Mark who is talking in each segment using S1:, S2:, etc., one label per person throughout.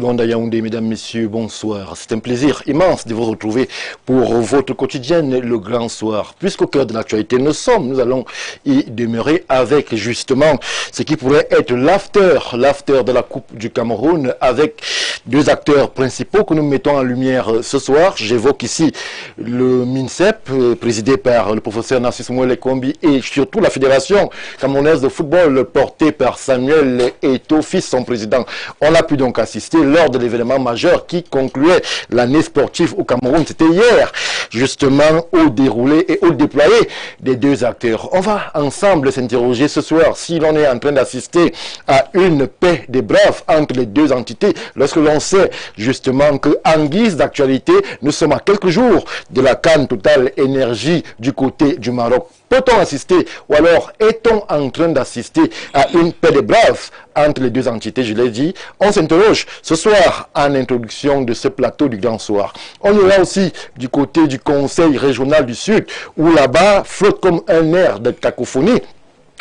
S1: Gonda Yaoundé, mesdames, messieurs, bonsoir. C'est un plaisir immense de vous retrouver pour votre quotidienne, le grand soir. Puisqu'au cœur de l'actualité, nous allons y demeurer avec justement ce qui pourrait être l'after de la Coupe du Cameroun avec deux acteurs principaux que nous mettons en lumière ce soir. J'évoque ici le MINSEP, présidé par le professeur Narcisse Mouele Kombi et surtout la Fédération camerounaise de football portée par Samuel Eto'o, fils son président. On a pu donc assister lors de l'événement majeur qui concluait l'année sportive au Cameroun. C'était hier, justement, au déroulé et au déployé des deux acteurs. On va ensemble s'interroger ce soir si l'on est en train d'assister à une paix des braves entre les deux entités, lorsque l'on sait justement qu'en guise d'actualité, nous sommes à quelques jours de la CAN Total Énergie du côté du Maroc. Peut-on assister ou alors est-on en train d'assister à une paix des braves entre les deux entités? Je l'ai dit, on s'interroge ce soir en introduction de ce plateau du Grand Soir. On ira aussi du côté du Conseil régional du Sud où là-bas flotte comme un air de cacophonie.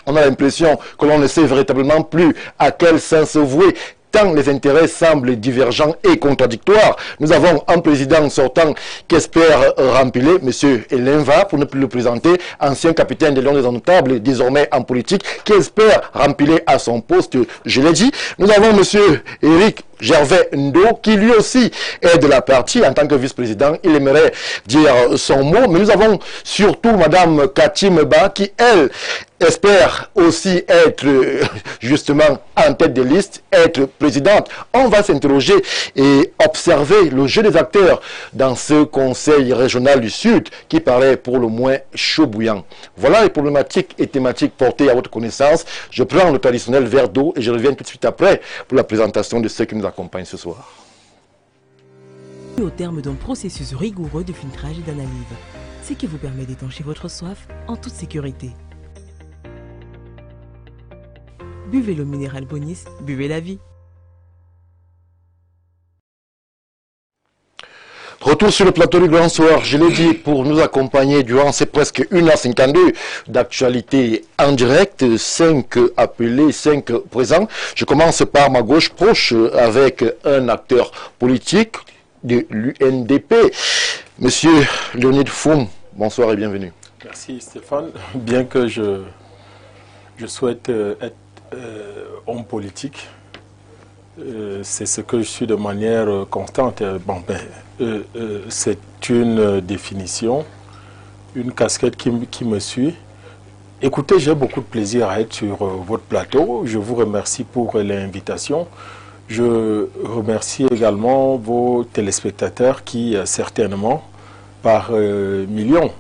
S1: On a l'impression que l'on ne sait véritablement plus à quel sens se vouer, tant les intérêts semblent divergents et contradictoires. Nous avons un président sortant qui espère rempiler, M. Elenva, pour ne plus le présenter, ancien capitaine des Lions des Indomptables, désormais en politique, qui espère rempiler à son poste, je l'ai dit. Nous avons M. Éric Gervais Ndo, qui lui aussi est de la partie en tant que vice-président. Il aimerait dire son mot, mais nous avons surtout Mme Cathy Meba, qui, elle, espère aussi être justement en tête de liste, être présidente. On va s'interroger et observer le jeu des acteurs dans ce conseil régional du Sud qui paraît pour le moins chaud bouillant. Voilà les problématiques et thématiques portées à votre connaissance. Je prends le traditionnel verre d'eau et je reviens tout de suite après pour la présentation de ceux qui nous accompagnent ce soir.
S2: Au terme d'un processus rigoureux de filtrage et d'analyse, ce qui vous permet d'étancher votre soif en toute sécurité. Buvez le minéral Bonis, buvez la vie.
S1: Retour sur le plateau du Grand Soir, je l'ai dit, pour nous accompagner durant ces presque 1h52 d'actualité en direct, 5 appelés, 5 présents. Je commence par ma gauche proche avec un acteur politique de l'UNDP, Monsieur Léonide Foum. Bonsoir et bienvenue.
S3: Merci Stéphane. Bien que je souhaite être homme politique, c'est ce que je suis de manière constante. C'est une définition, une casquette qui me suit. Écoutez, j'ai beaucoup de plaisir à être sur votre plateau. Je vous remercie pour l'invitation. Je remercie également vos téléspectateurs qui, certainement, par millions,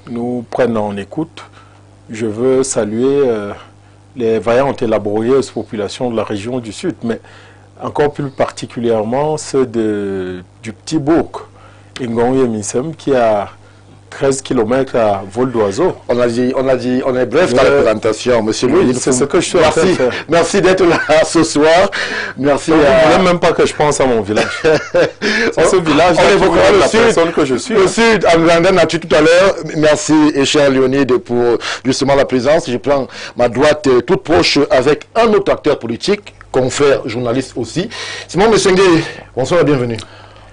S3: nous prennent en écoute. Je veux saluer les vaillantes et laborieuses populations de la région du Sud, mais encore plus particulièrement ceux du petit bourg Ngongye Misem qui a 13 km à vol d'oiseau.
S1: On est bref dans la présentation, monsieur Louis.
S3: C'est ce que je suis en train de faire.
S1: Merci d'être là ce soir. Merci.
S3: Vous ne voulez même pas que je pense à mon village. C'est ce village
S1: on évoquera
S3: la personne que je suis.
S1: Le Sud, en grandeur nature tout à l'heure. Merci, et cher Léonide, pour justement la présence. Je prends ma droite toute proche avec un autre acteur politique, confrère, journaliste aussi. Simon Messengue, bonsoir et bienvenue.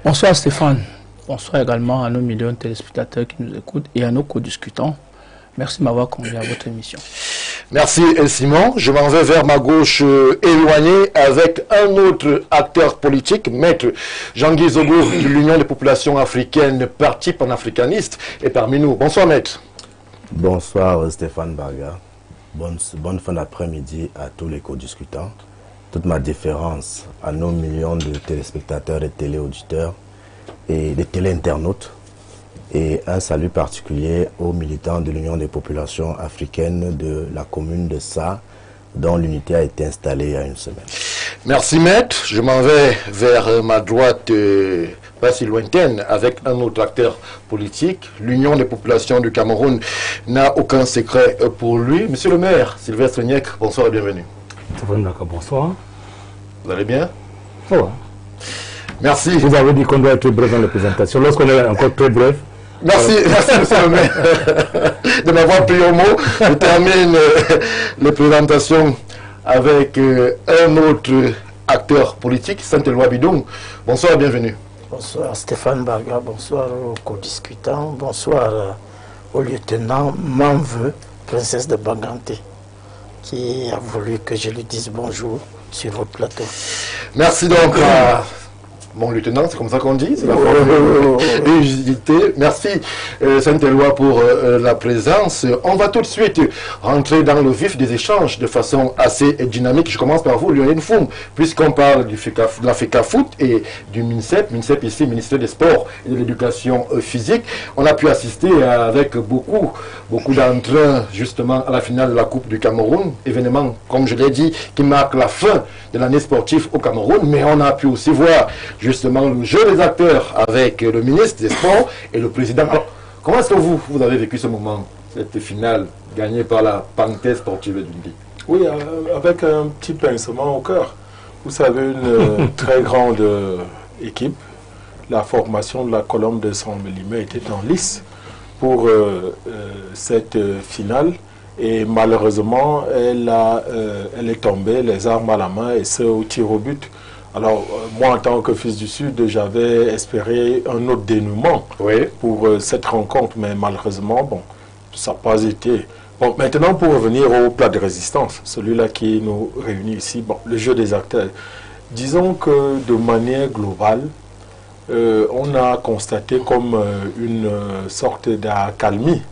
S4: Bonsoir Stéphane. Bonsoir également à nos millions de téléspectateurs qui nous écoutent et à nos co-discutants. Merci de m'avoir convié à votre émission.
S1: Merci Simon. Je m'en vais vers ma gauche éloignée avec un autre acteur politique, Maître Jean-Guy Zogo de l'Union des populations africaines, parti panafricaniste, est parmi nous. Bonsoir Maître.
S5: Bonsoir Stéphane Barga. Bonne fin d'après-midi à tous les co-discutants. Toute ma déférence à nos millions de téléspectateurs et téléauditeurs et des téléinternautes, et un salut particulier aux militants de l'Union des populations africaines de la commune de Sa, dont l'unité a été installée il y a une semaine.
S1: Merci Maître. Je m'en vais vers ma droite, pas si lointaine, avec un autre acteur politique. L'Union des populations du Cameroun n'a aucun secret pour lui. Monsieur le maire, Sylvestre Niek, bonsoir et bienvenue.
S6: Bonsoir.
S1: Vous allez bien?
S6: Ouais.
S1: Merci.
S6: Vous avez dit qu'on doit être bref dans la présentation. Lorsqu'on est encore très bref.
S1: Merci, merci monsieur le maire de m'avoir pris au mot. Je termine les présentations avec un autre acteur politique, Saint-Éloi Bidoum. Bonsoir, bienvenue.
S7: Bonsoir Stéphane Barga, bonsoir aux co-discutants, bonsoir au lieutenant Manveu, princesse de Banganté, qui a voulu que je lui dise bonjour sur votre plateau.
S1: Merci donc à mon lieutenant, c'est comme ça qu'on dit, c'est la rigidité. Merci Saint-Éloi pour la présence. On va tout de suite rentrer dans le vif des échanges de façon assez dynamique. Je commence par vous, Lionel Foum, puisqu'on parle de la FECAFOOT et du MINSEP. MINSEP ici, ministère des Sports et de l'Éducation physique. On a pu assister avec beaucoup d'entrain justement à la finale de la Coupe du Cameroun. Événement, comme je l'ai dit, qui marque la fin de l'année sportive au Cameroun. Mais on a pu aussi voir justement le jeu des acteurs avec le ministre des Sports et le président. Alors, comment est-ce que vous avez vécu ce moment, cette finale gagnée par la Panthère sportive du Midi?
S3: Oui, avec un petit pincement au cœur. Vous savez, une très grande équipe, la formation de la colonne de 100 mm était en lice pour cette finale. Et malheureusement, elle est tombée, les armes à la main, et ce au tir au but. Alors, moi, en tant que fils du Sud, j'avais espéré un autre dénouement pour cette rencontre, mais malheureusement, bon, ça n'a pas été. Bon, maintenant, pour revenir au plat de résistance, celui-là qui nous réunit ici, bon, le jeu des acteurs. Disons que de manière globale, on a constaté comme une sorte d'accalmie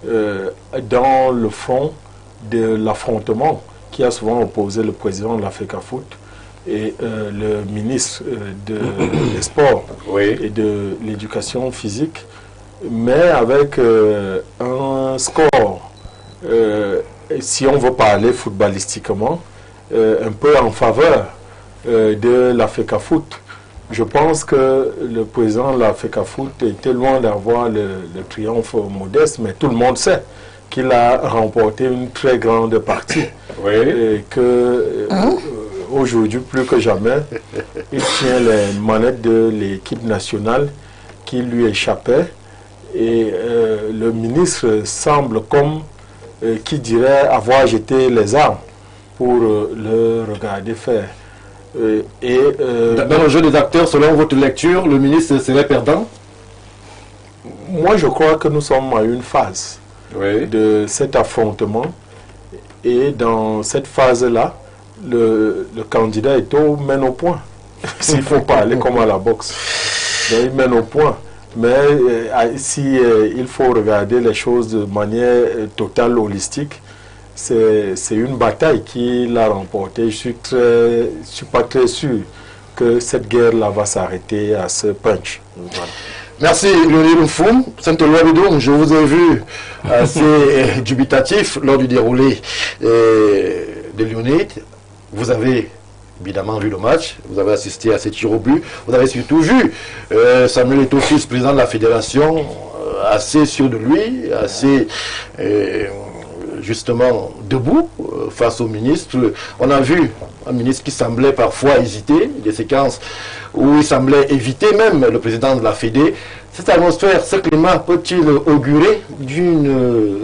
S3: dans le fond de l'affrontement qui a souvent opposé le président de la FECAFOOT et le ministre des Sports et de l'Éducation physique, mais avec un score, si on veut parler footballistiquement, un peu en faveur de la FECAFOOT. Je pense que le président de la FECAFOOT était loin d'avoir le triomphe modeste, mais tout le monde sait qu'il a remporté une très grande partie. Et que aujourd'hui, plus que jamais, il tient les manettes de l'équipe nationale qui lui échappait. Et le ministre semble comme qui dirait avoir jeté les armes pour le regarder faire.
S1: Dans le jeu des acteurs, selon votre lecture, le ministre serait perdant?
S3: Moi, je crois que nous sommes à une phase de cet affrontement. Et dans cette phase-là, le candidat mène au point. S'il faut parler comme à la boxe. Donc, il mène au point. Mais si il faut regarder les choses de manière totale, holistique, c'est une bataille qu'il a remportée. Je suis pas très sûr que cette guerre-là va s'arrêter à ce punch. Voilà.
S1: Merci Lionel Foum. Saint-Éloi Bidoum, je vous ai vu assez dubitatif lors du déroulé de Lionel. Vous avez évidemment vu le match, vous avez assisté à ces tirs au but, vous avez surtout vu Samuel Eto'o, fils président de la fédération, assez sûr de lui, assez justement debout face au ministre. On a vu un ministre qui semblait parfois hésiter, des séquences où il semblait éviter même le président de la Fédé. Cette atmosphère, ce climat peut-il augurer d'une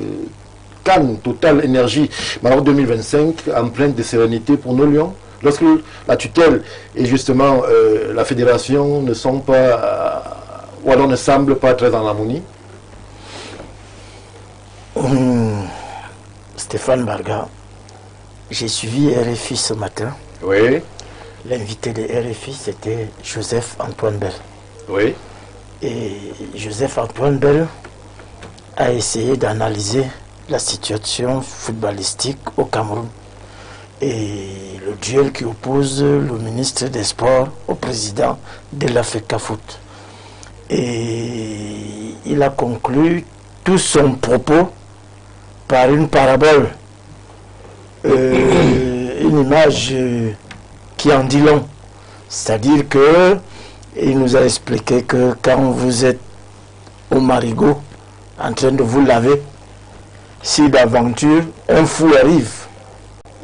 S1: canne totale énergie Maroc 2025 en pleine de sérénité pour nos Lions, lorsque la tutelle et justement la fédération ne sont pas, ou alors ne semblent pas très en harmonie?
S7: Stéphane Barga, j'ai suivi RFI ce matin.
S1: Oui.
S7: L'invité de RFI, c'était Joseph Antoine Bell.
S1: Oui.
S7: Et Joseph Antoine Bell a essayé d'analyser la situation footballistique au Cameroun. Et le duel qui oppose le ministre des Sports au président de la FECAFOOT. Et il a conclu tout son propos par une parabole, une image qui en dit long. C'est-à-dire que il nous a expliqué que quand vous êtes au marigot en train de vous laver, si d'aventure un fou arrive,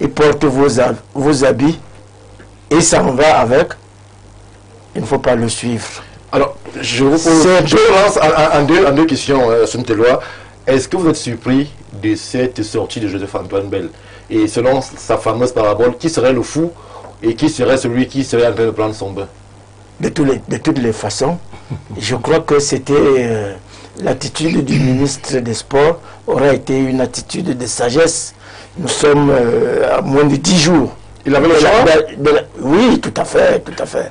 S7: il porte vos habits et s'en va avec, il ne faut pas le suivre.
S1: Alors, je vous pose en deux questions, Saint-Éloi. Est-ce que vous êtes surpris de cette sortie de Joseph Antoine Bell? Et selon sa fameuse parabole, qui serait le fou Et qui serait celui qui serait en train de prendre son bain?
S7: De toutes les façons, je crois que c'était l'attitude du ministre des Sports aurait été une attitude de sagesse. Nous sommes à moins de 10 jours.
S1: Il avait le choix?
S7: Oui, tout à fait, tout à fait.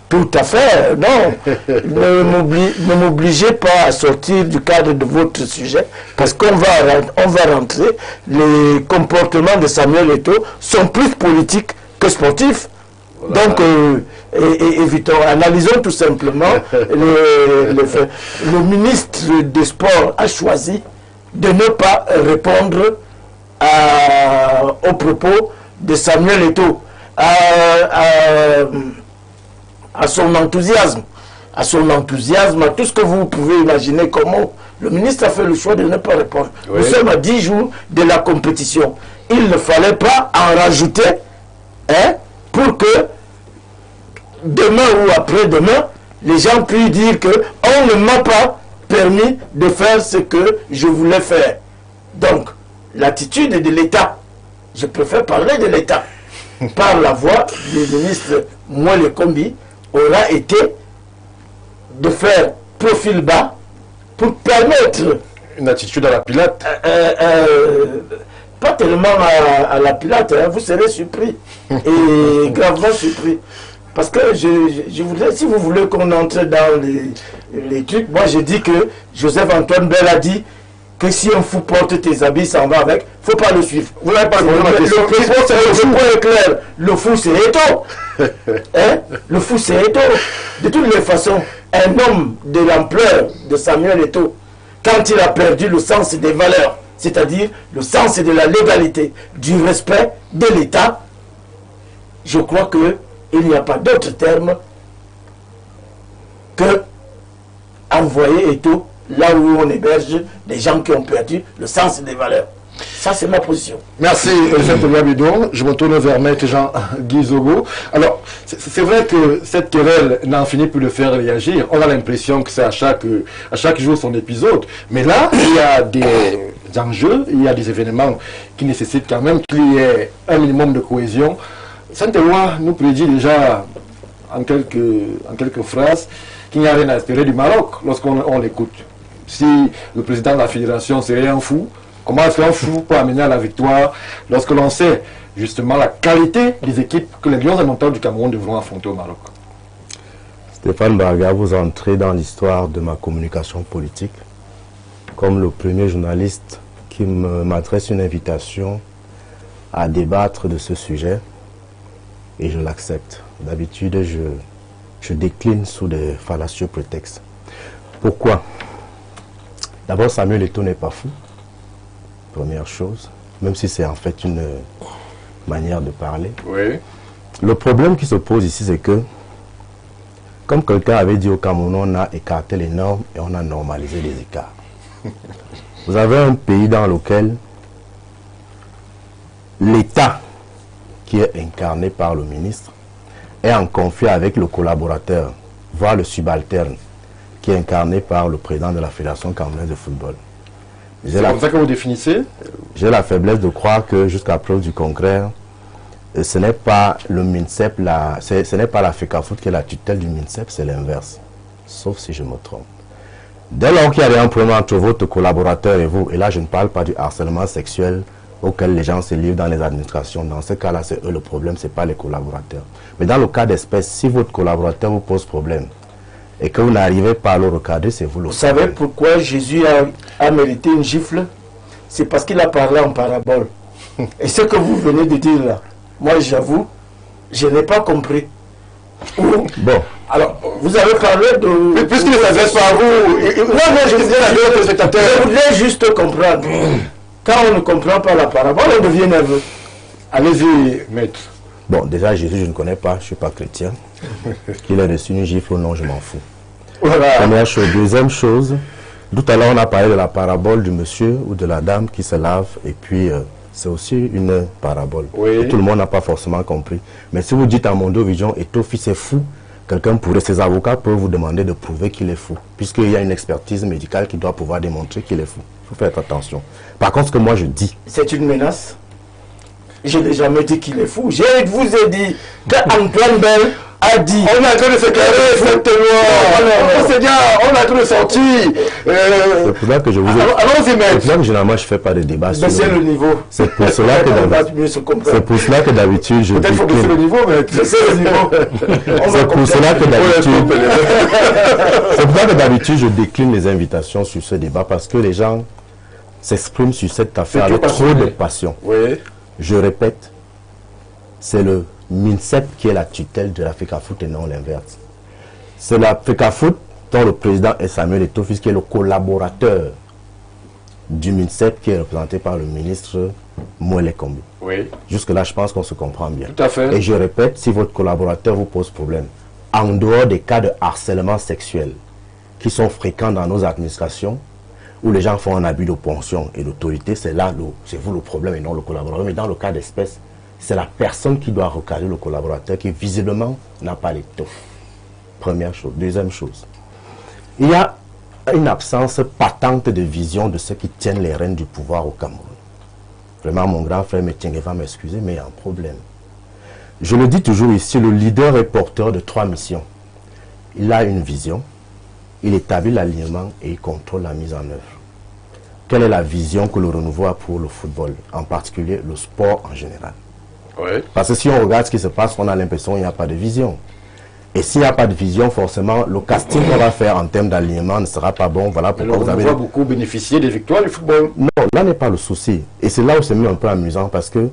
S7: Tout à fait, non. Ne m'obligez pas à sortir du cadre de votre sujet, parce qu'on va rentrer. Les comportements de Samuel Eto'o sont plus politiques que sportifs. Voilà. Donc, évitons, analysons tout simplement le fait. Le ministre des Sports a choisi de ne pas répondre aux propos de Samuel Eto'o, à son enthousiasme, à tout ce que vous pouvez imaginer. Comment le ministre a fait le choix de ne pas répondre. Oui. Nous sommes à 10 jours de la compétition. Il ne fallait pas en rajouter, hein, pour que demain ou après-demain, les gens puissent dire que on ne m'a pas permis de faire ce que je voulais faire. Donc, l'attitude de l'État, je préfère parler de l'État, par la voix du ministre Moelle Kombi, aura été de faire profil bas pour permettre
S1: une attitude à la Pilate.
S7: Pas tellement à la Pilate, hein, vous serez surpris et gravement surpris. Parce que je voudrais, si vous voulez qu'on entre dans les trucs, moi je dis que Joseph-Antoine Bell a dit que si un fou porte tes habits, s'en va avec, faut pas le suivre. Vous n'avez pas le point est clair. Le fou c'est Eto'o. Hein? Le fou c'est Eto'o. De toutes les façons, un homme de l'ampleur de Samuel Eto'o, quand il a perdu le sens des valeurs, c'est-à-dire le sens de la légalité, du respect de l'État, je crois qu'il n'y a pas d'autre terme que envoyer Eto'o là où on héberge des gens qui ont perdu le sens des valeurs. Ça, c'est ma position.
S1: Merci, Jean-Thomas Bidon. Je me tourne vers Maître Jean-Guy Zogo. Alors, c'est vrai que cette querelle n'en finit plus de faire réagir. On a l'impression que c'est à chaque jour son épisode. Mais là, il y a des enjeux, il y a des événements qui nécessitent quand même qu'il y ait un minimum de cohésion. Sainte-Éloi nous prédit déjà en quelques phrases qu'il n'y a rien à espérer du Maroc lorsqu'on l'écoute. Si le président de la fédération serait un fou, comment est-ce qu'un fou peut amener à la victoire lorsque l'on sait justement la qualité des équipes que les Lions indomptables du Cameroun devront affronter au Maroc?
S5: Stéphane Barga, vous entrez dans l'histoire de ma communication politique comme le premier journaliste qui m'adresse une invitation à débattre de ce sujet, et je l'accepte. D'habitude, je décline sous des fallacieux prétextes. Pourquoi? D'abord, Samuel Eto'o n'est pas fou. Première chose, même si c'est en fait une manière de parler.
S1: Oui. Le
S5: problème qui se pose ici, c'est que, comme quelqu'un avait dit au Cameroun, on a écarté les normes et on a normalisé les écarts. Vous avez un pays dans lequel l'État, qui est incarné par le ministre, est en conflit avec le collaborateur, voire le subalterne, qui est incarné par le président de la Fédération camerounaise de football.
S1: C'est comme ça que vous définissez?
S5: J'ai la faiblesse de croire que jusqu'à preuve du contraire, ce n'est pas le MINSEP, ce n'est pas la FECAFOOT qui est la tutelle du MINSEP, c'est l'inverse. Sauf si je me trompe. Dès lors qu'il y a un problème entre votre collaborateur et vous, et là je ne parle pas du harcèlement sexuel auquel les gens se livrent dans les administrations, dans ce cas-là c'est eux le problème, ce n'est pas les collaborateurs. Mais dans le cas d'espèce, si votre collaborateur vous pose problème, et que vous n'arrivez pas à le recadrer, c'est vous le problème.
S7: Vous savez pourquoi Jésus a mérité une gifle? C'est parce qu'il a parlé en parabole. Et ce que vous venez de dire là, moi j'avoue, je n'ai pas compris.
S5: Bon.
S7: Alors, vous avez parlé de...
S1: Puisqu'il s'adresse pas à vous...
S7: Non, je voudrais juste comprendre. Quand on ne comprend pas la parabole, on devient nerveux.
S1: Allez-y, maître.
S5: Bon, déjà, Jésus, je ne connais pas, je ne suis pas chrétien. Qu'il ait reçu une gifle ou non, je m'en fous. Voilà. Première chose. Deuxième chose, tout à l'heure, on a parlé de la parabole du monsieur ou de la dame qui se lave, et puis c'est aussi une parabole.
S1: Oui.
S5: Et tout le monde n'a pas forcément compris. Mais si vous dites à Mondo Vision, Eto'o fils est fou, quelqu'un pourrait, ses avocats peuvent vous demander de prouver qu'il est fou, puisqu'il y a une expertise médicale qui doit pouvoir démontrer qu'il est fou. Il faut faire attention. Par contre, ce que moi je dis...
S7: C'est une menace? Je n'ai jamais dit qu'il est fou. Je vous ai dit qu'Antoine Bell a dit.
S1: On a train de se carrer cette loi. On a train de sortir.
S5: C'est pour ça que je vous ai...
S1: Allons-y, maître.
S5: C'est pour ça que généralement je ne fais pas de débat sur
S7: Baissez le niveau.
S5: C'est pour cela que d'habitude je
S1: peut-être faut baisser le niveau, mais baisser le niveau.
S5: C'est pour cela que d'habitude c'est pour ça que d'habitude je décline les invitations sur ce débat parce que les gens s'expriment sur cette affaire avec trop de passion.
S1: Oui.
S5: Je répète, c'est le MINSEP qui est la tutelle de l'Africafoot et non l'inverse. C'est l'Africafoot dont le président est Samuel Eto'o-Fils qui est le collaborateur du MINSEP qui est représenté par le ministre Moelle Kombi.
S1: Oui.
S5: Jusque-là, je pense qu'on se comprend bien.
S1: Tout à fait.
S5: Et je répète, si votre collaborateur vous pose problème, en dehors des cas de harcèlement sexuel qui sont fréquents dans nos administrations, où les gens font un abus de pension et d'autorité, c'est là, c'est vous le problème et non le collaborateur. Mais dans le cas d'espèce, c'est la personne qui doit recadrer le collaborateur qui visiblement n'a pas l'étoffe. Première chose. Deuxième chose, il y a une absence patente de vision de ceux qui tiennent les rênes du pouvoir au Cameroun. Vraiment, mon grand frère Métiengue va m'excuser, mais il y a un problème. Je le dis toujours ici, le leader est porteur de 3 missions. Il a une vision, il établit l'alignement et il contrôle la mise en œuvre. Quelle est la vision que le renouveau a pour le football, en particulier le sport en général?
S1: Oui.
S5: Parce que si on regarde ce qui se passe, on a l'impression qu'il n'y a pas de vision. Et s'il n'y a pas de vision, forcément, le casting qu'on va faire en termes d'alignement ne sera pas bon. Voilà pourquoi vous avez...
S1: On va beaucoup bénéficier des victoires du football.
S5: Non, là n'est pas le souci. Et c'est là où c'est même un peu amusant parce que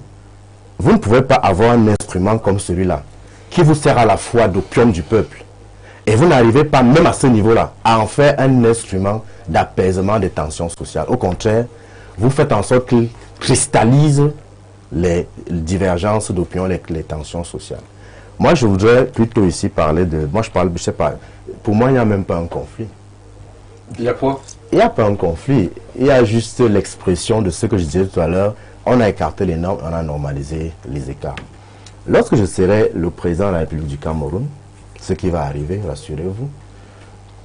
S5: vous ne pouvez pas avoir un instrument comme celui-là qui vous sert à la fois d'opium du peuple. Et vous n'arrivez pas, même à ce niveau-là, à en faire un instrument d'apaisement des tensions sociales. Au contraire, vous faites en sorte qu'il cristallise les divergences d'opinion, les tensions sociales. Moi, je voudrais plutôt ici parler de... Moi, je sais pas, pour moi, il n'y a même pas un conflit.
S1: Il y a quoi?
S5: Il n'y a pas un conflit. Il y a juste l'expression de ce que je disais tout à l'heure. On a écarté les normes, on a normalisé les écarts. Lorsque je serai le président de la République du Cameroun, ce qui va arriver, rassurez-vous,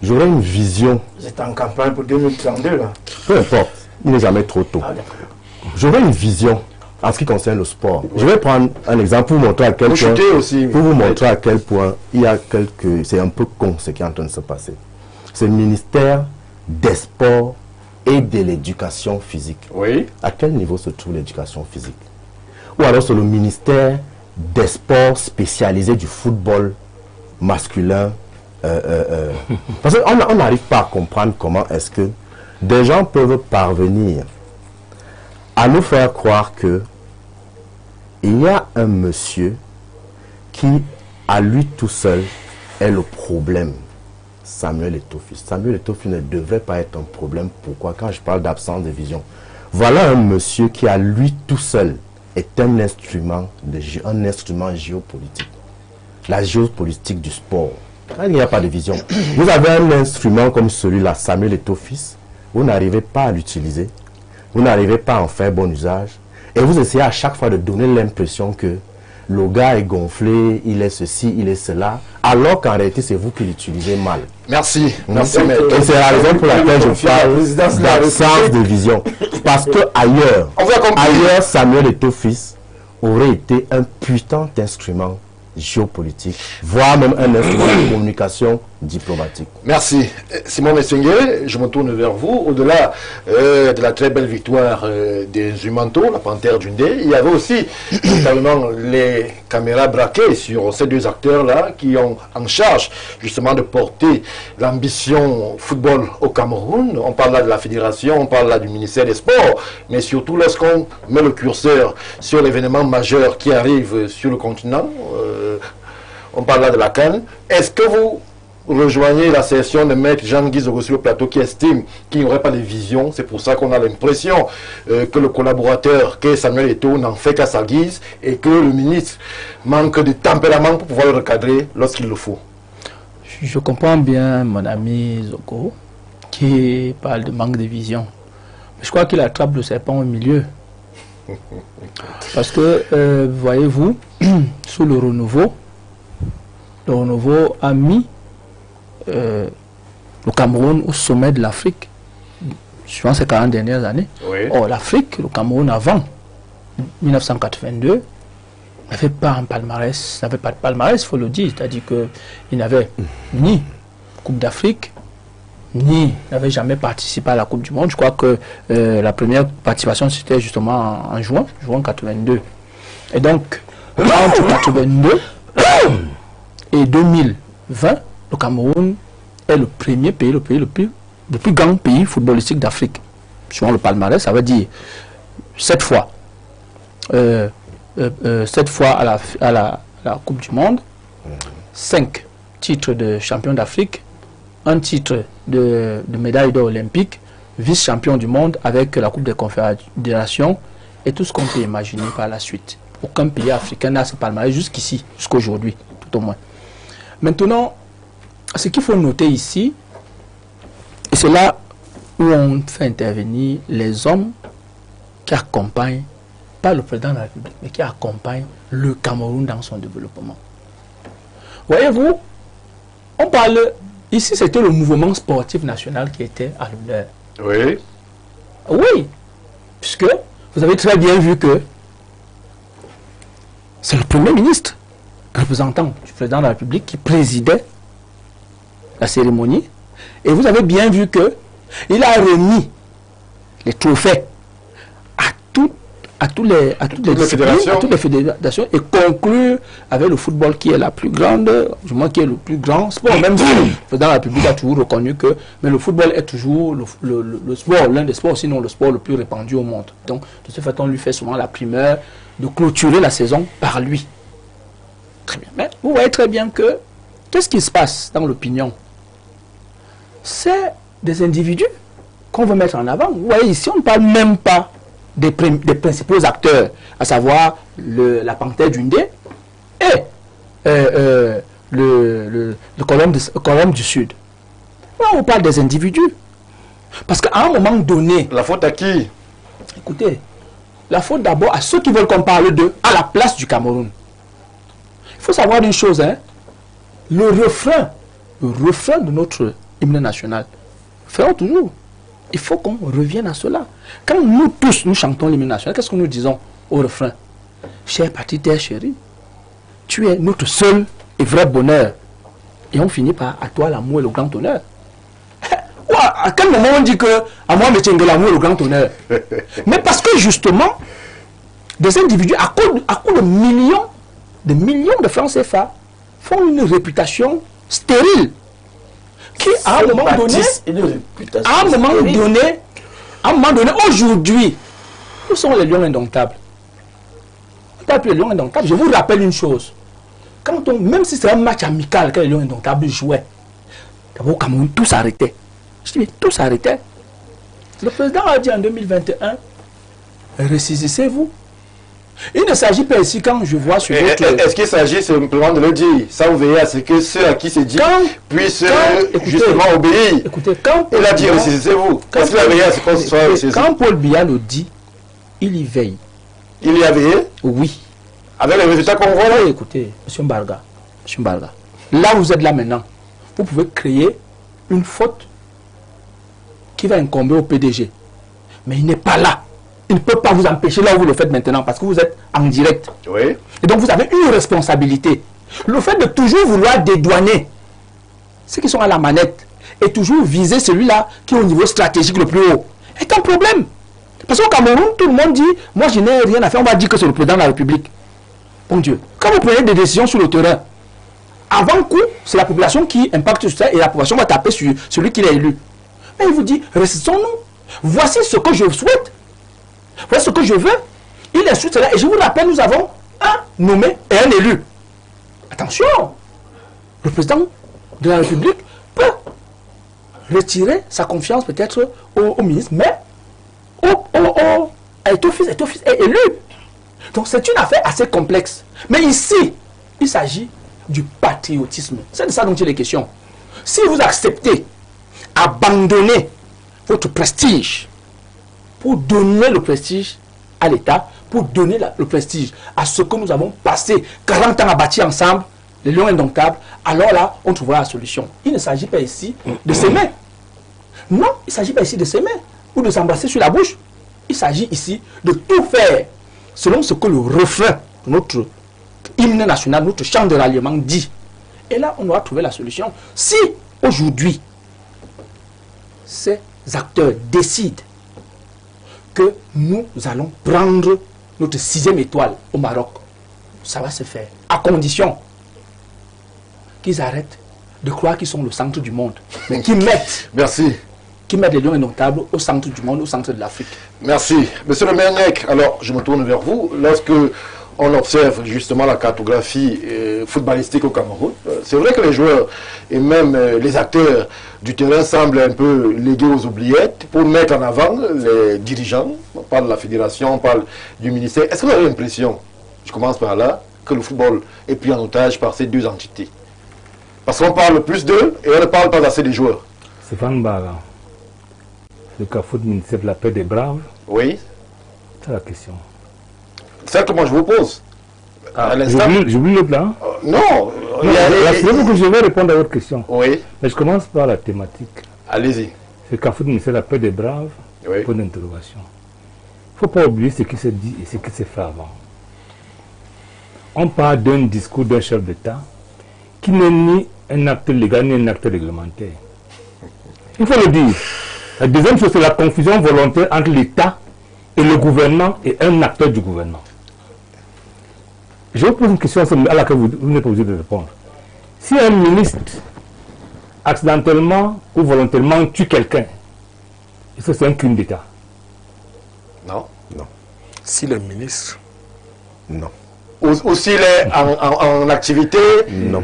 S5: j'aurai une vision.
S7: Vous êtes en campagne pour 2032, là?
S5: Peu importe, il n'est jamais trop tôt. J'aurai une vision en ce qui concerne le sport. Je vais prendre un exemple pour vous montrer à quel point...
S1: aussi.
S5: Pour vous montrer à quel point il y a quelques... C'est un peu con ce qui est en train de se passer. C'est le ministère des Sports et de l'Éducation physique.
S1: Oui.
S5: À quel niveau se trouve l'éducation physique? Ou alors c'est le ministère des Sports spécialisé du football masculin. Parce qu'on n'arrive pas à comprendre comment est-ce que des gens peuvent parvenir à nous faire croire que il y a un monsieur qui, à lui tout seul, est le problème. Samuel Eto'o-Fils. Samuel Eto'o-Fils ne devrait pas être un problème. Pourquoi? Quand je parle d'absence de vision. Voilà un monsieur qui, à lui tout seul, est un instrument géopolitique. La géopolitique du sport. Quand il n'y a pas de vision. Vous avez un instrument comme celui-là, Samuel Eto'o-Fils, vous n'arrivez pas à l'utiliser. Vous n'arrivez pas à en faire bon usage. Et vous essayez à chaque fois de donner l'impression que le gars est gonflé, il est ceci, il est cela, alors qu'en réalité, c'est vous qui l'utilisez mal.
S1: Merci. Merci,
S5: et c'est la raison pour laquelle je parle d'absence de vision. Parce que ailleurs, Samuel Eto'o-Fils aurait été un putain d'instrument géopolitique, voire même un instrument de communication diplomatique.
S1: Merci. Simon Messengue, je me tourne vers vous. Au-delà de la très belle victoire des Humanto, la Panthère d'Undé, il y avait aussi notamment les caméras braquées sur ces deux acteurs-là qui ont en charge justement de porter l'ambition football au Cameroun. On parle là de la fédération, on parle là du ministère des Sports, mais surtout lorsqu'on met le curseur sur l'événement majeur qui arrive sur le continent, on parle là de la CAN. Est-ce que vous rejoignez la session de maître Jean-Guy Zogo sur le plateau qui estime qu'il n'y aurait pas de vision? C'est pour ça qu'on a l'impression que le collaborateur, qu'est Samuel Eto'o, n'en fait qu'à sa guise et que le ministre manque de tempérament pour pouvoir le recadrer lorsqu'il le faut.
S4: Je comprends bien mon ami Zogo qui parle de manque de vision. Mais je crois qu'il attrape le serpent au milieu. Parce que, voyez-vous, sous le renouveau a mis le Cameroun au sommet de l'Afrique, suivant ces 40 dernières années.
S1: Oui.
S4: Or, l'Afrique, le Cameroun avant 1982 n'avait pas un palmarès, n'avait pas de palmarès, il faut le dire. C'est-à-dire qu'il n'avait ni Coupe d'Afrique, ni n'avait jamais participé à la Coupe du Monde. Je crois que la première participation, c'était justement en juin 82. Et donc, entre 82 et 2020, le Cameroun est le premier pays, le plus grand pays footballistique d'Afrique. Selon le palmarès, ça veut dire 7 fois. 7 fois à la Coupe du Monde, 5 titres de champion d'Afrique, un titre de médaille d'or olympique, vice-champion du monde avec la Coupe des Confédérations et tout ce qu'on peut imaginer par la suite. Aucun pays africain n'a ce palmarès jusqu'ici, jusqu'aujourd'hui, tout au moins. Maintenant, ce qu'il faut noter ici, et c'est là où on fait intervenir les hommes qui accompagnent, pas le président de la République, mais qui accompagnent le Cameroun dans son développement. Voyez-vous, on parle, ici c'était le mouvement sportif national qui était à l'honneur.
S1: Oui.
S4: Oui, puisque vous avez très bien vu que c'est le Premier ministre, représentant du président de la République, qui présidait la cérémonie. Et vous avez bien vu que il a remis les trophées à toutes les fédérations et conclu avec le football qui est la plus grande, du moins qui est le plus grand sport. Même si le président de la République a toujours reconnu que mais le football est toujours le sport, l'un des sports, sinon le sport le plus répandu au monde. Donc, de ce fait, on lui fait souvent la primeur de clôturer la saison par lui. Très bien. Mais vous voyez très bien que qu'est-ce qui se passe dans l'opinion? C'est des individus qu'on veut mettre en avant. Vous voyez, ici, on ne parle même pas des principaux acteurs, à savoir la Panthère d'Undé et le Colombe du Sud. Là, on parle des individus. Parce qu'à un moment donné...
S1: La faute à qui?
S4: Écoutez, la faute d'abord à ceux qui veulent qu'on parle d'eux à la place du Cameroun. Il faut savoir une chose, hein. Le refrain de notre hymne national, faisons toujours. Il faut qu'on revienne à cela. Quand nous tous, nous chantons l'hymne national, qu'est-ce que nous disons au refrain? Cher patrie terre chérie, tu es notre seul et vrai bonheur. Et on finit par à toi l'amour et le grand honneur. À quel moment on dit que à moi me tient de l'amour et le grand honneur? Mais parce que justement, des individus, à cause de millions de francs CFA, font une réputation stérile. Qui, à un moment donné, aujourd'hui, où sont les lions indomptables? On tape les lions indomptables. Je vous rappelle une chose. Même si c'est un match amical que les lions indomptables jouaient, d'abord au Cameroun, tout s'arrêtait. Je dis, mais tout s'arrêtait. Le président a dit en 2021, ressaisissez-vous. Il ne s'agit pas ici, quand je vois sur votre...
S1: Est-ce qu'il s'agit simplement de le dire, sans veiller à ce que ceux à qui c'est dit puissent justement obéir?
S4: Écoutez, quand
S1: il a dit, ressaisissez-vous. Est-ce qu'il a veillé à ce qu'on soit ressaisi?
S4: Quand Paul Biya le dit, il y veille.
S1: Il y a veillé?
S4: Oui.
S1: Avec les résultats qu'on voit là?
S4: Écoutez, M. Mbarga, là où vous êtes là maintenant, vous pouvez créer une faute qui va incomber au PDG. Mais il n'est pas là. Il ne peut pas vous empêcher là où vous le faites maintenant parce que vous êtes en direct.
S1: Oui.
S4: Et donc vous avez une responsabilité. Le fait de toujours vouloir dédouaner ceux qui sont à la manette et toujours viser celui-là qui est au niveau stratégique le plus haut est un problème. Parce qu'au Cameroun, tout le monde dit, moi je n'ai rien à faire, on va dire que c'est le président de la République. Bon Dieu, quand vous prenez des décisions sur le terrain, avant coup, c'est la population qui impacte sur ça et la population va taper sur celui qui l'a élu. Mais il vous dit, restons-nous. Voici ce que je souhaite. Voici ce que je veux. Il est sous cela. Et je vous rappelle, nous avons un nommé et un élu. Attention, le président de la République peut retirer sa confiance peut-être au ministre, mais est élu. Donc c'est une affaire assez complexe. Mais ici, il s'agit du patriotisme. C'est de ça dont il est question. Si vous acceptez abandonner votre prestige pour donner le prestige à l'État, pour donner le prestige à ce que nous avons passé 40 ans à bâtir ensemble, les lions indomptables, alors là, on trouvera la solution. Il ne s'agit pas ici de s'aimer. Non, il ne s'agit pas ici de s'aimer ou de s'embrasser sur la bouche. Il s'agit ici de tout faire selon ce que le refrain de notre hymne national, notre chant de ralliement dit. Et là, on aura trouvé la solution. Si aujourd'hui, ces acteurs décident que nous allons prendre notre 6e étoile au Maroc, ça va se faire. À condition qu'ils arrêtent de croire qu'ils sont le centre du monde. Mais qu'ils mettent,
S1: Merci.
S4: qu'ils mettent les lions indomptables au centre du monde, au centre de l'Afrique.
S1: Merci. Monsieur le maire Nek, alors je me tourne vers vous. Lorsque on observe justement la cartographie footballistique au Cameroun, c'est vrai que les joueurs et même les acteurs du terrain semblent un peu légués aux oubliettes pour mettre en avant les dirigeants. On parle de la fédération, on parle du ministère. Est-ce que vous avez l'impression, je commence par là, que le football est pris en otage par ces deux entités? Parce qu'on parle plus d'eux et on ne parle pas assez des joueurs.
S6: Stéphane Baga, le CAFOOT, ministère de la paix des braves,
S1: Oui,
S6: c'est la question.
S1: c'est que moi je vous pose. À l'instant.
S6: J'oublie l'autre là.
S1: Non.
S6: C'est que je vais répondre à votre question.
S1: Oui,
S6: Mais je commence par la thématique.
S1: allez-y.
S6: C'est le CAFOOT, ministère de la paix des braves,
S1: Oui.
S6: point d'interrogation. Il ne faut pas oublier ce qui s'est dit et ce qui s'est fait avant. On parle d'un discours d'un chef d'État qui n'est ni un acte légal ni un acte réglementaire. Il faut le dire. La deuxième chose, c'est la confusion volontaire entre l'État et le gouvernement et un acteur du gouvernement. Je vous pose une question à laquelle vous n'êtes pas obligé de répondre. Si un ministre accidentellement ou volontairement tue quelqu'un, est-ce que c'est un crime d'État?
S1: Non.
S5: Non.
S3: Si le ministre
S5: Non.
S1: Ou s'il est en activité
S5: Non.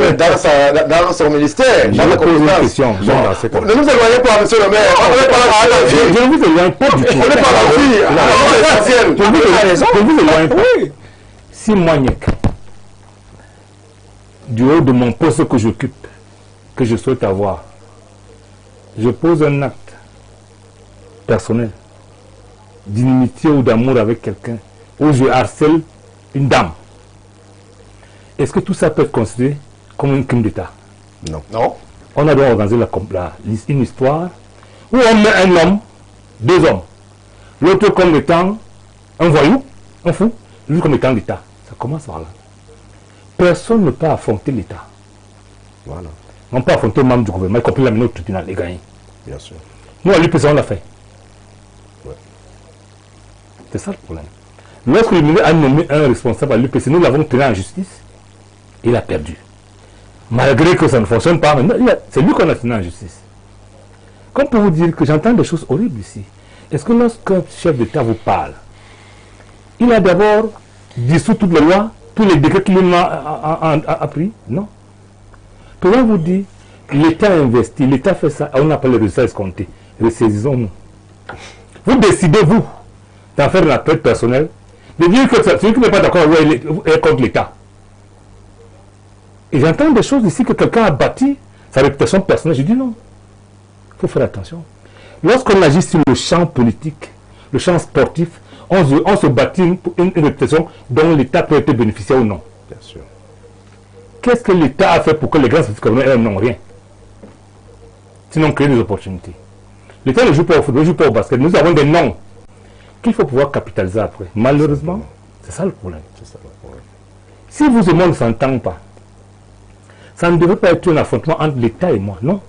S1: dans son ministère,
S6: Je
S1: dans
S6: vous
S1: la
S6: pose une
S1: compétence.
S6: question.
S5: Non, dans ces cas.
S1: Ne nous éloignez pas, monsieur le maire. On n'est pas là la
S6: Je
S1: vie.
S6: ne vous éloigne pas du tout.
S1: On n'est pas la vie. L'essentiel.
S6: Je vous éloigne pas. Si moi, Niek, du haut de mon poste que j'occupe, que je souhaite avoir, je pose un acte personnel d'inimitié ou d'amour avec quelqu'un, où je harcèle une dame, est-ce que tout ça peut être considéré comme un crime d'État?
S5: Non.
S1: Non.
S6: On a donc organisé une histoire où on met un homme, deux hommes, l'autre comme étant un voyou, un fou, lui comme étant l'État. Ça commence par là. Personne ne peut affronter l'État.
S5: Voilà.
S6: On peut affronter le membre du gouvernement, y compris l'amener au tribunal et gagner.
S5: Bien sûr.
S6: Nous, à l'UPC, on l'a fait.
S5: Ouais.
S6: C'est ça le problème. Lorsque le ministre a nommé un responsable à l'UPC, nous l'avons tenu en justice, il a perdu. Malgré que ça ne fonctionne pas, c'est lui qu'on a tenu en justice. Comme pour vous dire que j'entends des choses horribles ici. Est-ce que lorsqu'un chef d'État vous parle, il a d'abord dissous toutes les lois, tous les décrets qu'il a pris? Non. Pour vous dire, l'État investit, l'État fait ça, on n'a pas les résultats escomptés. Ressaisissons-nous. Vous décidez, vous, d'en faire la traite personnelle, de dire que celui qui n'est pas d'accord est contre l'État. Et j'entends des choses ici que quelqu'un a bâti sa réputation personnelle. Je dis non. Il faut faire attention. Lorsqu'on agit sur le champ politique, le champ sportif, on se bâtit une réputation dont l'État peut être bénéficiaire ou non.
S5: Bien sûr.
S6: Qu'est-ce que l'État a fait pour que les grands sportifs n'ont rien? Sinon créer des opportunités. L'État ne joue pas au football, ne joue pas au basket. Nous avons des noms qu'il faut pouvoir capitaliser après. Malheureusement, c'est ça le problème.
S5: C'est ça le problème.
S6: Si vous et moi ne s'entendons pas, ça ne devrait pas être un affrontement entre l'État et moi, non.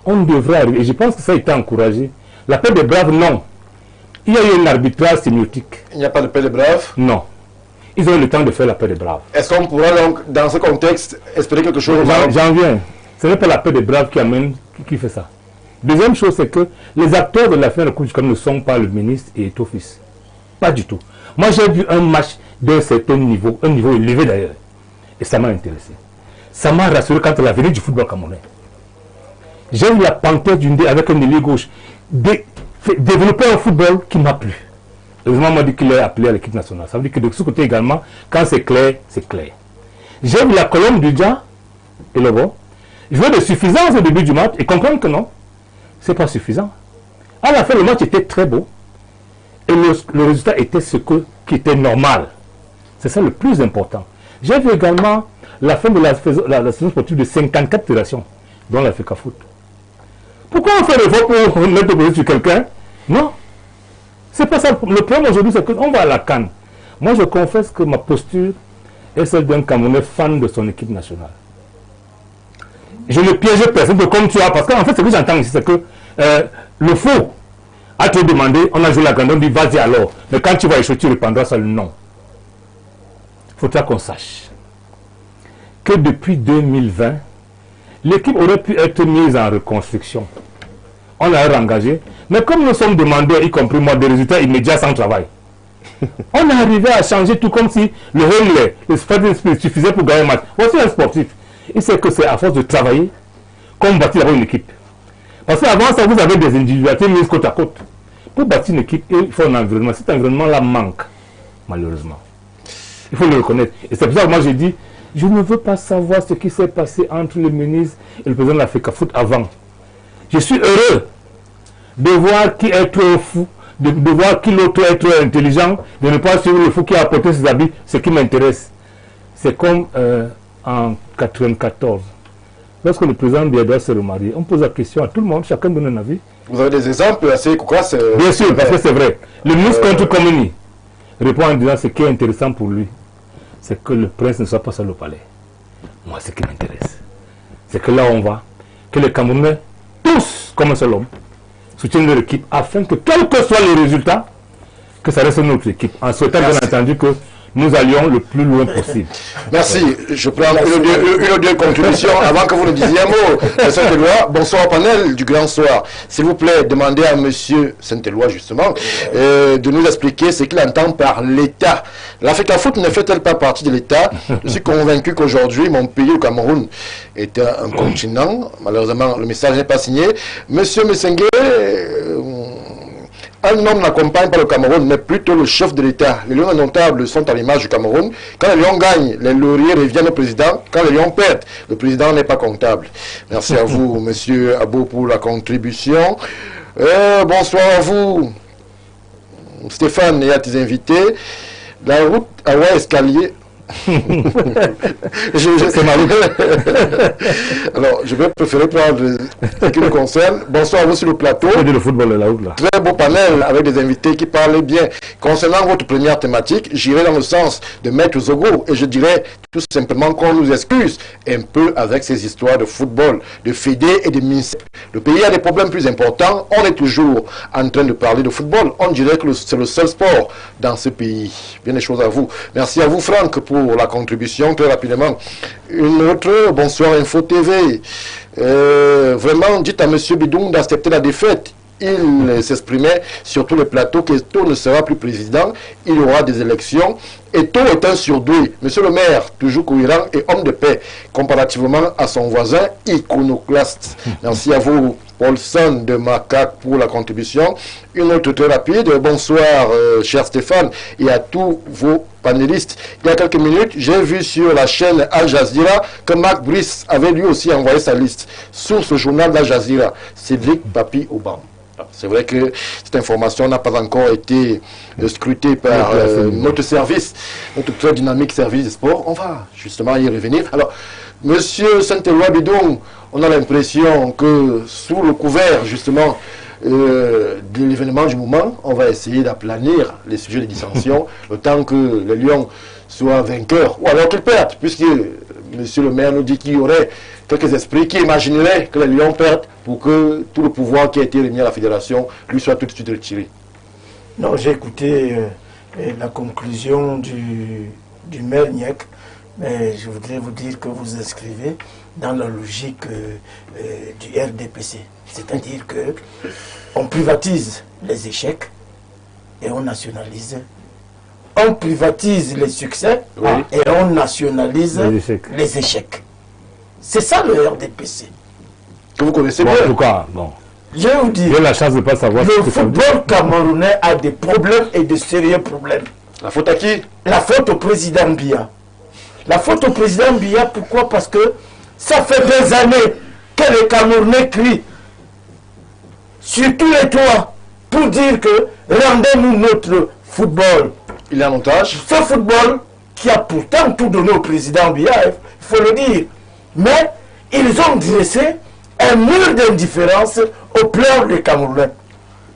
S6: On devrait arriver, et je pense que ça a été encouragé. La paix des braves, non. Il y a eu un arbitrage sémiotique.
S1: Il n'y a pas de paix des braves.
S6: Non. Ils ont eu le temps de faire la paix des braves.
S1: Est-ce qu'on pourra donc, dans ce contexte, espérer quelque chose au Maroc?
S6: J'en viens. Ce n'est pas la paix des braves qui fait ça. Deuxième chose, c'est que les acteurs de la fin de la Coupe du Cameroun ne sont pas le ministre et Etofis. Pas du tout. Moi, j'ai vu un match d'un certain niveau, un niveau élevé d'ailleurs. Et ça m'a intéressé. Ça m'a rassuré quant à l'avenir du football camerounais. J'ai vu la panthère d'une avec un ailier gauche développer un football qui m'a plu. Heureusement, on m'a dit qu'il est appelé à l'équipe nationale. Ça veut dire que de ce côté également, quand c'est clair, c'est clair. J'ai vu la colonne du Dja et le bon. Je veux de suffisance au début du match et comprendre que non, c'est pas suffisant. À la fin, le match était très beau et le résultat était qui était normal. C'est ça le plus important. J'ai vu également la fin de la saison sportive de 54 fédérations, dont la FECAFOOT. Pourquoi on fait l'effort pour mettre le sur quelqu'un? Non. C'est pas ça. Le problème aujourd'hui, c'est qu'on va à la CAN. Moi, je confesse que ma posture est celle d'un Camerounais fan de son équipe nationale. Je ne piège personne comme tu as, parce qu'en fait, ce que j'entends ici, c'est que le faux a te demandé, on a joué la grande, on dit vas-y alors. Mais quand tu vas échouer, tu répondras sur le non. Il faudra qu'on sache que depuis 2020, l'équipe aurait pu être mise en reconstruction. On l'a engagé, mais comme nous sommes demandeurs, y compris moi, des résultats immédiats sans travail, on est arrivé à changer tout comme si le Hemley, le fighting spirit suffisait pour gagner un match. Voici un sportif. Il sait que c'est à force de travailler qu'on bâtit d'abord une équipe. Parce qu'avant ça, vous avez des individualités mises côte à côte. Pour bâtir une équipe, il faut un environnement. Cet environnement-là manque, malheureusement. Il faut le reconnaître. Et c'est pour ça que moi j'ai dit, je ne veux pas savoir ce qui s'est passé entre le ministre et le président de l'Afrique Foot avant. Je suis heureux de voir qui est trop fou, de voir qui l'autre est trop intelligent, de ne pas suivre le fou qui a apporté ses habits, ce qui m'intéresse. C'est comme en 1994, lorsque le président Biédois s'est remarié, on pose la question à tout le monde, chacun donne un avis.
S1: Vous avez des exemples assez cocasses?
S6: Bien sûr, parce que c'est vrai. Le ministre contre Komini répond en disant ce qui est intéressant pour lui, c'est que le prince ne soit pas seul au palais. Moi, ce qui m'intéresse, c'est que là où on va, que les Camerounais, tous comme un seul homme, soutiennent leur équipe afin que, quel que soit le résultat, que ça reste notre équipe. En souhaitant bien entendu que nous allions le plus loin possible.
S1: Merci. Je prends une ou deux contributions avant que vous ne disiez un mot. Saint-Éloi, bonsoir panel du Grand Soir. S'il vous plaît, demandez à monsieur Saint-Éloi justement de nous expliquer ce qu'il entend par l'État. L'Afrique Foot ne fait-elle pas partie de l'État? Je suis convaincu qu'aujourd'hui, mon pays, le Cameroun, est un continent. Malheureusement, le message n'est pas signé. Monsieur Messengue, un homme n'accompagne pas le Cameroun, mais plutôt le chef de l'État. Les lions indomptables sont à l'image du Cameroun. Quand les lions gagnent, les lauriers reviennent au président. Quand les lions perdent, le président n'est pas comptable. Merci à vous, monsieur Abo, pour la contribution. Bonsoir à vous, Stéphane, et à tes invités. La route à Escalier. C'est ma route. Alors, je vais préférer prendre ce qui me concerne. Bonsoir à vous sur le plateau.
S6: Le football est la route, là.
S1: Très beau panel avec des invités qui parlent bien. Concernant votre première thématique, j'irai dans le sens de Maître Zogo et je dirais tout simplement qu'on nous excuse un peu avec ces histoires de football, de fédé et de ministère. Le pays a des problèmes plus importants. On est toujours en train de parler de football. On dirait que c'est le seul sport dans ce pays. Bien des choses à vous. Merci à vous, Franck, pour la contribution. Très rapidement, une autre. Bonsoir Info TV. Vraiment, dites à M. Bidoum d'accepter la défaite. Il s'exprimait sur tous les plateaux qu'Eto ne sera plus président, il y aura des élections. Eto est un surdoué. Monsieur le maire, toujours cohérent et homme de paix, comparativement à son voisin iconoclaste. Merci à vous, Paulson de Macaque, pour la contribution. Une autre très rapide. Bonsoir, cher Stéphane, et à tous vos panélistes. Il y a quelques minutes, j'ai vu sur la chaîne Al Jazeera que Marc Brice avait lui aussi envoyé sa liste. Source journal d'Al Jazeera, Cédric Papi Aubin. C'est vrai que cette information n'a pas encore été scrutée par notre service, notre très dynamique service des sports. On va justement y revenir. Alors, monsieur Saint-Éloi Bidon, on a l'impression que sous le couvert justement de l'événement du moment, on va essayer d'aplanir les sujets de dissension le temps que les Lions soient vainqueurs, ou alors qu'ils perdent, puisque monsieur le maire nous dit qu'il y aurait quelques esprits qui imagineraient que les Lions perdent pour que tout le pouvoir qui a été remis à la fédération lui soit tout de suite retiré.
S7: Non, j'ai écouté la conclusion du maire Niek, mais je voudrais vous dire que vous inscrivez dans la logique du RDPC. C'est-à-dire que on privatise les échecs et on nationalise. On privatise les succès et on nationalise les échecs. C'est ça le RDPC.
S1: Que vous connaissez
S6: bien.
S1: bien.
S6: En tout cas, bon.
S7: Je vais vous dire,
S6: j'ai la chance de ne pas savoir.
S7: Le football camerounais a des problèmes et de sérieux problèmes.
S1: La faute à qui? La
S7: faute au président Biya. La faute au président Biya, pourquoi? Parce que ça fait des années que les Camerounais crient sur tous les toits pour dire que rendez-nous notre football.
S1: Il est en otage.
S7: Ce football qui a pourtant tout donné au président Biya, il faut le dire. Mais ils ont dressé un mur d'indifférence au plan des Camerounais.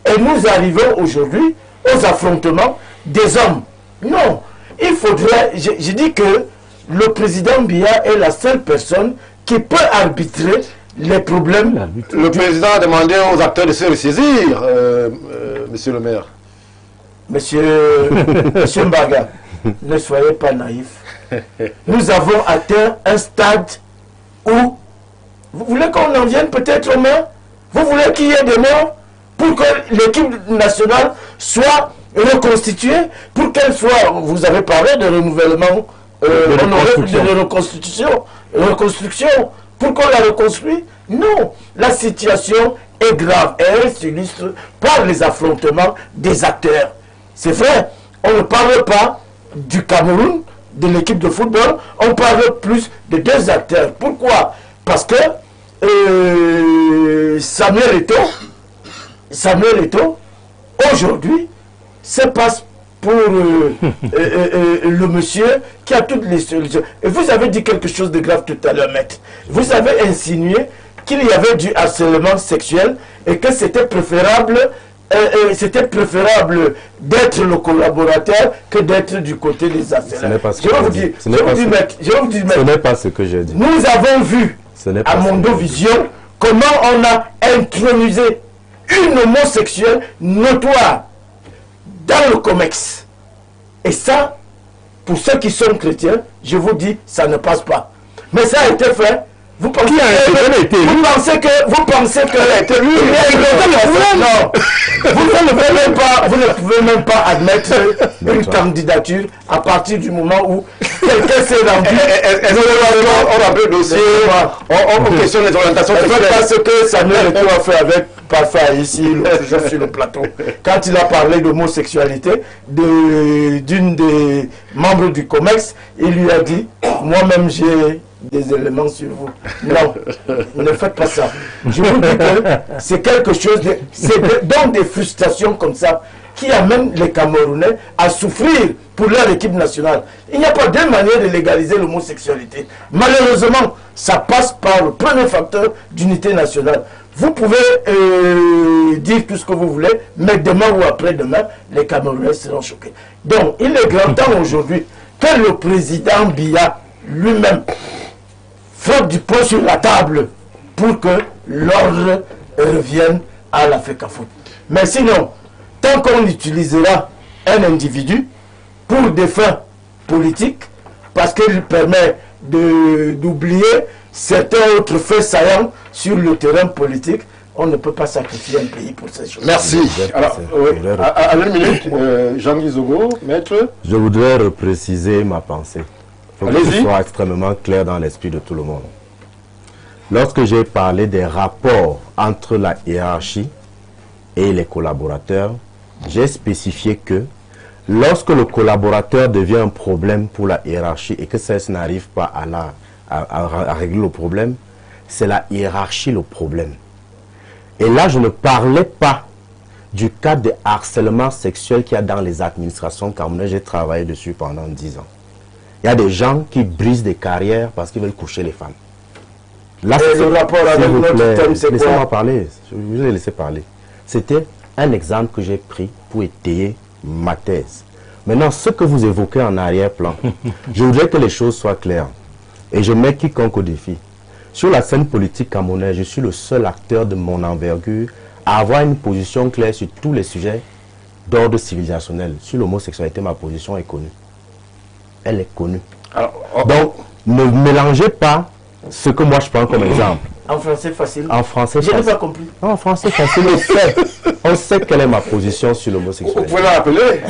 S7: Et nous arrivons aujourd'hui aux affrontements des hommes. Non, il faudrait, je dis que le président Biya est la seule personne qui peut arbitrer les problèmes.
S1: Le président a demandé aux acteurs de se ressaisir, monsieur le maire.
S7: Monsieur Mbaga, ne soyez pas naïf. Nous avons atteint un stade où vous voulez qu'on en vienne peut-être aux mains? Vous voulez qu'il y ait des morts pour que l'équipe nationale soit reconstituée, pour qu'elle soit, vous avez parlé de renouvellement, de reconstruction, pour qu'on la reconstruise? Non, la situation est grave et elle s'illustre par les affrontements des acteurs. C'est vrai, on ne parle pas du Cameroun, de l'équipe de football, on parle plus de deux acteurs. Pourquoi? Parce que Samuel Eto'o, aujourd'hui, se passe pour le monsieur qui a toutes les solutions. Et vous avez dit quelque chose de grave tout à l'heure, maître. Vous avez insinué qu'il y avait du harcèlement sexuel et que c'était préférable d'être le collaborateur que d'être du côté des harceleurs. Je vais vous dire,
S5: ce n'est pas ce que j'ai dit.
S7: Nous avons vu à Mondovision comment on a intronisé une homosexuelle notoire dans le COMEX. Et ça, pour ceux qui sont chrétiens, je vous dis, ça ne passe pas. Mais ça a été fait. Vous pensez que non, vous ne pouvez même pas admettre une candidature à partir du moment où quelqu'un s'est rendu.
S1: On a le dossier, on questionne les orientations.
S7: C'est ce que Samuel Eto'o a fait avec Parfa ici, sur le plateau. Quand il a parlé d'homosexualité d'une des membres du COMEX, il lui a dit, moi-même j'ai des éléments sur vous. Non, ne faites pas ça. Je vous dis que c'est quelque chose donc des frustrations comme ça qui amènent les Camerounais à souffrir pour leur équipe nationale. Il n'y a pas deux manières de légaliser l'homosexualité. Malheureusement, ça passe par le premier facteur d'unité nationale. Vous pouvez dire tout ce que vous voulez, mais demain ou après-demain, les Camerounais seront choqués. Donc, il est grand temps aujourd'hui que le président Biya lui-même frappe du poing sur la table pour que l'ordre revienne à la FECAFOOT. Mais sinon, tant qu'on utilisera un individu pour des fins politiques, parce qu'il permet d'oublier certains autres faits saillants sur le terrain politique, on ne peut pas sacrifier un pays pour ces choses.
S1: Merci. Alors, à une minute, Jean-Guy Zogo, maître.
S5: Je voudrais repréciser ma pensée. Il faut que ce soit extrêmement clair dans l'esprit de tout le monde. Lorsque j'ai parlé des rapports entre la hiérarchie et les collaborateurs, j'ai spécifié que lorsque le collaborateur devient un problème pour la hiérarchie et que celle-ci n'arrive pas à régler le problème, c'est la hiérarchie le problème. Et là, je ne parlais pas du cas de harcèlement sexuel qu'il y a dans les administrations camerounaises. J'ai travaillé dessus pendant 10 ans. Il y a des gens qui brisent des carrières parce qu'ils veulent coucher les femmes. Là,
S7: le rapport avec notre thème, c'est quoi?
S5: Laissez-moi parler. Je vous ai laissé parler. C'était un exemple que j'ai pris pour étayer ma thèse. Maintenant, ce que vous évoquez en arrière-plan, je voudrais que les choses soient claires. Et je mets quiconque au défi. Sur la scène politique camerounaise, je suis le seul acteur de mon envergure à avoir une position claire sur tous les sujets d'ordre civilisationnel. Sur l'homosexualité, ma position est connue. Elle est connue. Alors, donc, ne mélangez pas ce que moi je prends comme exemple.
S7: En français facile.
S5: En français facile.
S7: Je n'ai pas compris.
S5: Non, en français facile, on sait quelle est ma position sur l'homosexualité.
S1: Vous pouvez la rappeler.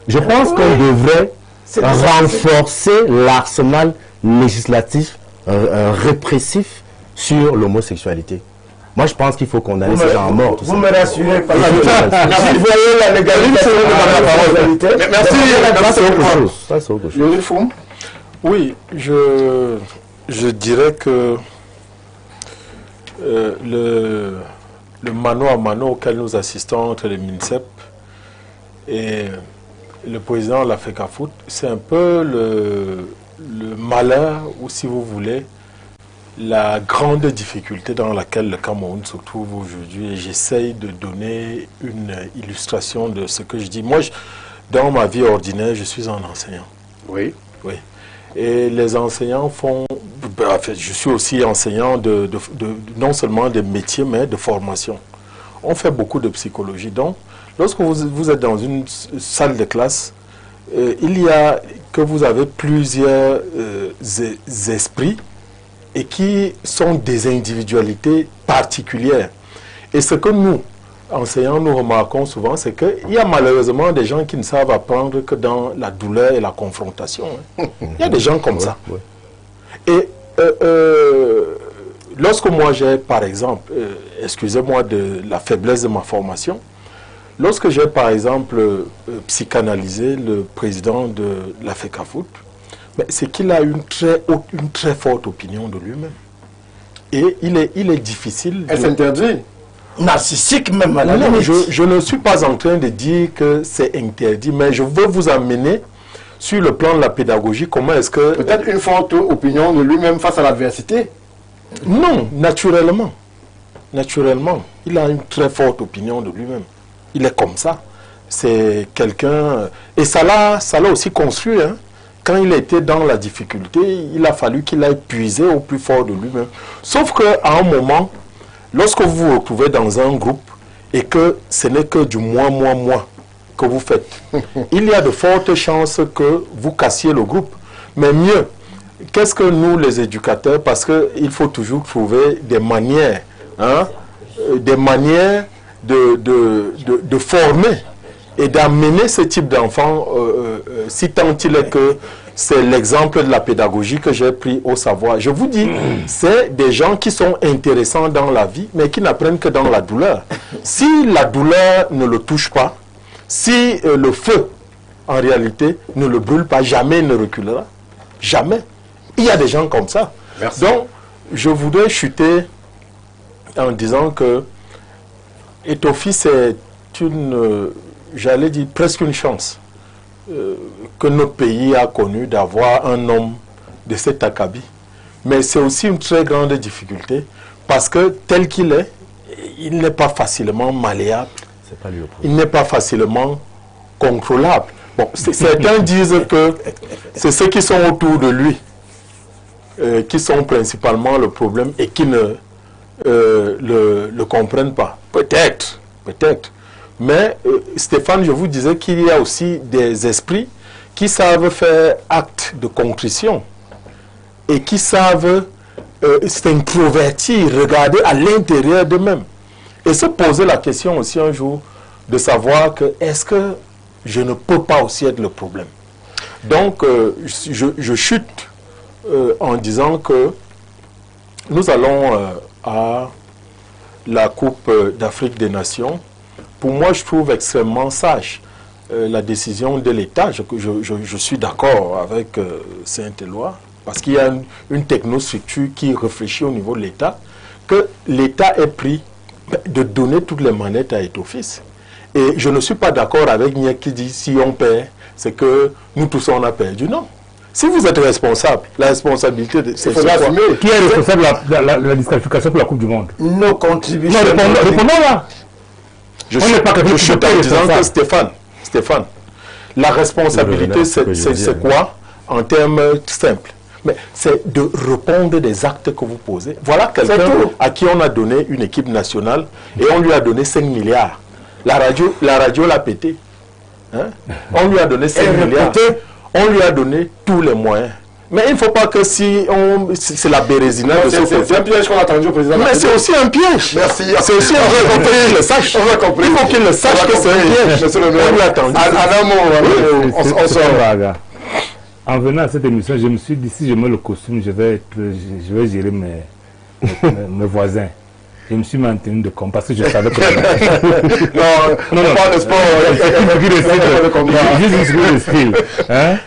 S5: Je pense qu'on devrait renforcer l'arsenal législatif répressif sur l'homosexualité. Moi, je pense qu'il faut condamner ces gens à mort.
S7: Vous me rassurez parce que si vous voyez la légalisation de la parentalité.
S1: Merci.
S5: Ça, c'est autre chose.
S3: Oui, je dirais que le mano à mano auquel nous assistons entre les MINSEP et le président de la FECAFOOT, c'est un peu le malheur, ou si vous voulez, la grande difficulté dans laquelle le Cameroun se trouve aujourd'hui. Et j'essaye de donner une illustration de ce que je dis. Moi, dans ma vie ordinaire, je suis un enseignant.
S1: Oui.
S3: Oui. Et les enseignants font... En fait, je suis aussi enseignant non seulement de métiers, mais de formation. On fait beaucoup de psychologie. Donc, lorsque vous êtes dans une salle de classe, il y a que vous avez plusieurs esprits et qui sont des individualités particulières. Et ce que nous, enseignants, nous remarquons souvent, c'est qu'il y a malheureusement des gens qui ne savent apprendre que dans la douleur et la confrontation. Il y a des gens comme ça. Et lorsque moi j'ai, par exemple, excusez-moi de la faiblesse de ma formation, lorsque j'ai, par exemple, psychanalysé le président de la FECAFOOT, c'est qu'il a une très forte opinion de lui-même. Et il est difficile...
S1: Elle s'interdit.
S7: Narcissique même à la
S3: Non,
S7: limite.
S3: je ne suis pas en train de dire que c'est interdit, mais je veux vous amener sur le plan de la pédagogie, comment est-ce que...
S1: Peut-être une forte opinion de lui-même face à l'adversité.
S3: Non, naturellement. Naturellement. Il a une très forte opinion de lui-même. Il est comme ça. C'est quelqu'un... Et ça l'a aussi construit. Hein. Quand il était dans la difficulté, il a fallu qu'il aille puiser au plus fort de lui-même. Sauf qu'à un moment, lorsque vous vous retrouvez dans un groupe et que ce n'est que du moi que vous faites, il y a de fortes chances que vous cassiez le groupe. Mais mieux, qu'est-ce que nous les éducateurs, parce qu'il faut toujours trouver des manières, hein, des manières de former et d'amener ce type d'enfants, si tant il est que c'est l'exemple de la pédagogie que j'ai pris au savoir. Je vous dis, c'est des gens qui sont intéressants dans la vie, mais qui n'apprennent que dans la douleur. Si la douleur ne le touche pas, si le feu, en réalité, ne le brûle pas, jamais il ne reculera. Jamais. Il y a des gens comme ça.
S1: Merci.
S3: Donc, je voudrais chuter en disant que Etofi, c'est une, j'allais dire, presque une chance que notre pays a connu d'avoir un homme de cet acabit. Mais c'est aussi une très grande difficulté parce que tel qu'il est, il n'est pas facilement malléable. Il n'est pas facilement contrôlable. Bon, certains disent que c'est ceux qui sont autour de lui qui sont principalement le problème et qui ne le comprennent pas. Peut-être, peut-être. Mais Stéphane, je vous disais qu'il y a aussi des esprits qui savent faire acte de contrition et qui savent s'introvertir, regarder à l'intérieur d'eux-mêmes et se poser la question aussi un jour de savoir que est-ce que je ne peux pas aussi être le problème. Donc, je chute en disant que nous allons à la Coupe d'Afrique des Nations. Pour moi, je trouve extrêmement sage la décision de l'État. Je suis d'accord avec Saint-Éloi, parce qu'il y a une technostructure qui réfléchit au niveau de l'État, que l'État ait pris de donner toutes les manettes à Etofi. Et je ne suis pas d'accord avec Niek qui dit si on perd, c'est que nous tous on a perdu. Non. Si vous êtes responsable, la responsabilité, c'est quoi?
S6: Qui est responsable de la disqualification pour la Coupe du Monde?
S7: Nos contributions.
S6: Répondons là.
S3: Je suis en disant que Stéphane, la responsabilité, c'est quoi en termes simples? Mais c'est de répondre des actes que vous posez. Voilà quelqu'un à qui on a donné une équipe nationale et on lui a donné 5 milliards. La radio l'a pété. Hein? On lui a donné 5 milliards. On lui a donné tous les moyens. Mais il ne faut pas que si c'est la bérésina de ce côté.
S1: C'est un piège qu'on a attendu au président.
S3: Mais c'est aussi un piège.
S1: Merci.
S3: C'est aussi un piège. Il faut qu'il le sache.
S1: On a compris.
S3: Il faut qu'il le sache que c'est un piège. On lui a attendu.
S1: En un mot, on sort.
S6: En venant à cette émission, je me suis dit, si je mets le costume, je vais gérer mes voisins. Je me suis maintenu de com parce que je savais que...
S1: non, pas de sport.
S6: Juste le style. Hein?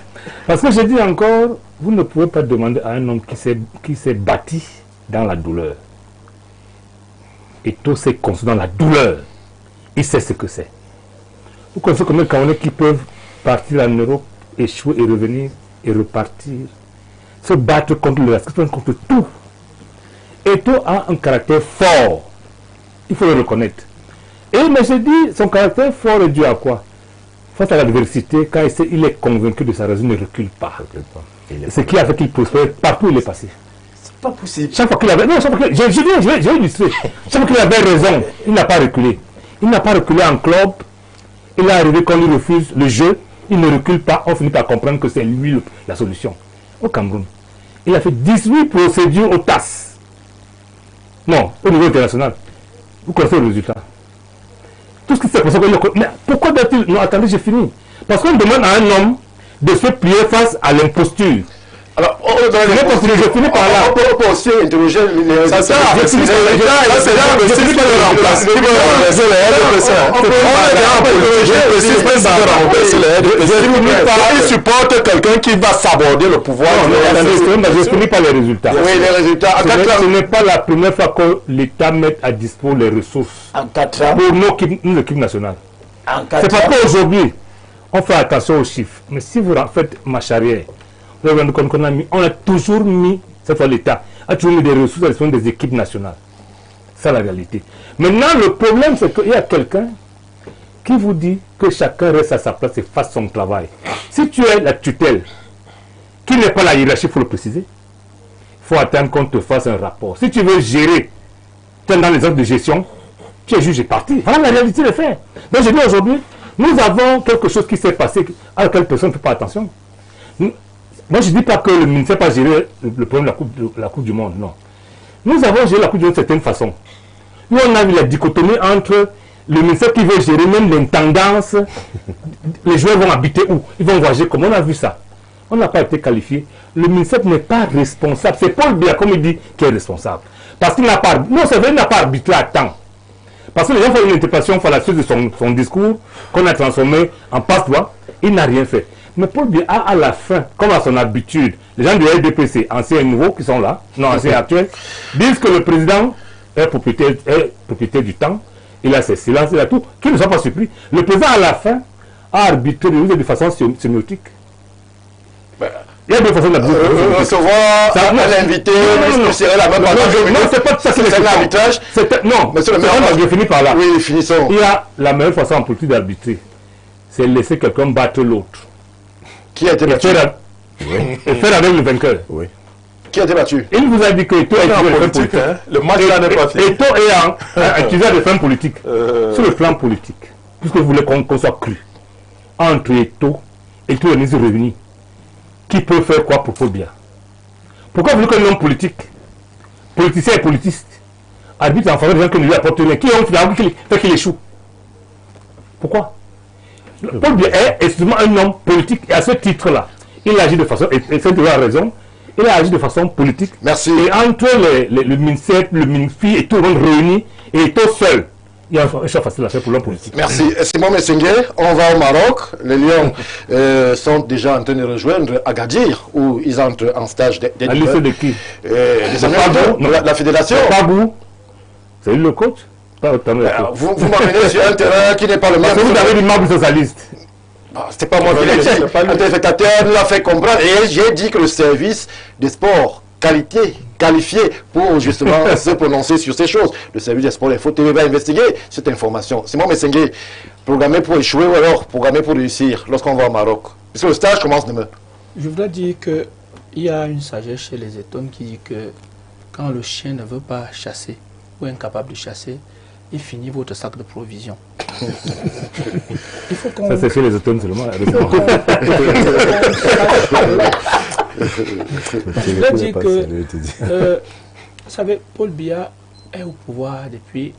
S6: Parce que je dis encore, vous ne pouvez pas demander à un homme qui s'est bâti dans la douleur. Et tout s'est construit dans la douleur. Il sait ce que c'est. Vous connaissez combien de Camerounais qui peuvent partir en Europe, échouer et revenir et repartir, se battre contre le racisme, contre tout. Eto'o a un caractère fort. Il faut le reconnaître. Mais je dis, son caractère fort est dû à quoi? face à l'adversité, quand il est convaincu de sa raison, il ne recule pas. Ce qui a fait qu'il prospère partout où il est passé.
S7: C'est pas possible.
S6: Chaque fois qu'il avait... Non, chaque fois qu'il... Je vais illustrer. Chaque fois qu'il avait raison, il n'a pas reculé. Il n'a pas reculé en club. Il est arrivé quand il refuse le jeu. Il ne recule pas. On finit par comprendre que c'est lui la solution. Au Cameroun, il a fait 18 procédures au TAS. Non, au niveau international. Vous connaissez le résultat. Tout ce qui s'est passé, mais pourquoi doit-il... Non, attendez, j'ai fini. Parce qu'on demande à un homme de se plier face à l'imposture.
S1: Alors,
S6: je finis par là.
S1: On peut aussi interroger les résultats.
S6: C'est
S1: il supporte quelqu'un qui va s'aborder le pouvoir.
S6: Je finis par les résultats.
S1: Oui, les résultats.
S6: Ce n'est pas la première fois que l'État met à disposition les ressources pour nos équipes nationales. C'est parce qu'aujourd'hui, on fait attention aux chiffres. Mais si vous faites marche arrière, vous avez rendu compte on a toujours mis, cette fois l'État, a toujours mis des ressources à disposition des équipes nationales. C'est la réalité. Maintenant, le problème, c'est qu'il y a quelqu'un qui vous dit que chacun reste à sa place et fasse son travail. Si tu es la tutelle, qui n'est pas la hiérarchie, il faut le préciser, il faut attendre qu'on te fasse un rapport. Si tu veux gérer, tu es dans les ordres de gestion, tu es juge et parti. Voilà la réalité des faits. Donc je dis aujourd'hui, nous avons quelque chose qui s'est passé à laquelle personne ne fait pas attention. Moi, je ne dis pas que le ministère n'a pas géré le problème de la Coupe du Monde, non. Nous avons géré la Coupe du Monde d'une certaine façon. Nous, on a vu la dichotomie entre le ministère qui veut gérer même l'intendance, les joueurs vont habiter où? Ils vont voyager comment? On a vu ça. On n'a pas été qualifié. Le ministère n'est pas responsable. C'est Paul Biya, comme il dit, qui est responsable. Parce qu'il n'a pas... Non, c'est vrai, il n'a pas arbitré à temps. Parce que les gens font une interprétation fallacieuse de son discours qu'on a transformé en passe-droit. Il n'a rien fait. Mais Paul Biya, à la fin, comme à son habitude, les gens du RDPC, anciens et nouveaux qui sont là, non anciens et actuels, disent que le président est propriétaire du temps, il a ses silences, il a tout, qu'ils ne sont pas surpris. Le président, à la fin, a arbitré de façon sémiotique. Il y a deux façons d'arbitrer.
S1: Recevoir un invité, ce serait la même partie.
S6: Non, c'est pas ça, c'est
S1: l'arbitrage.
S6: Non, monsieur le maire, je finis par là.
S1: Oui, finissons.
S6: Il y a la meilleure façon en politique d'arbitrer, c'est laisser quelqu'un battre l'autre.
S1: Qui a été battu?
S6: Et faire avec le vainqueur.
S5: Oui.
S1: Qui a été battu?
S6: Il vous a dit que Eto est utilisé de fins politiques.
S3: Le match là n'est pas fini.
S6: Eto est utilisé de fins politiques. Sur le plan politique, puisque vous voulez qu'on soit cru, entre Eto et tous les réunis, qui peut faire quoi pour Paul Biya? Pourquoi vous voulez qu'un homme politique, politicien et politiste, arbitre en faveur des gens qui ne lui apportent rien, qui ont fait qu'il échoue? Pourquoi? Paul Biya est exclusivement un homme politique et à ce titre-là, il agit de façon, et c'est a raison, il a agi de façon politique.
S1: Merci.
S6: Et entre le ministère, le MINFI et tout le monde réuni, et tout seul, il y a un choix facile à faire pour l'homme politique.
S1: Merci. Simon Messengue, on va au Maroc. Les Lions sont déjà en train de rejoindre Agadir, où ils entrent en stage d'éditeur.
S6: À l'issue de qui?
S1: La fédération.
S6: Pabou. C'est lui le coach?
S1: Vous m'amenez sur un terrain qui n'est pas le même.
S6: Parce que vous avez du membre socialiste.
S1: C'était pas moi qui l'ai dit. Le téléspectateur nous l'a fait comprendre. Et j'ai dit que le service des sports qualifié pour justement se prononcer sur ces choses. Le service des sports Info TV va investiguer cette information. Simon Messengue, programmé pour échouer ou alors programmé pour réussir lorsqu'on va au Maroc? Parce que le stage commence demain.
S4: Je voudrais dire qu'il y a une sagesse chez les étones qui dit que quand le chien ne veut pas chasser ou est incapable de chasser, il finit votre sac de provisions. Il faut qu'on...
S6: Ça, c'est chez les automnes seulement.
S4: Je voulais dire que, vous savez, Paul Biya est au pouvoir depuis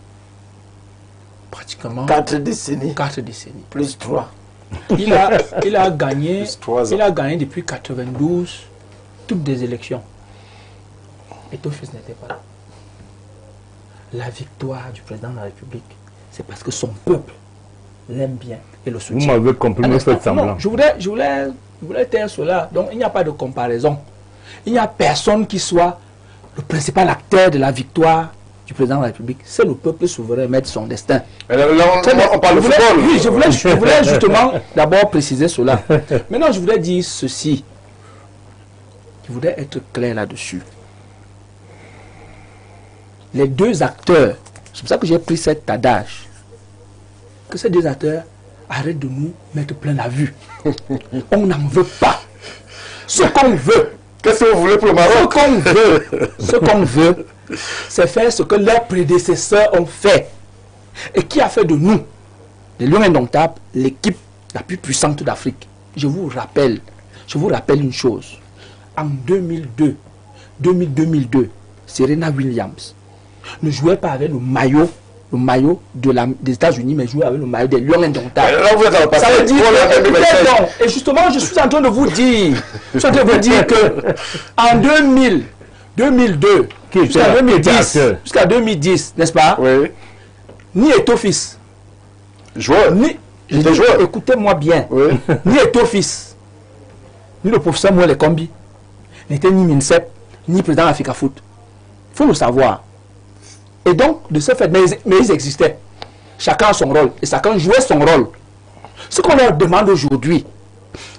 S4: pratiquement
S7: 4 décennies.
S4: 4 décennies.
S7: Plus 3.
S4: Il a gagné depuis 92 toutes des élections. Et Tofis n'était pas là. La victoire du président de la République, c'est parce que son peuple l'aime bien et le soutient.
S6: Vous m'avez compris, vous faites semblant.
S4: Non, je voulais taire cela. Donc il n'y a pas de comparaison. Il n'y a personne qui soit le principal acteur de la victoire du président de la République. C'est le peuple souverain mettre son destin.
S1: Là, on parle de football.
S4: Oui, je voulais justement d'abord préciser cela. Maintenant, je voulais dire ceci. Je voudrais être clair là-dessus. Les deux acteurs, c'est pour ça que j'ai pris cet adage, que ces deux acteurs arrête de nous mettre plein la vue. On n'en veut pas. Ce qu'on veut,
S1: Qu'est-ce que vous voulez pour le Maroc?
S4: ce qu'on veut, c'est faire ce que leurs prédécesseurs ont fait. Et qui a fait de nous, les Lions Indomptables, l'équipe la plus puissante d'Afrique. Je vous rappelle une chose. En 2002, Serena Williams ne jouait pas avec le maillot des États-Unis, mais jouait avec le maillot des Lions Indomptables. Ça veut dire que, et justement, je suis en train de vous dire, que en 2002, jusqu'à 2010, n'est-ce pas?
S1: Oui.
S4: Ni Eto'o-Fils,
S1: Joueur.
S4: écoutez-moi bien,
S1: Oui.
S4: ni Eto'o-Fils, ni le professeur Mouele Kombi, n'était ni MINSEP, ni président d'Africa Foot. Il faut le savoir. Et donc, de ce fait, mais ils existaient. Chacun a son rôle. Et chacun jouait son rôle. Ce qu'on leur demande aujourd'hui,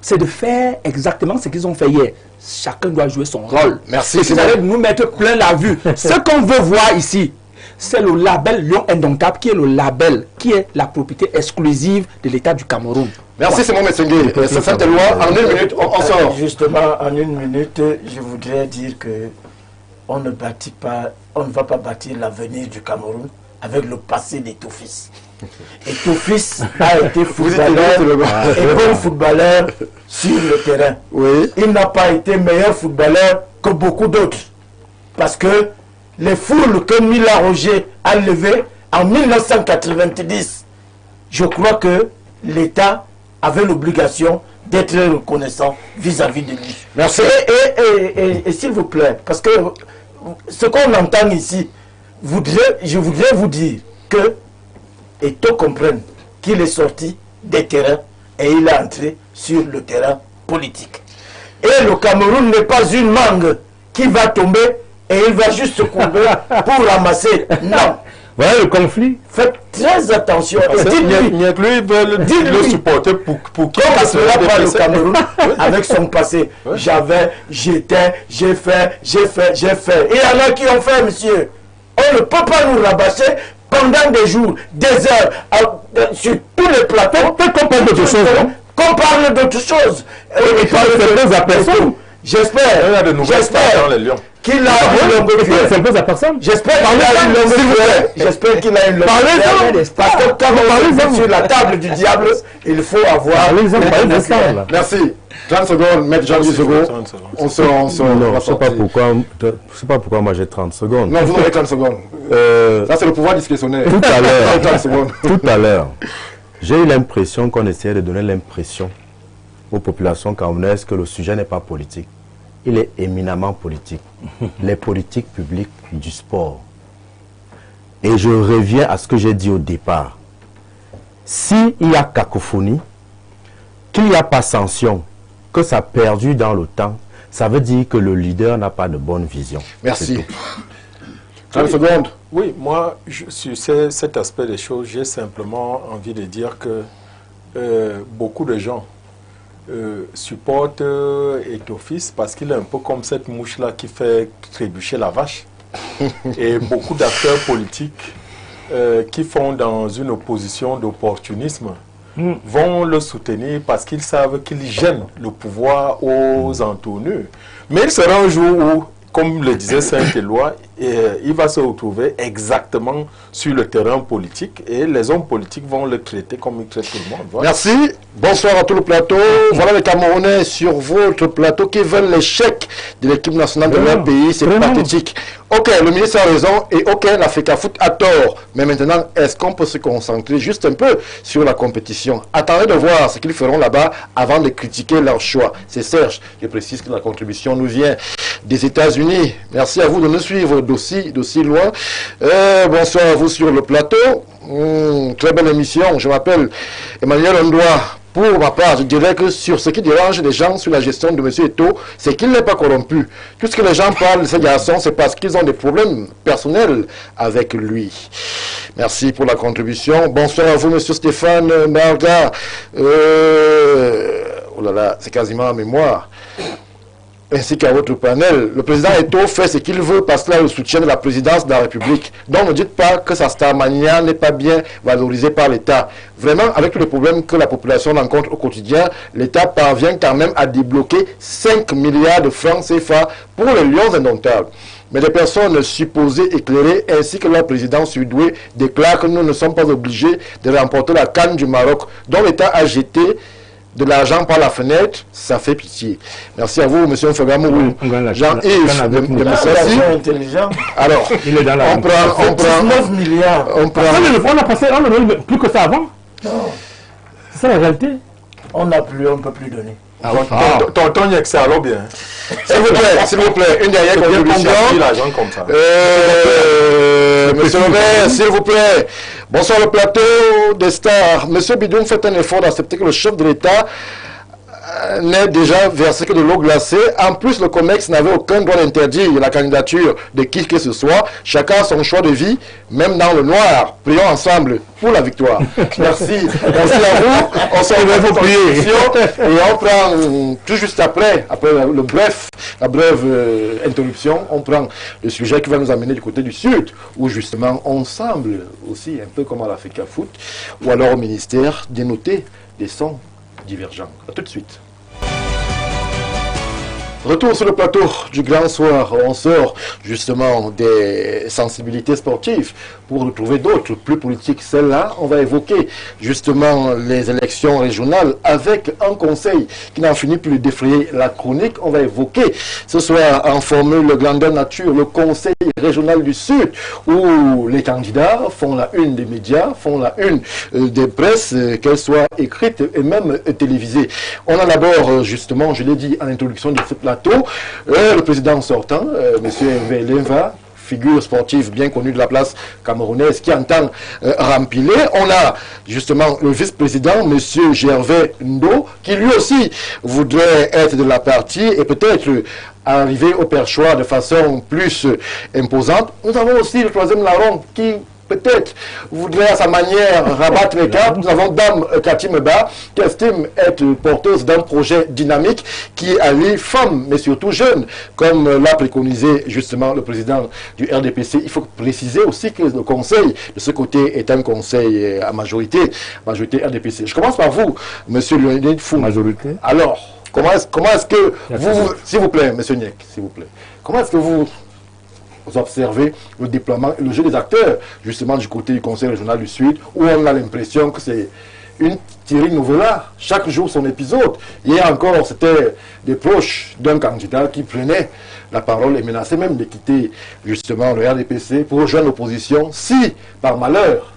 S4: c'est de faire exactement ce qu'ils ont fait hier. Chacun doit jouer son rôle.
S1: Merci.
S4: Vous allez nous mettre plein la vue. Ce qu'on veut voir ici, c'est le label Lion Indomptable, qui est le label, qui est la propriété exclusive de l'État du Cameroun.
S1: Merci, Simon Messengue. C'est cette loi. En 1 minute, on sort.
S7: Justement, en 1 minute, je voudrais dire que on ne va pas bâtir l'avenir du Cameroun avec le passé d'Eto'o-Fils. Eto'o-Fils a été bon footballeur sur le terrain.
S1: Oui.
S7: Il n'a pas été meilleur footballeur que beaucoup d'autres. Parce que les foules que Mila Roger a levées en 1990, je crois que l'État avait l'obligation d'être reconnaissant vis-à-vis de lui.
S1: Merci.
S7: Et s'il vous plaît, parce que ce qu'on entend ici, je voudrais vous dire que Eto'o comprenne qu'il est sorti des terrains et il est entré sur le terrain politique. Et le Cameroun n'est pas une mangue qui va tomber et il va juste se courber pour ramasser. Non.
S6: Voilà le conflit.
S7: Faites très attention.
S3: Dites-lui le supporter pour qu'il
S7: ne sera pas le Cameroun avec son passé.
S3: Ouais.
S7: J'avais, j'étais, j'ai fait. Et il y en a qui ont fait, monsieur. On ne peut pas nous rabâcher pendant des jours, des heures, sur tous les plateaux.
S6: Peut-être qu'on parle d'autre chose, non?
S7: Qu'on parle d'autre chose.
S6: Mais c'est à personne.
S7: J'espère.
S3: Il y a de nouvelles stars dans les Lions.
S7: Qu'il a une longue cuillère.
S6: Ça impose à personne.
S7: J'espère qu'il a une longue cuillère. J'espère qu'il a une longue cuillère. Parce que quand on est sur la table du diable, il faut avoir.
S1: Merci. 30 secondes, maître Jean-Louis Segon. On se
S5: Non, je ne sais pas pourquoi moi j'ai 30 secondes.
S1: Non, vous aurez 30 secondes. Ça, c'est le pouvoir discrétionnaire.
S5: Tout à l'heure,
S1: 30 secondes.
S5: tout à l'heure, j'ai eu l'impression qu'on essayait de donner l'impression aux populations camerounaises que le sujet n'est pas politique. Il est éminemment politique. Les politiques publiques du sport. Et je reviens à ce que j'ai dit au départ. S'il y a cacophonie, qu'il n'y a pas sanction, que ça a perdu dans le temps, ça veut dire que le leader n'a pas de bonne vision.
S1: Merci. 30 secondes.
S3: Oui, moi, sur cet aspect des choses, j'ai simplement envie de dire que beaucoup de gens supportent Eto'o-Fils parce qu'il est un peu comme cette mouche-là qui fait trébucher la vache. Et beaucoup d'acteurs politiques qui font dans une opposition d'opportunisme vont le soutenir parce qu'ils savent qu'il gêne le pouvoir aux entournures. Mais il sera un jour où, comme le disait Saint-Éloi, il va se retrouver exactement sur le terrain politique et les hommes politiques vont le traiter comme ils traitent tout le monde. Voilà.
S1: Merci. Bonsoir à tout le plateau. Voilà les Camerounais sur votre plateau qui veulent l'échec de l'équipe nationale de leur pays. C'est pathétique. Ok, le ministre a raison et ok, l'Africa Foot a tort. Mais maintenant, est-ce qu'on peut se concentrer juste un peu sur la compétition? Attendez de voir ce qu'ils feront là-bas avant de critiquer leur choix. C'est Serge. Je précise que la contribution nous vient des États-Unis. Merci à vous de nous suivre d'aussi loin. Bonsoir à vous sur le plateau. Très belle émission. Je m'appelle Emmanuel Ondoa. Pour ma part, je dirais que sur ce qui dérange les gens sur la gestion de M. Eto'o, c'est qu'il n'est pas corrompu. Tout ce que les gens parlent de ces garçons, c'est parce qu'ils ont des problèmes personnels avec lui. Merci pour la contribution. Bonsoir à vous, M. Stéphane Marga. Oh là là, c'est quasiment en mémoire. ainsi qu'à votre panel. Le président Eto'o fait ce qu'il veut parce qu'il a le soutien de la présidence de la République. Donc ne dites pas que sa Starmania n'est pas bien valorisée par l'État. Vraiment, avec tous les problèmes que la population rencontre au quotidien, l'État parvient quand même à débloquer 5 milliards de francs CFA pour les lions indomptables. Mais des personnes supposées éclairées ainsi que leur président sudoué déclarent que nous ne sommes pas obligés de remporter la CAN du Maroc, dont l'État a jeté de l'argent par la fenêtre. Ça fait pitié. Merci à vous, M. Mfagamourou. Jean-Yves de Messassi.
S7: Intelligent.
S1: Alors,
S6: Il est dans la
S1: on prend
S7: 9 milliards.
S6: on a passé, on a donné plus que ça avant. C'est ça la réalité.
S7: On n'a plus, on ne peut plus donner.
S3: Tonton Niek, c'est alors bien.
S1: s'il vous plaît, une dernière contribution.
S3: L'argent comme ça.
S1: Monsieur le maire, s'il vous plaît. Bonsoir le plateau des stars. Monsieur Bidoum, faites un effort d'accepter que le chef de l'État n'est déjà versé que de l'eau glacée. En plus, le COMEX n'avait aucun droit d'interdire la candidature de qui que ce soit. Chacun a son choix de vie, même dans le noir. Prions ensemble pour la victoire. Merci. Merci à vous. On s'en va vous prier. Et on prend tout juste après la brève interruption, on prend le sujet qui va nous amener du côté du Sud, où justement on semble aussi, un peu comme à l'Africa Foot, ou alors au ministère, dénoter des sons divergents. A tout de suite. Retour sur le plateau du Grand Soir. On sort justement des sensibilités sportives pour retrouver d'autres plus politiques. Celle-là, on va évoquer justement les élections régionales avec un conseil qui n'en finit plus de défrayer la chronique. On va évoquer ce soir en formule grandeur nature le conseil régional du Sud où les candidats font la une des médias, font la une des presses, qu'elles soient écrites et même télévisées. On a d'abord justement, je l'ai dit en introduction de ce plateau, le président sortant, M. Hervé Lenva, figure sportive bien connue de la place camerounaise qui entend rempiler. On a justement le vice-président, M. Gervais Ndo, qui lui aussi voudrait être de la partie et peut-être arriver au perchoir de façon plus imposante. Nous avons aussi le troisième larron qui peut-être voudrait à sa manière rabattre les cartes. Nous avons Dame Cathy Meba qui estime être porteuse d'un projet dynamique qui allie femmes mais surtout jeunes comme l'a préconisé justement le président du RDPC. Il faut préciser aussi que le conseil de ce côté est un conseil à majorité RDPC. Je commence par vous, monsieur Lionel Fou.
S6: Majorité.
S1: Alors, comment est-ce que vous, s'il vous plaît, monsieur Niek, s'il vous plaît, comment est-ce que vous observez le déploiement et le jeu des acteurs, justement du côté du Conseil régional du Sud, où on a l'impression que c'est une Thierry Nouvelard, chaque jour son épisode. Hier encore, c'était des proches d'un candidat qui prenait la parole et menaçait même de quitter justement le RDPC pour rejoindre l'opposition si, par malheur,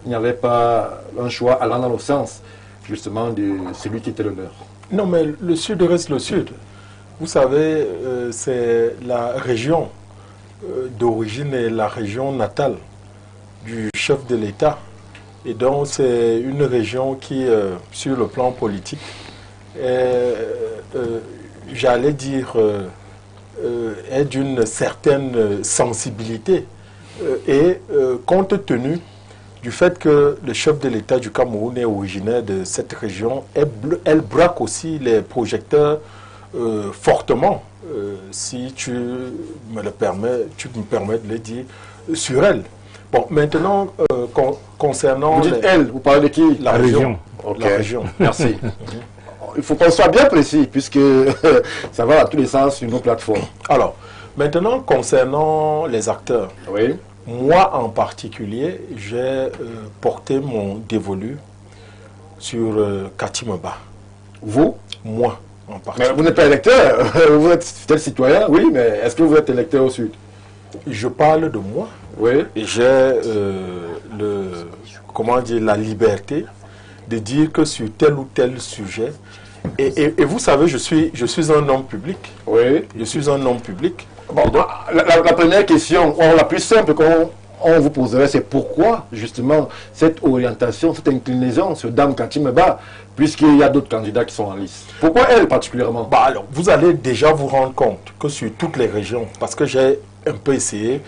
S1: il n'y avait pas un choix allant dans le sens justement de celui qui était le leur.
S3: Non, mais le Sud reste le Sud. Vous savez, c'est la région d'origine et la région natale du chef de l'État. Et donc c'est une région qui, sur le plan politique, j'allais dire, est d'une certaine sensibilité. Et compte tenu du fait que le chef de l'État du Cameroun est originaire de cette région, elle braque aussi les projecteurs fortement. Si tu me permets de le dire, sur elle. Bon, maintenant, concernant...
S1: Vous dites elle, vous parlez de qui?
S3: La région.
S1: Okay.
S3: La région.
S1: Merci. Il faut qu'on soit bien précis, puisque ça va dans tous les sens sur nos plateformes.
S3: Alors, maintenant, concernant les acteurs,
S1: oui.
S3: Moi en particulier, j'ai porté mon dévolu sur Cathy Meba.
S1: Vous?
S3: Moi.
S1: Mais vous n'êtes pas électeur, vous êtes peut-être citoyen, oui, mais est-ce que vous êtes électeur au Sud?
S3: Je parle de moi.
S1: Oui.
S3: J'ai la liberté de dire que sur tel ou tel sujet, et vous savez, je suis un homme public.
S1: Oui.
S3: Je suis un homme public.
S1: Bon, la première question, la plus simple qu'on vous poserait, c'est pourquoi justement cette orientation, cette inclinaison sur Dame Cathy Meba, puisqu'il y a d'autres candidats qui sont en lice. Pourquoi elle particulièrement?
S3: Alors, vous allez déjà vous rendre compte que sur toutes les régions, parce que j'ai un peu essayé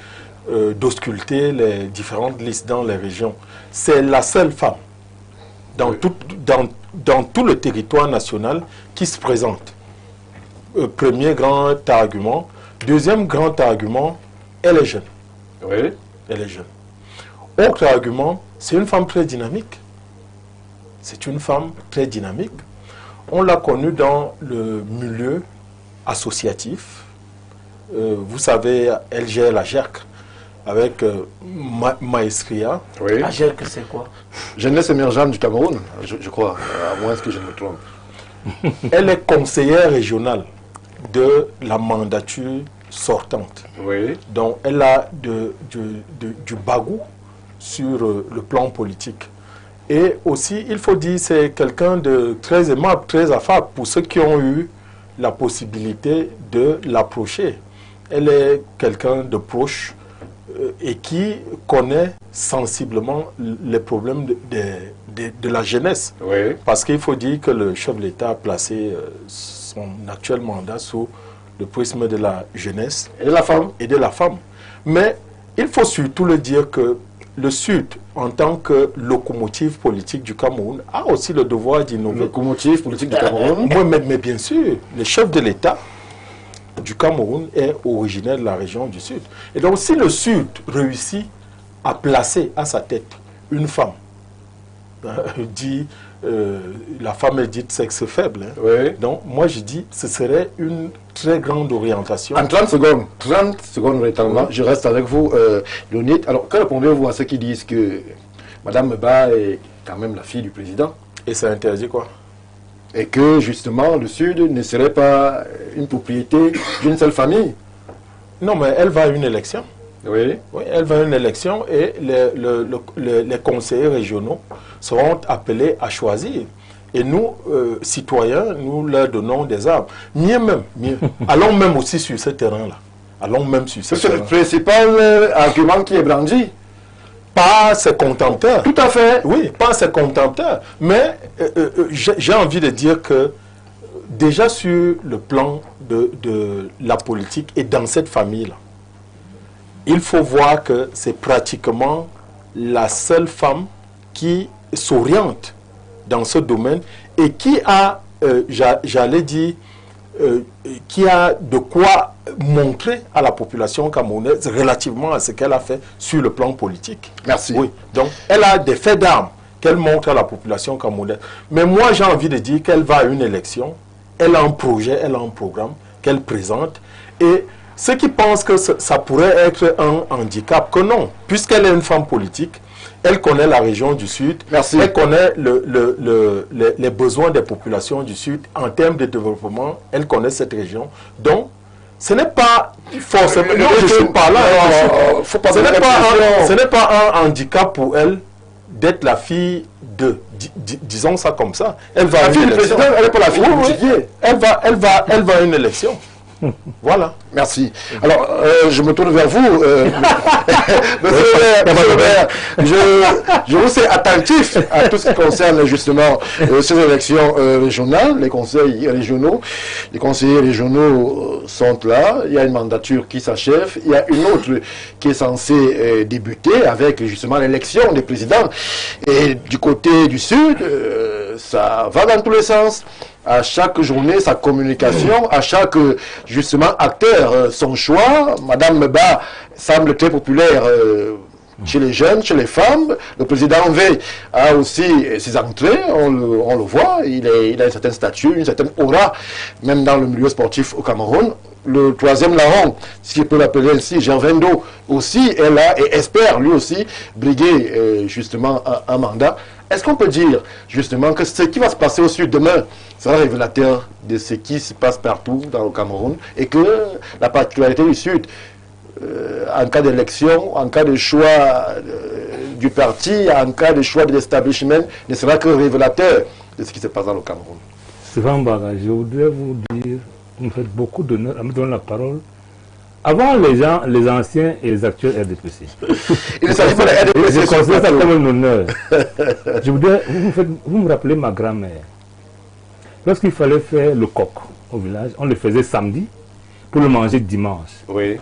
S3: d'ausculter les différentes listes dans les régions, c'est la seule femme dans tout le territoire national qui se présente. premier grand argument. Deuxième grand argument, elle est jeune.
S1: Oui.
S3: Elle est jeune. Autre argument, c'est une femme très dynamique. C'est une femme très dynamique. On l'a connue dans le milieu associatif. Vous savez, elle gère la GERC avec Maestria.
S1: Oui.
S7: La GERC, c'est quoi?
S1: Jeunesse émergente du Cameroun, je crois, à moins que je ne me trompe.
S3: Elle est conseillère régionale de la mandature sortante.
S1: Oui.
S3: Donc, elle a du bagou sur le plan politique. Et aussi, il faut dire, c'est quelqu'un de très aimable, très affable pour ceux qui ont eu la possibilité de l'approcher. Elle est quelqu'un de proche et qui connaît sensiblement les problèmes de la jeunesse.
S1: Oui.
S3: Parce qu'il faut dire que le chef de l'État a placé son actuel mandat sous le prisme de la jeunesse
S1: Et de la femme.
S3: et de la femme. Mais il faut surtout le dire que le Sud, en tant que locomotive politique du Cameroun, a aussi le devoir d'innover.
S1: Locomotive politique du Cameroun.
S3: Mais bien sûr, le chef de l'État du Cameroun est originaire de la région du Sud. Et donc, si le Sud réussit à placer à sa tête une femme, la femme est dite sexe faible. Hein.
S1: Oui.
S3: Donc, moi, je dis ce serait une très grande orientation.
S1: En 30 secondes véritablement, je reste avec vous, Léonide. Alors, que répondez-vous à ceux qui disent que Mme Meba est quand même la fille du président
S3: Et ça interdit quoi?
S1: et que justement le Sud ne serait pas une propriété d'une seule famille?
S3: Non, mais elle va à une élection.
S1: Oui.
S3: Oui, elle va à une élection et les conseillers régionaux seront appelés à choisir. Et nous, citoyens, nous leur donnons des armes. Mieux même, mieux. Allons même aussi sur ce terrain-là. Allons même sur ce
S1: C'est le
S3: terrain.
S1: principal argument qui est brandi.
S3: Pas ses contempteurs.
S1: Tout à fait.
S3: Oui, pas ses contempteurs. Mais j'ai envie de dire que déjà sur le plan de la politique et dans cette famille-là, il faut voir que c'est pratiquement la seule femme qui s'oriente dans ce domaine et qui a, j'allais dire, qui a de quoi montrer à la population camerounaise relativement à ce qu'elle a fait sur le plan politique.
S1: Merci.
S3: Oui, donc elle a des faits d'armes qu'elle montre à la population camerounaise. Mais moi, j'ai envie de dire qu'elle va à une élection, elle a un projet, elle a un programme qu'elle présente. Et ceux qui pensent que ça pourrait être un handicap, que non, puisqu'elle est une femme politique, elle connaît la région du Sud,
S1: Merci.
S3: Elle connaît les besoins des populations du Sud en termes de développement, elle connaît cette région. Donc, ce n'est pas forcément... Non, je suis pas là. Ce n'est pas un handicap pour elle d'être la fille de... Disons ça comme ça. Elle va
S1: La fille du président, elle n'est pas la fille du boutiquier.
S3: Elle va à une élection. Voilà.
S1: Merci. Alors, je me tourne vers vous. Monsieur le maire, je vous sais attentif à tout ce qui concerne justement ces élections régionales, les conseils régionaux. Les conseillers régionaux sont là. Il y a une mandature qui s'achève. Il y a une autre qui est censée débuter avec justement l'élection des présidents. Et du côté du Sud, ça va dans tous les sens. À chaque journée, sa communication, à chaque, justement, acteur, son choix. Madame Meba semble très populaire chez les jeunes, chez les femmes. Le président V a aussi ses entrées, on le voit. Il a une certaine stature, une certaine aura, même dans le milieu sportif au Cameroun. Le troisième larron, si je peux l'appeler ainsi, Jean Vendo, aussi est là et espère lui aussi briguer justement un mandat. Est-ce qu'on peut dire justement que ce qui va se passer au Sud demain sera révélateur de ce qui se passe partout dans le Cameroun et que la particularité du Sud, en cas d'élection, en cas de choix du parti, en cas de choix de l'establishment, ne sera que révélateur de ce qui se passe dans le Cameroun?
S6: Stéphane Baga, je voudrais vous dire, vous me faites beaucoup d'honneur à me donner la parole. Avant les gens, les anciens et les actuels RDPC.
S1: Il ne s'agit pas de RDPC.
S6: Je considère ça comme un honneur. Je voudrais, vous me rappelez ma grand-mère. Lorsqu'il fallait faire le coq au village, on le faisait samedi pour le manger dimanche.
S1: Oui.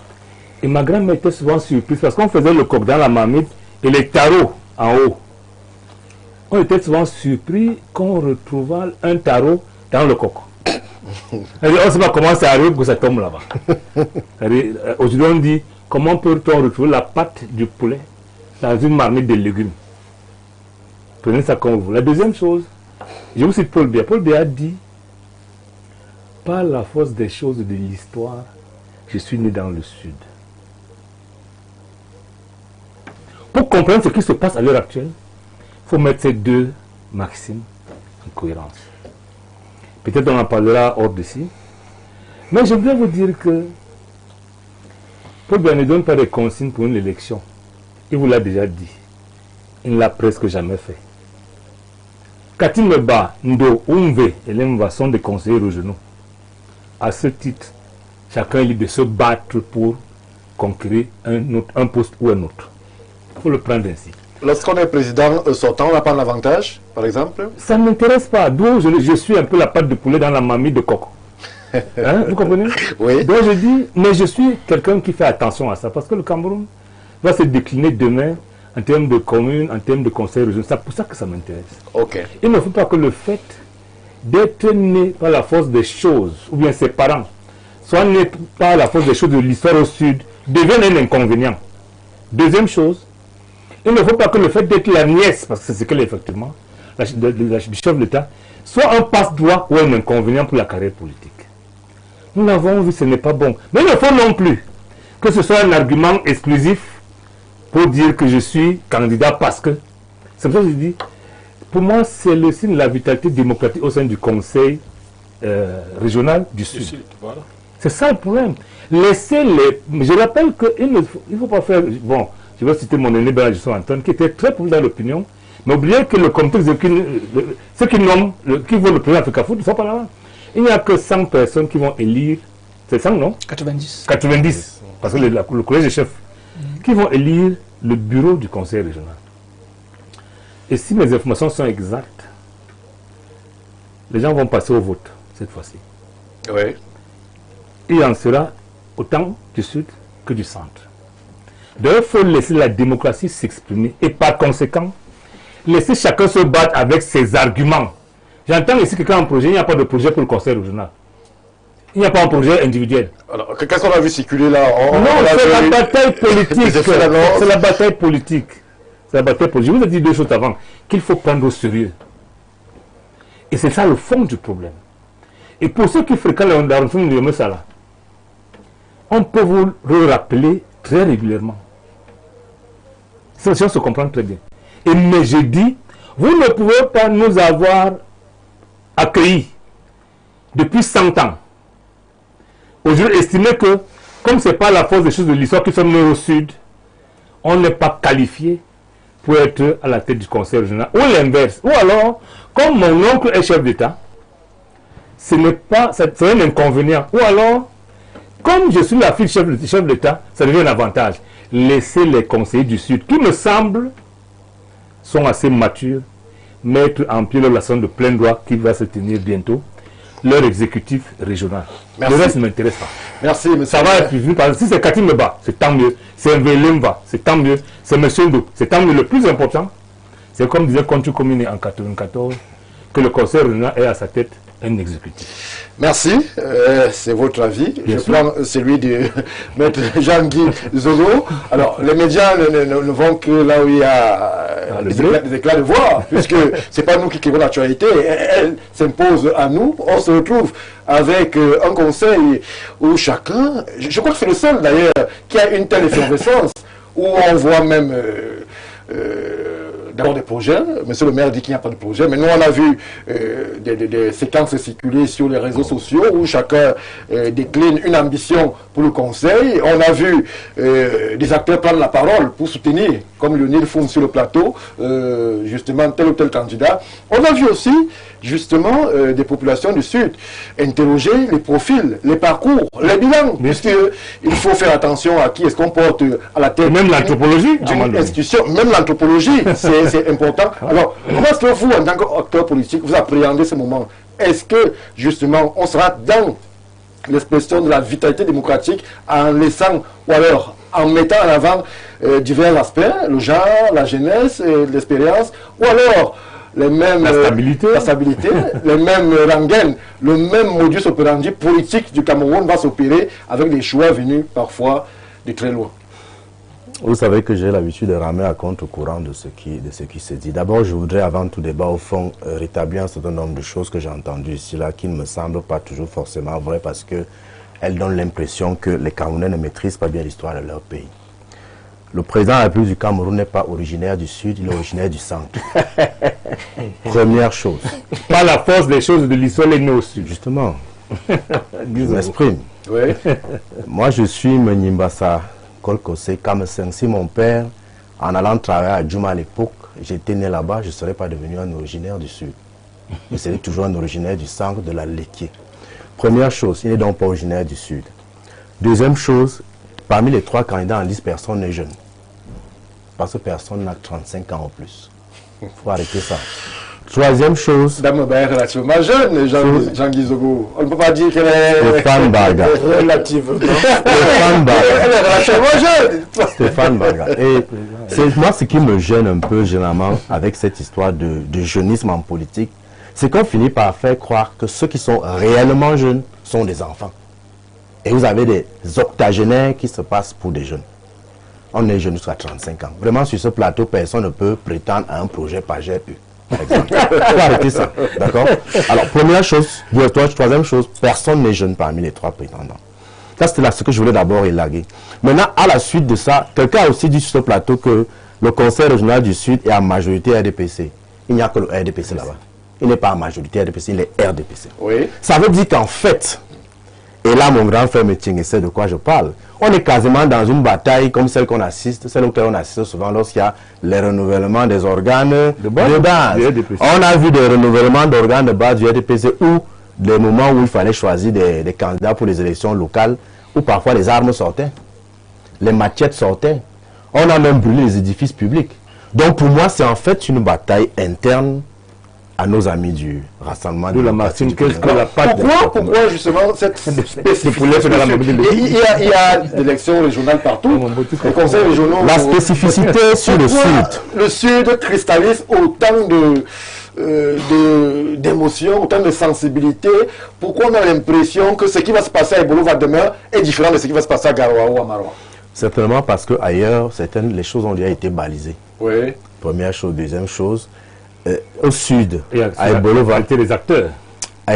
S6: Et ma grand-mère était souvent surprise parce qu'on faisait le coq dans la marmite et les tarots en haut. On était souvent surpris qu'on retrouvât un tarot dans le coq. On ne sait pas comment ça arrive que ça tombe là-bas. Aujourd'hui, on dit comment peut-on retrouver la pâte du poulet dans une marmite de légumes. Prenez ça comme vous. La deuxième chose, je vous cite Paul Biya. Paul Biya dit, par la force des choses de l'histoire, je suis né dans le Sud. Pour comprendre ce qui se passe à l'heure actuelle, il faut mettre ces deux maximes en cohérence. Peut-être on en parlera hors d'ici. Mais je voudrais vous dire que Paul Biya ne donne pas de consignes pour une élection. Il vous l'a déjà dit. Il ne l'a presque jamais fait. Katimeba, Ndo, Oumve et Lemva sont des conseillers régionaux. À ce titre, chacun est libre de se battre pour conquérir un poste ou un autre. Il faut le prendre ainsi.
S1: Lorsqu'on est président sortant, on n'a pas l'avantage, par exemple?
S6: Ça ne m'intéresse pas. D'où je suis un peu la pâte de poulet dans la mamie de coco. Hein, vous comprenez?
S1: Oui.
S6: Donc je dis, mais je suis quelqu'un qui fait attention à ça, parce que le Cameroun va se décliner demain en termes de communes, en termes de conseils régionaux. C'est pour ça que ça m'intéresse.
S1: Ok.
S6: Il ne faut pas que le fait d'être né par la force des choses, ou bien ses parents, soit né par la force des choses de l'histoire au Sud, devienne un inconvénient. Deuxième chose, il ne faut pas que le fait d'être la nièce, parce que c'est ce qu'elle est effectivement, du chef de l'État, soit un passe-droit ou un inconvénient pour la carrière politique. Nous l'avons vu, ce n'est pas bon. Mais il ne faut non plus que ce soit un argument exclusif pour dire que je suis candidat parce que. C'est pour ça que je dis, pour moi, c'est le signe de la vitalité démocratique au sein du Conseil régional du Sud.
S3: Voilà.
S6: C'est ça le problème. Laissez-les. Je rappelle qu'il ne faut pas faire. Bon, je vais citer mon aîné Bernard Jusson Antoine, qui était très populaire dans l'opinion, mais oubliez que le comité exécutif, ceux qui nomment, qui vont le président Africa Foot, ne sont pas là. Il n'y a que 100 personnes qui vont élire. C'est 100, non?
S4: 90.
S6: 90. Parce que le collège des chefs, qui vont élire le bureau du conseil régional. Et si mes informations sont exactes, les gens vont passer au vote cette fois-ci.
S1: Oui.
S6: Il en sera autant du Sud que du Centre. D'ailleurs, il faut laisser la démocratie s'exprimer et par conséquent, laisser chacun se battre avec ses arguments. J'entends ici que quand un projet, il n'y a pas de projet pour le conseil régional. Il n'y a pas un projet individuel.
S1: Alors, qu'est-ce qu'on a vu circuler là?
S6: Non, c'est la bataille politique. C'est la bataille politique. C'est la bataille politique. Je vous ai dit deux choses avant, qu'il faut prendre au sérieux. Et c'est ça le fond du problème. Et pour ceux qui fréquentent l'arrondissement de Yomessala, on peut vous le rappeler très régulièrement. Ces gens se comprennent très bien. Et mais je dis, vous ne pouvez pas nous avoir accueillis depuis 100 ans. Aujourd'hui, estimez que, comme ce n'est pas la force des choses de l'histoire qui sont nés au Sud, on n'est pas qualifié pour être à la tête du conseil régional. Ou l'inverse. Ou alors, comme mon oncle est chef d'État, ce n'est pas, c'est un inconvénient. Ou alors, comme je suis la fille du chef d'État, ça devient un avantage. Laissez les conseillers du Sud, qui me semblent, sont assez matures, mettre en pied leur leçon de plein droit qui va se tenir bientôt, leur exécutif régional.
S1: Merci.
S6: Le reste ne m'intéresse pas.
S1: Merci, monsieur.
S6: Ça va être suivi par... Si c'est Katim Meba, c'est tant mieux. C'est un Velemba, c'est tant mieux. C'est M. Ndo, c'est tant mieux. Le plus important, c'est comme disait Contu Comini en 1994, que le conseil régional ait à sa tête un exécutif.
S1: Merci, c'est votre avis.
S6: Bien
S1: je
S6: sûr.
S1: prends celui de maître Jean-Guy Zolo. Alors, les médias ne vont que là où il y a des éclats de voix, puisque c'est pas nous qui créons l'actualité, elle s'impose à nous. On se retrouve avec un conseil où chacun, je crois que c'est le seul d'ailleurs, qui a une telle effervescence, où on voit même... d'abord des projets. Monsieur le maire dit qu'il n'y a pas de projet, mais nous on a vu des séquences circuler sur les réseaux sociaux où chacun décline une ambition pour le conseil. On a vu des acteurs prendre la parole pour soutenir, comme Lionel Foum sur le plateau, justement tel ou tel candidat. On a vu aussi justement des populations du Sud interroger les profils, les parcours, les bilans, puisqu'il faut faire attention à qui est-ce qu'on porte à la tête.
S6: Même l'anthropologie
S1: d'une institution, même l'anthropologie, c'est important. Alors, comment est-ce que vous, en tant qu'acteur politique, vous appréhendez ce moment? Est-ce que, justement, on sera dans l'expression de la vitalité démocratique en laissant, ou alors en mettant en avant divers aspects, le genre, la jeunesse, l'expérience, ou alors les mêmes...
S6: La stabilité.
S1: les mêmes rengaines, le même modus operandi politique du Cameroun va s'opérer avec des choix venus parfois de très loin.
S5: Vous savez que j'ai l'habitude de ramer à contre-courant de ce qui se dit. D'abord, je voudrais, avant tout débat, au fond, rétablir un certain nombre de choses que j'ai entendues ici, là, qui ne me semblent pas toujours forcément vraies, parce qu'elles donnent l'impression que les Camerounais ne maîtrisent pas bien l'histoire de leur pays. Le président de la République du Cameroun n'est pas originaire du Sud, il est originaire du Centre. Première chose.
S6: Par la force des choses de l'histoire, il est né au Sud.
S5: Justement, je m'exprime.
S1: Oui.
S5: Moi, je suis Menimbasa Kolkose Kameseng. Si mon père, en allant travailler à Djouma à l'époque, j'étais né là-bas, je ne serais pas devenu un originaire du Sud. Je serais toujours un originaire du Centre, de la Léquier. Première chose, il n'est donc pas originaire du Sud. Deuxième chose, parmi les 3 candidats en liste, personne n'est jeune. Parce que personne n'a 35 ans en plus. Il faut arrêter ça. Troisième chose...
S1: Dame est relativement jeune, Jean Guizogo. On ne peut pas dire qu'elle est...
S5: Stéphane Baga.
S7: Relativement.
S5: Stéphane Baga.
S1: Elle est relativement jeune.
S5: Stéphane Baga. Et c'est moi ce qui me gêne un peu généralement avec cette histoire de jeunisme en politique, c'est qu'on finit par faire croire que ceux qui sont réellement jeunes sont des enfants. Et vous avez des octogénaires qui se passent pour des jeunes. On est jeune jusqu'à 35 ans. Vraiment, sur ce plateau, personne ne peut prétendre à un projet Pager U. Par exemple. Il faut arrêter ça. D'accord? Alors, première chose, troisième chose, personne n'est jeune parmi les 3 prétendants. Ça, c'était là ce que je voulais d'abord élaguer. Maintenant, à la suite de ça, quelqu'un a aussi dit sur ce plateau que le Conseil régional du Sud est en majorité RDPC. Il n'y a que le RDPC là-bas. Il n'est pas en majorité RDPC, il est RDPC.
S1: Oui.
S5: Ça veut dire qu'en fait, et là, mon grand frère Métier sait de quoi je parle. On est quasiment dans une bataille comme celle qu'on assiste, celle auquel on assiste souvent lorsqu'il y a les renouvellements des organes de base. On a vu des renouvellements d'organes de base du RDPC où des moments où il fallait choisir des candidats pour les élections locales, où parfois les armes sortaient, les machettes sortaient. On a même brûlé les édifices publics. Donc pour moi, c'est en fait une bataille interne à nos amis du Rassemblement
S6: de la Martine. Qu'est-ce que la patte?
S1: Pourquoi justement cette spécificité? Il y a des élections régionales partout. Les conseils régionaux.
S5: La spécificité sur le Sud.
S1: Le Sud cristallise autant d'émotions, autant de sensibilité. Pourquoi on a l'impression que ce qui va se passer à Ebolo demain est différent de ce qui va se passer à Garoua ou à Maroua?
S5: Certainement parce qu'ailleurs, les choses ont déjà été balisées.
S1: Oui.
S5: Première chose. Deuxième chose, au Sud,
S6: à Ebolova, les acteurs.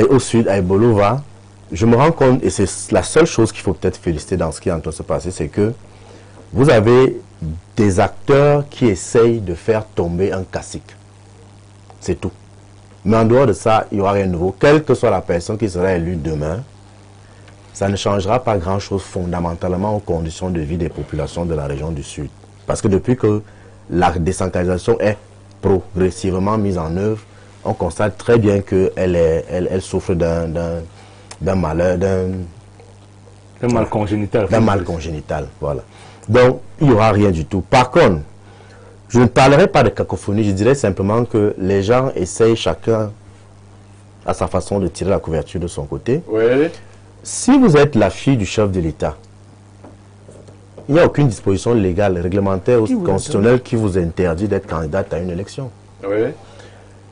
S5: Au Sud, à Ebolova, je me rends compte, et c'est la seule chose qu'il faut peut-être féliciter dans ce qui est en train de se passer, c'est que vous avez des acteurs qui essayent de faire tomber un cacique. C'est tout. Mais en dehors de ça, il n'y aura rien de nouveau. Quelle que soit la personne qui sera élue demain, ça ne changera pas grand-chose fondamentalement aux conditions de vie des populations de la région du Sud. Parce que depuis que la décentralisation est progressivement mise en œuvre, on constate très bien qu'elle souffre d'un malheur, d'un
S6: mal congénital.
S5: D'un mal congénital, voilà. Donc, il n'y aura rien du tout. Par contre, je ne parlerai pas de cacophonie, je dirais simplement que les gens essayent chacun à sa façon de tirer la couverture de son côté.
S1: Oui.
S5: Si vous êtes la fille du chef de l'État, il n'y a aucune disposition légale, réglementaire ou constitutionnelle qui vous interdit d'être candidate à une élection.
S1: Oui.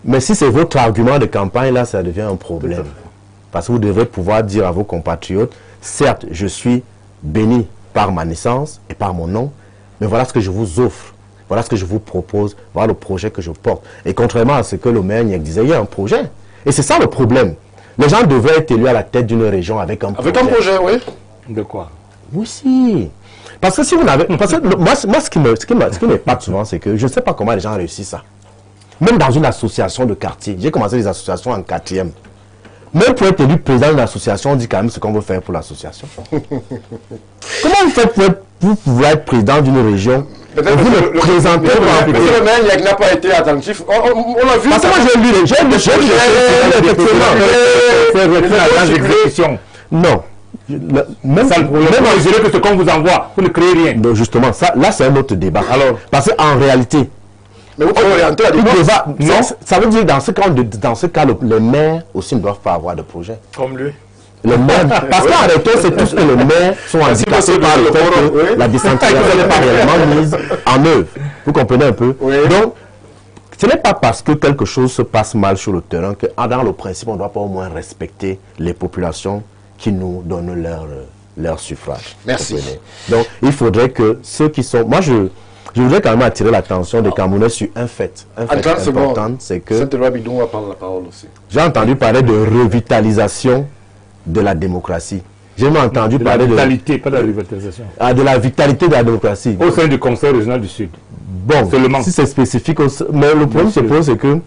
S5: Mais si c'est votre argument de campagne, là, ça devient un problème. Parce que vous devrez pouvoir dire à vos compatriotes, certes, je suis béni par ma naissance et par mon nom, mais voilà ce que je vous offre, voilà ce que je vous propose, voilà le projet que je porte. Et contrairement à ce que le maire Niek disait, il y a un projet. Et c'est ça le problème. Les gens devraient être élus à la tête d'une région avec un projet.
S1: Avec un projet, oui.
S6: De quoi?
S5: Oui, si. Parce que si vous n'avez... Parce que moi, ce qui m'épate souvent, c'est que je ne sais pas comment les gens réussissent ça. Même dans une association de quartier, j'ai commencé les associations en 4e. Même pour être élu président d'une association, on dit quand même ce qu'on veut faire pour l'association. Comment vous faites pour pouvoir être président d'une région? Vous ne présentez pas.
S1: Le maire n'a pas été attentif. On l'a vu.
S5: Parce que moi j'ai lu
S6: l'exécution.
S5: Non.
S6: Même ça, le problème, je dirais que ce qu'on vous envoie, vous ne créez rien.
S5: Donc justement, ça, là c'est un autre débat. Alors, parce qu'en réalité,
S1: mais vous pouvez orienter la dépense.
S5: Ça veut dire que dans ce cas, les maires aussi ne doivent pas avoir de projet.
S7: Comme lui.
S5: Le maire, parce qu'en réalité, c'est tout ce que les maires sont handicapés par le fait que la décentralisation n'est pas réellement mise en œuvre. Vous comprenez un peu?
S1: Oui.
S5: Donc, Ce n'est pas parce que quelque chose se passe mal sur le terrain que, dans le principe, on ne doit pas au moins respecter les populations qui nous donnent leur suffrage.
S1: Merci.
S5: Donc, il faudrait que ceux qui sont... Moi, je voudrais quand même attirer l'attention des Camerounais sur un fait. Un fait important, c'est que...
S1: Saint-Éloi Bidon va prendre la parole aussi.
S5: J'ai entendu parler de revitalisation de la démocratie. J'ai même entendu parler de...
S6: la vitalité, pas de la revitalisation.
S5: Ah, de la vitalité de la démocratie.
S6: Au sein du Conseil régional du Sud.
S5: Bon,
S6: seulement.
S5: Si c'est spécifique, mais le problème se pose, c'est que,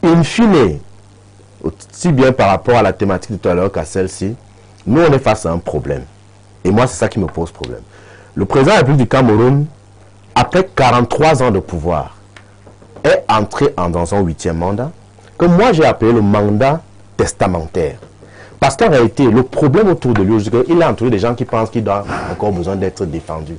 S5: in fine, aussi bien par rapport à la thématique de tout à l'heure qu'à celle-ci, nous on est face à un problème. Et moi, c'est ça qui me pose problème. Le président de la République du Cameroun, après 43 ans de pouvoir, est entré dans son 8e mandat, que moi j'ai appelé le mandat testamentaire. Parce qu'en réalité, le problème autour de lui, c'est qu'il est entouré des gens qui pensent qu'il doit encore besoin d'être défendu.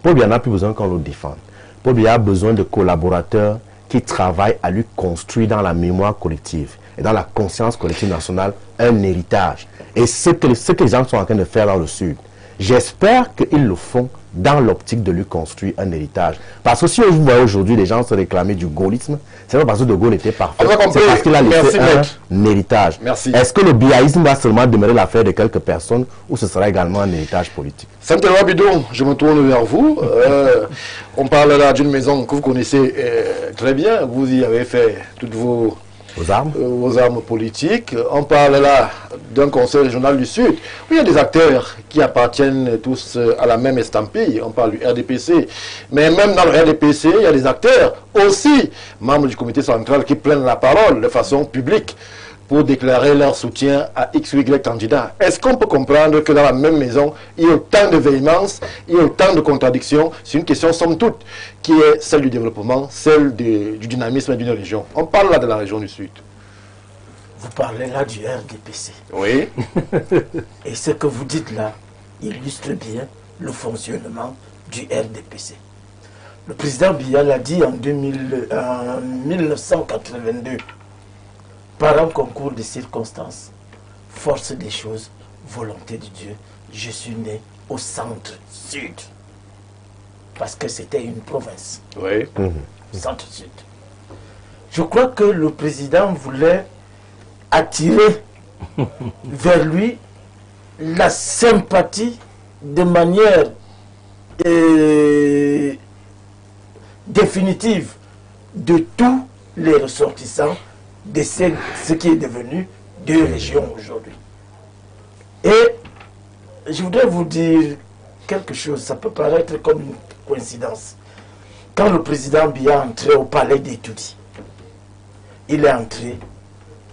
S5: Paul Biya n'a plus besoin qu'on le défende. Paul Biya a besoin de collaborateurs qui travaillent à lui construire dans la mémoire collective et dans la conscience collective nationale un héritage. Et ce que les gens sont en train de faire dans le Sud, j'espère qu'ils le font dans l'optique de lui construire un héritage. Parce que si vous voyez aujourd'hui les gens se réclamer du gaullisme, c'est pas parce que De Gaulle était parfait, c'est parce qu'il a laissé un héritage. Est-ce que le biaïsme va seulement demeurer l'affaire de quelques personnes ou ce sera également un héritage politique?
S1: Saint-Éloi Bidon, je me tourne vers vous. On parle là d'une maison que vous connaissez très bien. Vous y avez fait toutes vos armes politiques. On parle là d'un conseil régional du Sud où il y a des acteurs qui appartiennent tous à la même estampille. On parle du RDPC. Mais même dans le RDPC, il y a des acteurs aussi, membres du comité central, qui prennent la parole de façon publique pour déclarer leur soutien à X ou Y candidat. Est-ce qu'on peut comprendre que dans la même maison, il y a autant de véhémence, il y a autant de contradictions? C'est une question, somme toute, qui est celle du développement, celle du dynamisme d'une région. On parle là de la région du Sud.
S7: Vous parlez là du RDPC.
S1: Oui.
S7: Et ce que vous dites là illustre bien le fonctionnement du RDPC. Le président Biya l'a dit en 1982. Par un concours de circonstances, force des choses, volonté de Dieu, je suis né au centre-sud. Parce que c'était une province.
S1: Oui.
S7: Centre-sud. Je crois que le président voulait attirer vers lui la sympathie de manière définitive de tous les ressortissants de ce qui est devenu deux régions aujourd'hui. Et je voudrais vous dire quelque chose, ça peut paraître comme une coïncidence. Quand le président Biya est entré au palais d'Etoudi, il est entré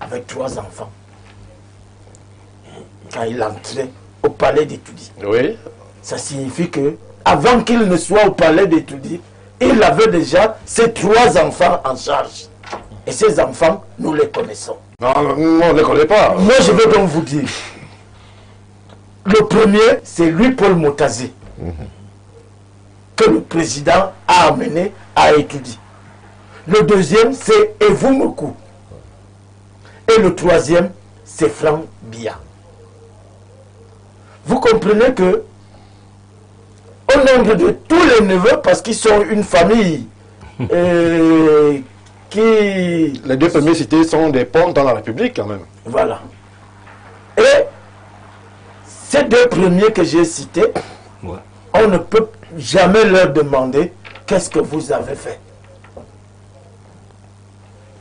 S7: avec 3 enfants. Quand il est entré au palais d'Etoudi,
S1: oui.
S7: Ça signifie que avant qu'il ne soit au palais d'Etoudi, il avait déjà ses 3 enfants en charge. Et ces enfants, nous les connaissons.
S1: Non, on ne les connaît pas.
S7: Moi, je veux donc vous dire, le premier, c'est lui, Paul Motazé, que le président a amené à étudier. Le deuxième, c'est Evou Mokou. Et le troisième, c'est Franck Biya. Vous comprenez que, au nombre de tous les neveux, parce qu'ils sont une famille
S1: Les 2 premiers cités sont des ponts dans la République quand même.
S7: Voilà. Et ces 2 premiers que j'ai cités, on ne peut jamais leur demander qu'est-ce que vous avez fait.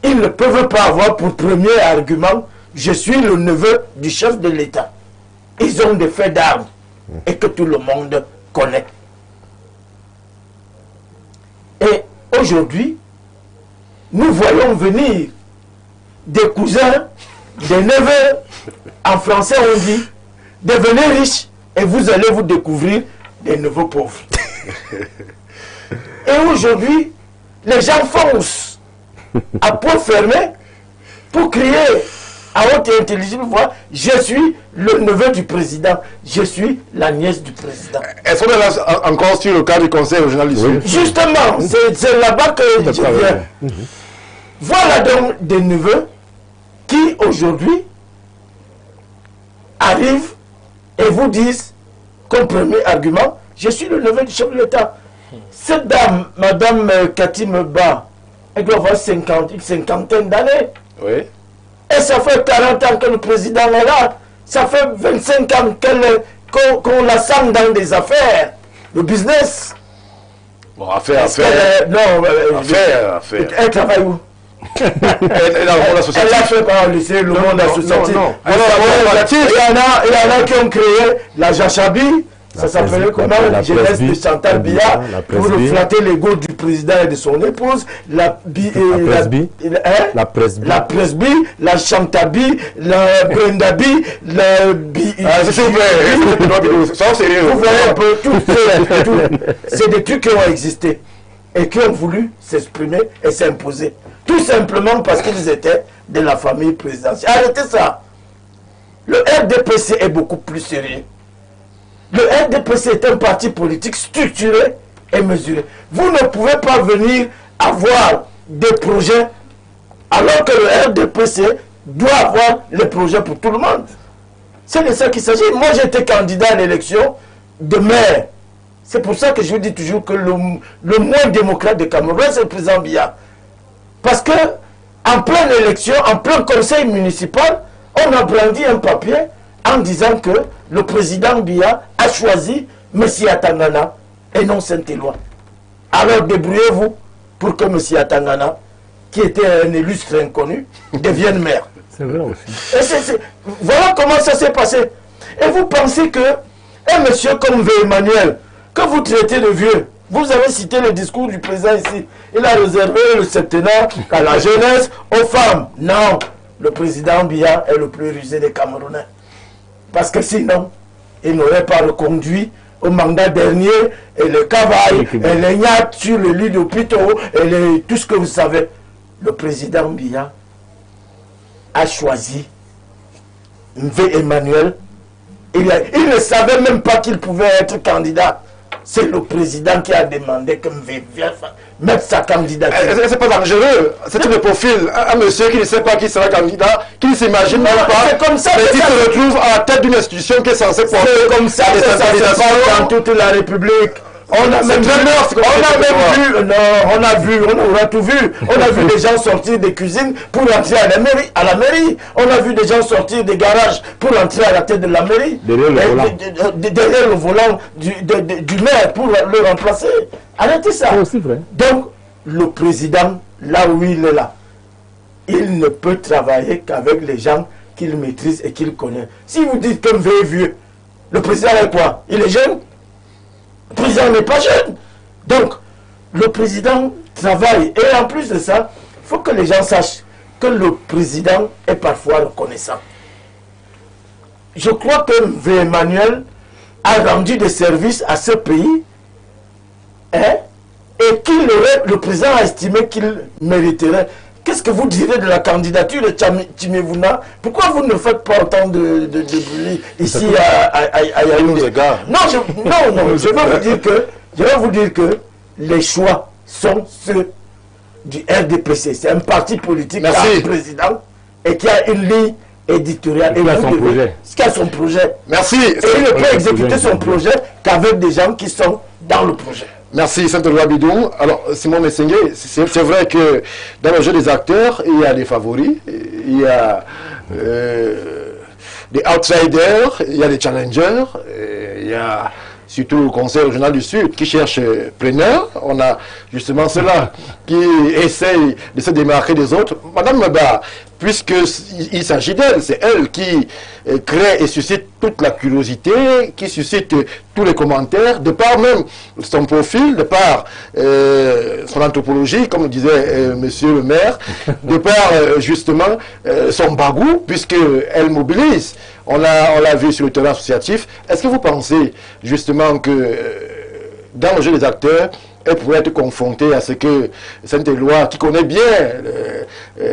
S7: Ils ne peuvent pas avoir pour premier argument je suis le neveu du chef de l'État. Ils ont des faits d'armes et que tout le monde connaît. Et aujourd'hui, nous voyons venir des cousins, des neveux, en français on dit, devenez riches et vous allez vous découvrir des neveux pauvres. Et aujourd'hui, les gens foncent à poing fermé pour crier à haute et intelligible voix, je suis le neveu du président, je suis la nièce du président.
S1: Est-ce qu'on est là encore sur le cas du conseil régional du Sud?
S7: Justement, c'est là-bas que je viens. Voilà donc des neveux qui aujourd'hui arrivent et vous disent, comme premier argument, je suis le neveu du chef de l'État. Cette dame, Madame Katim Ba, elle doit avoir une cinquantaine d'années.
S1: Oui.
S7: Et ça fait 40 ans que le président est là. Ça fait 25 ans qu'on la sent dans des affaires. Le business.
S1: Bon, affaire.
S7: Elle travaille où?
S1: Elle
S7: a fait quoi au lycée, le monde associatif. Il y en a qui ont créé la Jachabi. Ça s'appelait comment? La jeunesse de Chantal Biya, pour flatter l'ego du président et de son épouse. La Presby, la Chantabi, la Brendabi, la Bi. Vous voyez un peu, c'est des trucs qui ont existé et qui ont voulu s'exprimer et s'imposer. Tout simplement parce qu'ils étaient de la famille présidentielle. Arrêtez ça. Le RDPC est beaucoup plus sérieux. Le RDPC est un parti politique structuré et mesuré. Vous ne pouvez pas venir avoir des projets alors que le RDPC doit avoir les projets pour tout le monde. C'est de ça qu'il s'agit. Moi, j'étais candidat à l'élection de maire. C'est pour ça que je vous dis toujours que le moins démocrate de Cameroun, c'est le président Biya. Parce que en pleine élection, en plein conseil municipal, on a brandi un papier en disant que le président Biya a choisi M. Atangana et non Saint-Éloi. Alors débrouillez-vous pour que M. Atangana, qui était un illustre inconnu, devienne maire.
S6: C'est vrai aussi.
S7: Et voilà comment ça s'est passé. Et vous pensez que un monsieur comme V. Emmanuel, que vous traitez de vieux, vous avez cité le discours du président ici, il a réservé le septennat à la jeunesse, aux femmes. Non, le président Biya est le plus rusé des Camerounais. Parce que sinon, il n'aurait pas reconduit au mandat dernier et les cavales, et les gnattes sur le lit d'hôpitaux, et tout ce que vous savez. Le président Biya a choisi V. Emmanuel. Il ne savait même pas qu'il pouvait être candidat. C'est le président qui a demandé que V vienne mettre sa candidature.
S1: C'est pas dangereux. C'est le profil. Un monsieur qui ne sait pas qui sera candidat, qui ne s'imagine même pas.
S7: C'est comme ça.
S1: Mais qui se retrouve à la tête d'une institution qui est censée porter.
S7: C'est comme ça que ça se passe dans toute la République. On a même vu, on aura tout vu. On a vu des gens sortir des cuisines pour entrer à la mairie. On a vu des gens sortir des garages pour entrer à la tête de la mairie. Derrière le volant du maire pour le remplacer. Arrêtez ça.
S6: C'est vrai.
S7: Donc, le président, là où il est là, il ne peut travailler qu'avec les gens qu'il maîtrise et qu'il connaît. Si vous dites qu'un vieux, le président est quoi? Il est jeune? Le président n'est pas jeune. Donc, le président travaille. Et en plus de ça, il faut que les gens sachent que le président est parfois reconnaissant. Je crois que V. Emmanuel a rendu des services à ce pays et le président a estimé qu'il mériterait. Qu'est-ce que vous direz de la candidature de Timevuna? Pourquoi vous ne faites pas autant de bruit ici à Yaoundé? Non, je vais vous dire que les choix sont ceux du RDPC. C'est un parti politique qui a un président et qui a une ligne éditoriale. Et qui a son projet.
S1: Merci.
S7: Et il ne peut exécuter son projet qu'avec des gens qui sont dans le projet.
S1: Merci Saint-Éloi Bidou. Alors Simon Messengue, c'est vrai que dans le jeu des acteurs, il y a des favoris, il y a des outsiders, il y a des challengers, il y a surtout le Conseil régional du Sud qui cherche preneur. On a justement ceux-là qui essayent de se démarquer des autres. Madame Meba, puisqu'il s'agit d'elle, c'est elle qui crée et suscite toute la curiosité, qui suscite tous les commentaires, de par même son profil, de par son anthropologie, comme le disait monsieur le maire, de par justement son bagou, puisqu'elle mobilise. On l'a vu sur le terrain associatif. Est-ce que vous pensez justement que dans le jeu des acteurs, elle pourrait être confrontée à ce que Saint-Éloi, qui connaît bien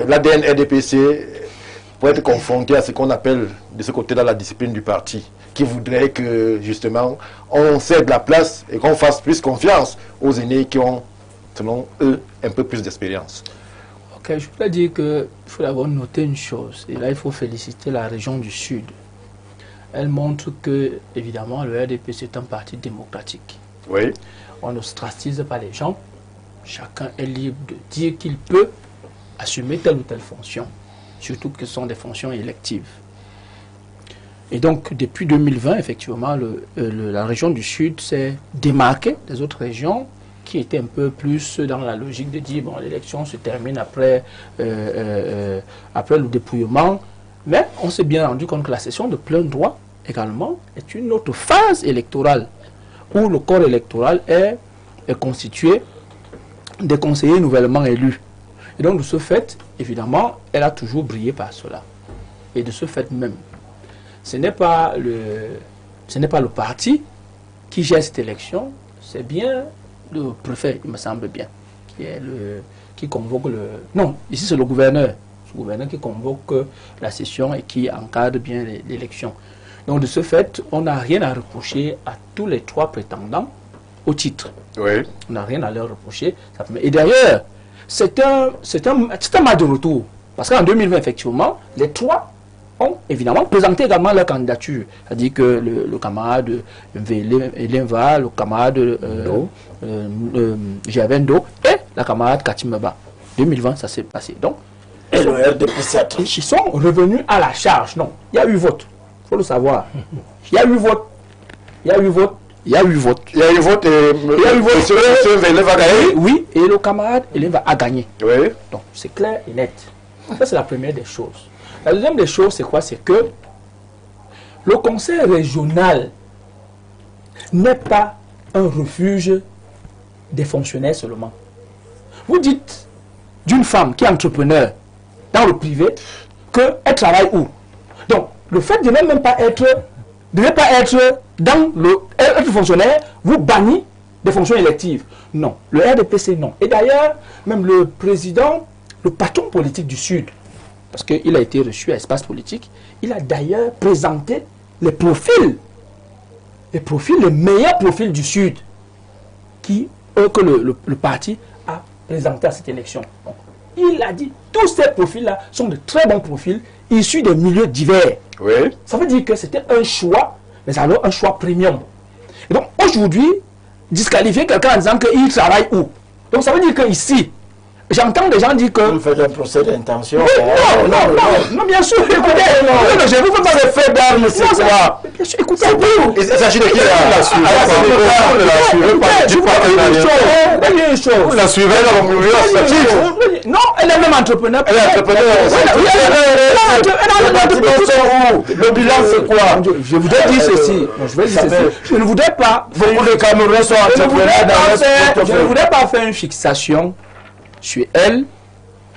S1: l'ADN RDPC, pourrait être confrontée à ce qu'on appelle de ce côté-là la discipline du parti, qui voudrait que justement on cède la place et qu'on fasse plus confiance aux aînés qui ont, selon eux, un peu plus d'expérience.
S4: Ok, je voudrais dire qu'il faut d'abord noter une chose, et là il faut féliciter la région du Sud. Elle montre que, évidemment, le RDPC est un parti démocratique.
S1: Oui.
S4: On ne stratise pas les gens. chacun est libre de dire qu'il peut assumer telle ou telle fonction, surtout que ce sont des fonctions électives. Et donc, depuis 2020, effectivement, la région du Sud s'est démarquée des autres régions qui étaient un peu plus dans la logique de dire, bon, l'élection se termine après le dépouillement. Mais on s'est bien rendu compte que la session de plein droit, également, est une autre phase électorale, où le corps électoral est constitué des conseillers nouvellement élus. Et donc, de ce fait, évidemment, elle a toujours brillé par cela. Et de ce fait même, ce n'est pas le parti qui gère cette élection, c'est bien le préfet, il me semble bien, qui convoque le... Non, ici c'est le gouverneur qui convoque la session et qui encadre bien l'élection. Donc de ce fait, on n'a rien à reprocher à tous les 3 prétendants au titre.
S1: Oui.
S4: On n'a rien à leur reprocher. Et d'ailleurs, c'est un match de retour. Parce qu'en 2020, effectivement, les 3 ont évidemment présenté également leur candidature. C'est-à-dire que le camarade Elenva, le camarade Gervendo et la camarade Katimeba. 2020, ça s'est passé. Donc,
S7: Et le RDP7.
S4: ils sont revenus à la charge. Non, il y a eu vote. Il faut le savoir. Il y a eu vote. Il y a eu vote. Il y a eu vote.
S1: Il y a eu vote et M. Elenva a gagné.
S4: Oui, et le camarade Elenva a gagné.
S1: Oui.
S4: Donc, c'est clair et net. Ça, c'est la première des choses. La deuxième des choses, c'est quoi? C'est que le conseil régional n'est pas un refuge des fonctionnaires seulement. Vous dites d'une femme qui est entrepreneur dans le privé qu'elle travaille où? Donc, le fait de ne même pas être, être fonctionnaire, vous bannit des fonctions électives. Non. Le RDPC, non. Et d'ailleurs, même le président, le patron politique du Sud, parce qu'il a été reçu à Espace Politique, il a d'ailleurs présenté les meilleurs profils du Sud que le parti a présenté à cette élection. Donc, il a dit, tous ces profils-là sont de très bons profils, issus de milieux divers.
S1: Oui.
S4: Ça veut dire que c'était un choix, mais alors un choix premium. Et donc, aujourd'hui, disqualifier quelqu'un en disant qu'il travaille où? Donc, ça veut dire qu'ici, j'entends des gens dire que...
S7: Vous faites un procès d'intention.
S4: Non, bien sûr, écoutez, je vous fais pas de fait d'armes, c'est quoi? Bien sûr, écoutez,
S1: Il s'agit de qui là? Vous la suivez dans
S4: non, elle est même entrepreneur.
S1: Elle est entrepreneur.
S7: Le bilan, c'est quoi?
S4: Je voudrais dire ceci. Je ne voudrais pas...
S7: Beaucoup de Camerounais sont entrepreneurs.
S4: Je ne voudrais pas faire une fixation sur elle,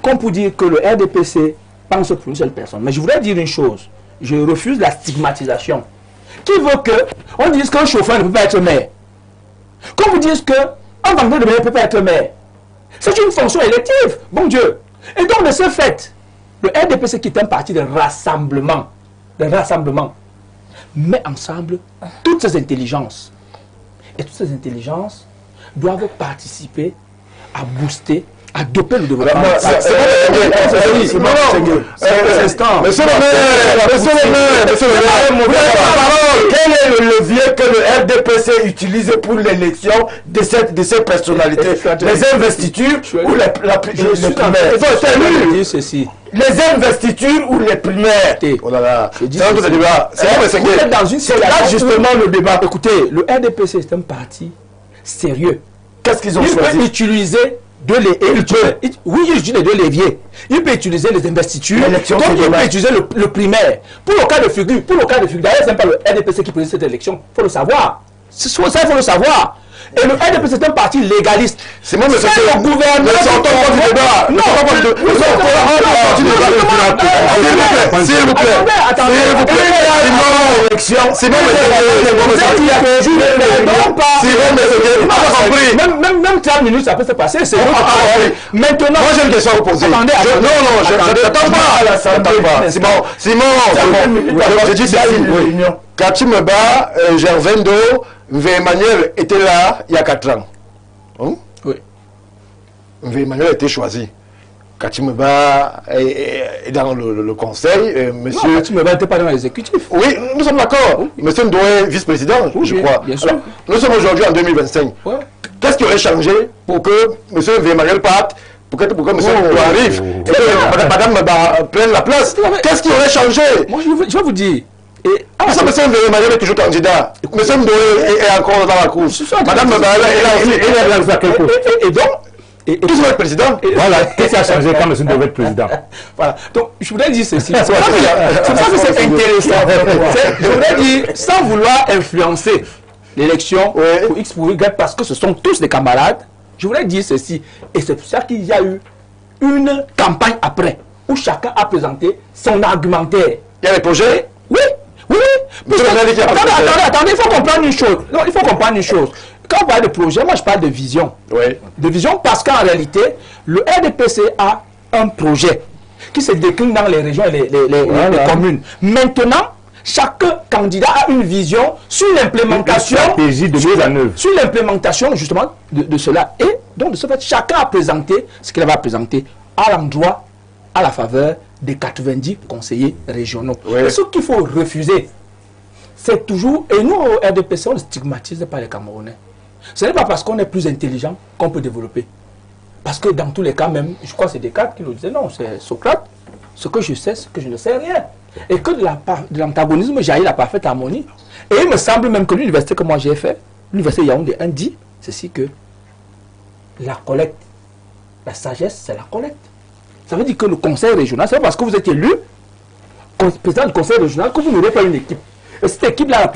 S4: comme pour dire que le RDPC pense pour une seule personne. Mais je voudrais dire une chose. Je refuse la stigmatisation. Qui veut qu'on dise qu'un chauffeur ne peut pas être maire? Qu'on vous dise qu'un vendeur de maire ne peut pas être maire? C'est une fonction élective, bon Dieu. Et donc, de ce fait, le RDPC, qui est un parti de rassemblement, met ensemble toutes ces intelligences. Et toutes ces intelligences doivent participer à booster, à doper le développement.
S1: Monsieur le maire,
S7: quel est le levier que le RDPC utilise pour l'élection de ces personnalités? Les investitures ou les primaires? Les investitures ou les primaires?
S1: Oh là là,
S4: c'est un autre débat. C'est là justement le débat. Écoutez, le RDPC c'est un parti sérieux.
S7: Qu'est-ce qu'ils ont
S4: choisi?
S7: choisi?
S4: Il peut utiliser oui, il utilise les 2 leviers. Il peut utiliser les investitures, donc il peut utiliser le primaire. Pour le cas de figure, d'ailleurs, ce n'est pas le RDPC qui préside cette élection, il faut le savoir. Ça, il faut le savoir. Et le RDPC c'est un parti légaliste.
S1: C'est moi, monsieur
S4: le gouvernement.
S1: S'il vous plaît.
S4: Même 30 minutes, ça peut se passer. Maintenant,
S1: moi j'ai une question à vous poser.
S4: Attendez.
S1: Non, j'attends pas. Simon, je dis ceci. Katimeba, Gervendo, Emmanuel était là il y a 4 ans. Hein?
S4: Oui.
S1: Emmanuel a été choisi. Katimeba est dans le conseil. Monsieur...
S4: Non, Katimeba n'était pas dans l'exécutif.
S1: Oui, nous sommes d'accord. Oui. Monsieur Ndoye, vice-président, je crois.
S4: Bien sûr.
S1: Alors, nous sommes aujourd'hui en 2025.
S4: Ouais.
S1: Qu'est-ce qui aurait changé pour que M. Emmanuel parte, pour que M. Ndoye arrive, et que Mme Meba prenne la place? Qu'est-ce qui aurait changé?
S4: Moi, je vais vous dire. Et,
S1: M. Emmanuel est toujours candidat. M. Ndoye est encore dans la course. Mme Meba est là.
S4: Et donc,
S1: qui va être président?
S6: Voilà, qu'est-ce qui a changé quand M. Ndoye va être président?
S4: Voilà, donc je voudrais dire ceci. C'est pour ça que c'est intéressant. Je voudrais dire, sans vouloir influencer l'élection pour X pour Y, parce que ce sont tous des camarades, je voudrais dire ceci. Et c'est pour ça qu'il y a eu une campagne après, où chacun a présenté son argumentaire.
S1: Il y a des projets?
S4: Oui, oui, oui. Attendez, il faut comprendre une chose. Non, il faut comprendre une chose. Quand on parle de projet, moi je parle de vision.
S1: Oui.
S4: De vision parce qu'en réalité, le RDPC a un projet qui se décline dans les régions et les communes. Maintenant, chaque candidat a une vision sur l'implémentation.
S6: Stratégie de mise en œuvre.
S4: Sur l'implémentation justement de cela. Et donc de ce fait, chacun a présenté ce qu'il va présenter à l'endroit, à la faveur des 90 conseillers régionaux.
S1: Oui.
S4: Et ce qu'il faut refuser, c'est toujours, et nous au RDPC, on ne stigmatise pas les Camerounais. Ce n'est pas parce qu'on est plus intelligent qu'on peut développer. Parce que dans tous les cas, même, je crois que c'est Descartes qui nous disait, non, c'est Socrate, ce que je sais, ce que je ne sais rien. Et que de l'antagonisme jaillit la parfaite harmonie. Et il me semble même que l'université que moi j'ai fait, l'université Yaoundé 1 dit, ceci que la collecte, la sagesse, c'est la collecte. Ça veut dire que le conseil régional, c'est pas parce que vous êtes élu, président du conseil régional, que vous n'aurez pas une équipe. Et cette équipe-là,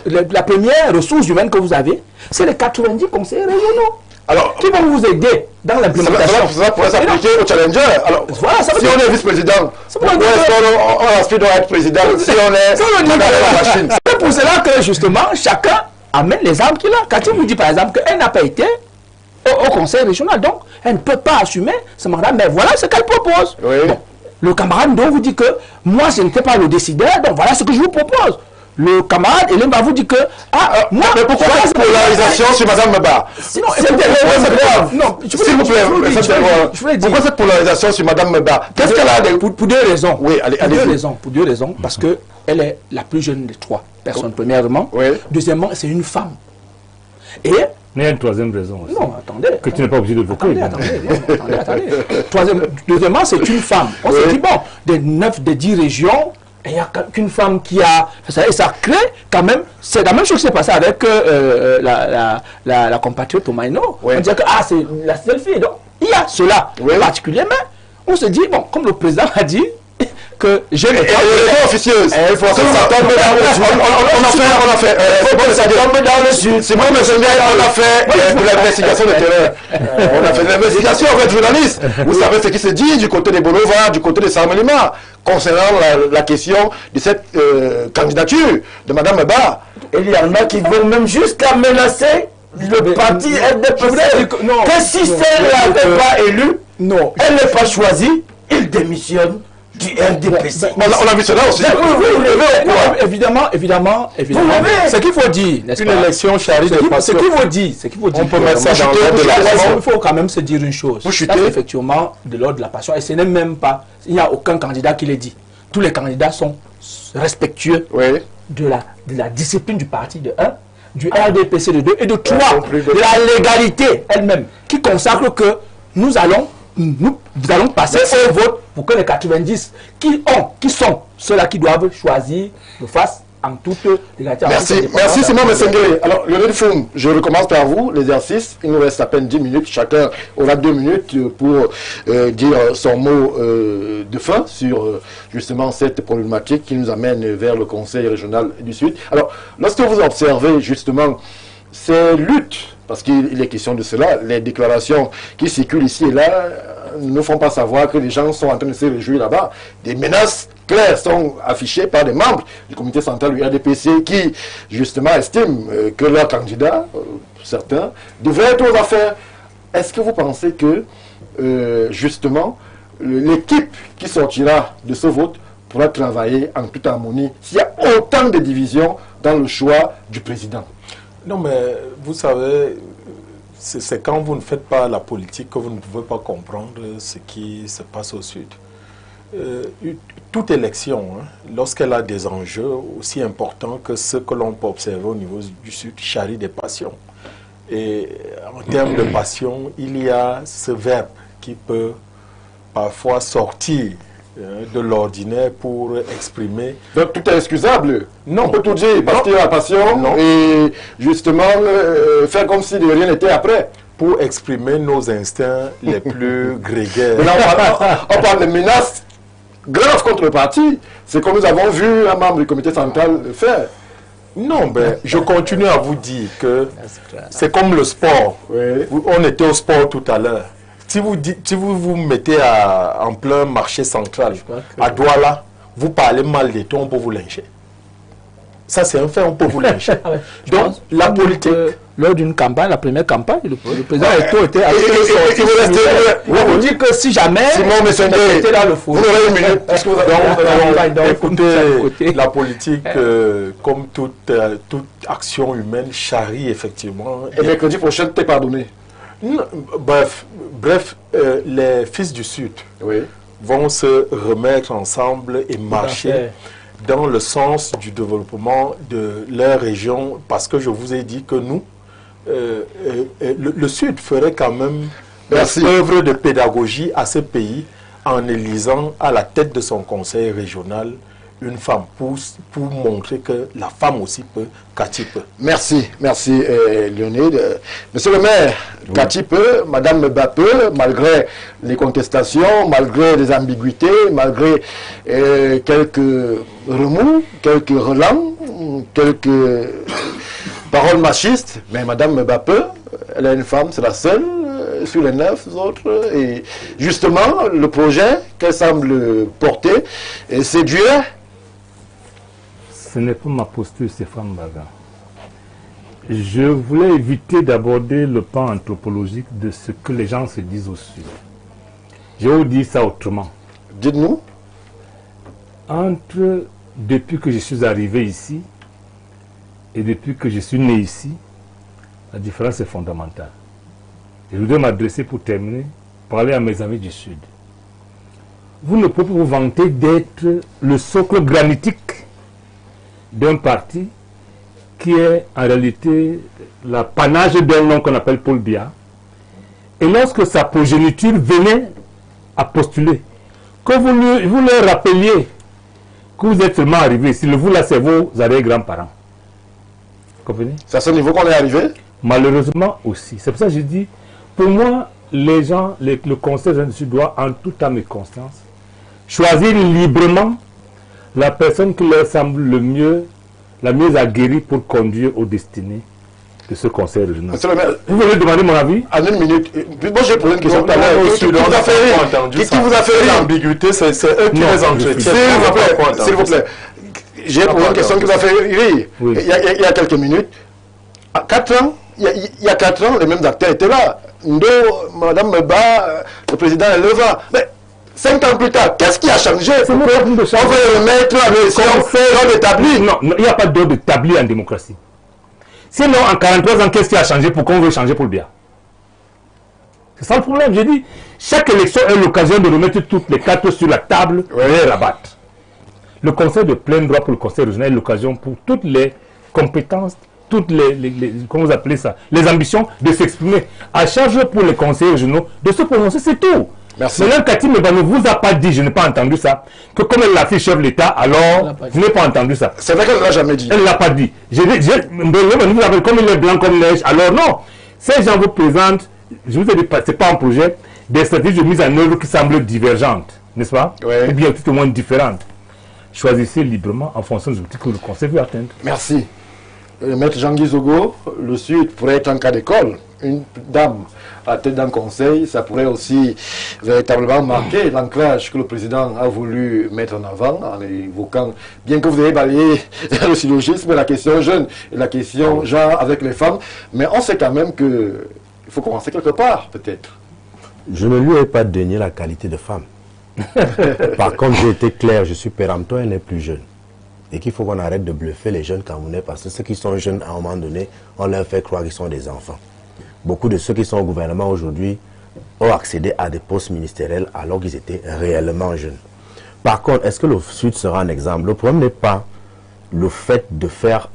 S4: la première ressource humaine que vous avez, c'est les 90 conseillers régionaux. Alors, qui vont vous aider dans l'implémentation.
S1: Ça pourrait s'appliquer au challenger. Alors,
S4: voilà, ça
S1: si on est vice-président, pourquoi est-ce qu'on aspire à être président si on est dans la machine?
S4: C'est pour cela que justement, chacun amène les armes qu'il a. Quand il vous dit par exemple qu'elle n'a pas été au conseil régional, donc elle ne peut pas assumer ce mandat, mais voilà ce qu'elle propose.
S1: Oui.
S4: Bon, le camarade donc vous dit que moi je n'étais pas le décideur, donc voilà ce que je vous propose. Le camarade Hélène va vous dire que moi,
S1: mais pourquoi cette polarisation sur Mme Meba?
S4: Sinon,
S1: s'il vous plaît, pourquoi cette polarisation sur Mme Meba? Qu'est-ce qu'elle a
S4: pour deux raisons.
S1: Oui, allez,
S4: pour deux raisons. Parce que elle est la plus jeune des trois personnes, premièrement.
S1: Oui.
S4: Deuxièmement, c'est une femme. Et
S6: mais il y a une troisième raison aussi.
S4: non, attendez.
S6: Que tu n'es pas obligé de voter.
S4: Attendez. Deuxièmement, c'est une femme. On se dit, bon, des 9, des 10 régions, il n'y a qu'une femme qui a... Et ça crée quand même... C'est la même chose qui s'est passée avec la compatriote Tomaino.
S1: Oui.
S4: On dit que c'est la seule fille. Donc, il y a cela particulièrement. On se dit, bon, comme le président a dit, que je ne
S1: pas officieuse. Il faut que ça tombe dans le sud. On a fait. Ça tombe dans le sud. C'est moi, M. on a fait de l'investigation de terrain. On a fait de l'investigation avec journalistes. Vous savez ce qui se dit du côté des Bonova, du côté de Samelima, concernant la question de cette candidature de Mme Meba.
S7: Il y en a qui vont même jusqu'à menacer le parti RDPC. Que si celle-là n'est pas élue, elle n'est pas choisie, il démissionne du RDPC.
S1: On a vu cela aussi.
S4: Évidemment. Ce qu'il faut dire,
S3: une élection charrie de passion.
S4: Ce qu'il faut dire.
S3: On peut mettre ça dans l'ordre de la passion.
S4: Il faut quand même se dire une chose. C'est effectivement de l'ordre de la passion. Et ce n'est même pas, il n'y a aucun candidat qui l'ait dit. Tous les candidats sont respectueux de la discipline du parti de 1, du RDPC de 2 et de 3, de la légalité elle-même, qui consacre que nous allons passer au vote pour que les 90 qui sont ceux-là qui doivent choisir le face en toute légalité.
S1: Merci Simon Messenguele. Alors, le Foum, je recommence par vous, l'exercice. Il nous reste à peine 10 minutes. Chacun aura 2 minutes pour dire son mot de fin sur justement cette problématique qui nous amène vers le Conseil régional du Sud. Alors, lorsque vous observez justement ces luttes, parce qu'il est question de cela, les déclarations qui circulent ici et là ne nous font pas savoir que les gens sont en train de se réjouir là-bas. Des menaces claires sont affichées par des membres du comité central du RDPC qui, justement, estiment que leurs candidats, certains, devraient être aux affaires. Est-ce que vous pensez que, justement, l'équipe qui sortira de ce vote pourra travailler en toute harmonie s'il y a autant de divisions dans le choix du président?
S3: Non, mais vous savez, c'est quand vous ne faites pas la politique que vous ne pouvez pas comprendre ce qui se passe au Sud. Toute élection, lorsqu'elle a des enjeux aussi importants que ceux que l'on peut observer au niveau du Sud, charrie des passions. Et en termes de passion, il y a ce verbe qui peut parfois sortir de l'ordinaire pour exprimer.
S1: Donc tout est excusable.
S3: Non.
S1: On peut tout dire parce qu'il y a la passion
S3: Non.
S1: et justement faire comme si de rien n'était après.
S3: Pour exprimer nos instincts les plus grégaires.
S1: Mais là, on parle de menaces graves contre le parti. C'est comme nous avons vu un membre du comité central le faire.
S3: Non, ben, je continue à vous dire que c'est comme le sport.
S1: Oui.
S3: On était au sport tout à l'heure. Si vous vous mettez en plein marché central, à Douala, vous parlez mal des tons, on peut vous lyncher. Ça, c'est un fait, on peut vous lyncher. Donc, la politique...
S4: Lors d'une campagne, la première campagne, le président Eto'o était avec
S1: vous
S4: dit que si jamais
S1: Simon Messenguer
S4: était dans le four.
S1: vous aurez une minute puisque vous avez
S3: Écoutez, la politique, comme toute action humaine, charrie effectivement.
S1: et mercredi prochain, t'es pardonné.
S3: Non, bref, les fils du Sud
S1: Oui.
S3: vont se remettre ensemble et marcher dans le sens du développement de leur région, parce que je vous ai dit que nous, le Sud ferait quand même œuvre de pédagogie à ce pays en élisant à la tête de son conseil régional une femme pour montrer que la femme aussi peut, Cathy peut.
S1: Merci, merci Léonide. Monsieur le maire, Cathy peut, Madame Ba peut, malgré les contestations, malgré les ambiguïtés, malgré quelques remous, quelques relents, quelques paroles machistes, mais Madame Ba peut, elle est une femme, c'est la seule sur les 9 autres, et justement le projet qu'elle semble porter et séduire.
S6: Ce n'est pas ma posture, Stéphane Baga. Je voulais éviter d'aborder le pan anthropologique de ce que les gens se disent au Sud. Je vais vous dire ça autrement.
S1: Dites-nous.
S6: Depuis que je suis arrivé ici et depuis que je suis né ici, la différence est fondamentale. Je voudrais m'adresser pour terminer, parler à mes amis du Sud. Vous ne pouvez pas vous vanter d'être le socle granitique d'un parti qui est en réalité l'apanage d'un homme qu'on appelle Paul Biya. Et lorsque sa progéniture venait à postuler, que vous leur rappeliez que vous êtes seulement arrivé ici, le vous là c'est vos arrière-grands-parents. Comprenez?
S1: C'est à ce niveau qu'on est arrivé?
S6: Malheureusement aussi. C'est pour ça que je dis, pour moi, les gens, le conseil du doit en toute âme et conscience choisir librement la personne qui leur semble la mieux aguerrie pour conduire aux destinées de ce conseil régional. Vous voulez demander mon avis?
S1: En une minute. Moi, j'ai posé une question tout à l'heure. Qui vous a fait rire?
S3: L'ambiguïté, c'est eux qui les entretiennent.
S1: S'il vous plaît. J'ai posé une question qui vous a fait rire.
S6: Oui.
S1: Il y a quelques minutes. À 4 ans, il y a 4 ans, les mêmes acteurs étaient là. Ndo, Madame Meba, le président Eleva. Mais 5 ans plus tard, qu'est-ce qui a changé? On veut remettre la l'ordre établi.
S6: Non, il n'y a pas d'ordre établi en démocratie. Sinon, en 43 ans, qu'est-ce qui a changé pour qu'on veut changer pour le bien? C'est ça le problème. J'ai dit, chaque élection est l'occasion de remettre toutes les cartes sur la table et la battre. Le conseil de plein droit pour le conseil régional est l'occasion pour toutes les compétences, toutes comment vous appelez ça, les ambitions de s'exprimer. À charge pour les conseillers régionaux de se prononcer, c'est tout.
S1: Merci.
S6: Maintenant, Cathy Meba ne vous a pas dit, je n'ai pas entendu ça, que comme elle l'a fait chef de l'État, alors je n'ai pas entendu ça.
S1: C'est vrai qu'elle ne l'a jamais dit.
S6: Elle ne l'a pas dit. Comme il est blanc comme neige, alors non. Ces gens vous présentent, je vous ai dit, ce n'est pas un projet, des stratégies de mise en œuvre qui semblent divergentes, n'est-ce pas?
S1: Oui.
S6: Ou bien tout au moins différentes. Choisissez librement en fonction des outils que le conseil veut atteindre.
S1: Merci. Maître Jean-Guy Zogo, le Sud pourrait être un cas d'école. Une dame à la tête d'un conseil, ça pourrait aussi véritablement marquer l'ancrage que le président a voulu mettre en avant en évoquant, bien que vous ayez balayé le syllogisme, la question jeune et la question genre avec les femmes, mais on sait quand même qu'il faut commencer quelque part, peut-être.
S5: Je ne lui ai pas dénié la qualité de femme. Par contre, j'ai été clair, je suis péremptoire, elle n'est plus jeune. Et qu'il faut qu'on arrête de bluffer les jeunes Camerounais, parce que ceux qui sont jeunes, à un moment donné, on leur fait croire qu'ils sont des enfants. Beaucoup de ceux qui sont au gouvernement aujourd'hui ont accédé à des postes ministériels alors qu'ils étaient réellement jeunes. Par contre, est-ce que le Sud sera un exemple? Le problème n'est pas le fait de faire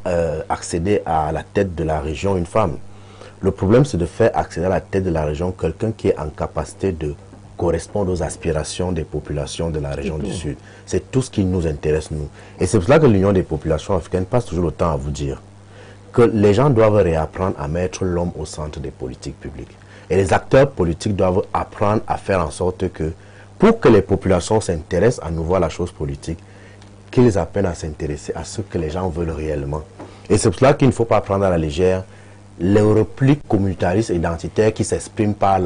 S5: accéder à la tête de la région une femme. Le problème, c'est de faire accéder à la tête de la région quelqu'un qui est en capacité de correspondre aux aspirations des populations de la région du Sud. C'est tout ce qui nous intéresse, nous. Et c'est pour cela que l'Union des populations africaines passe toujours le temps à vous dire que les gens doivent réapprendre à mettre l'homme au centre des politiques publiques. Et les acteurs politiques doivent apprendre à faire en sorte que, pour que les populations s'intéressent à nouveau à la chose politique, qu'ils apprennent à s'intéresser à ce que les gens veulent réellement. Et c'est pour cela qu'il ne faut pas prendre à la légère les répliques communautaristes et identitaires qui s'expriment par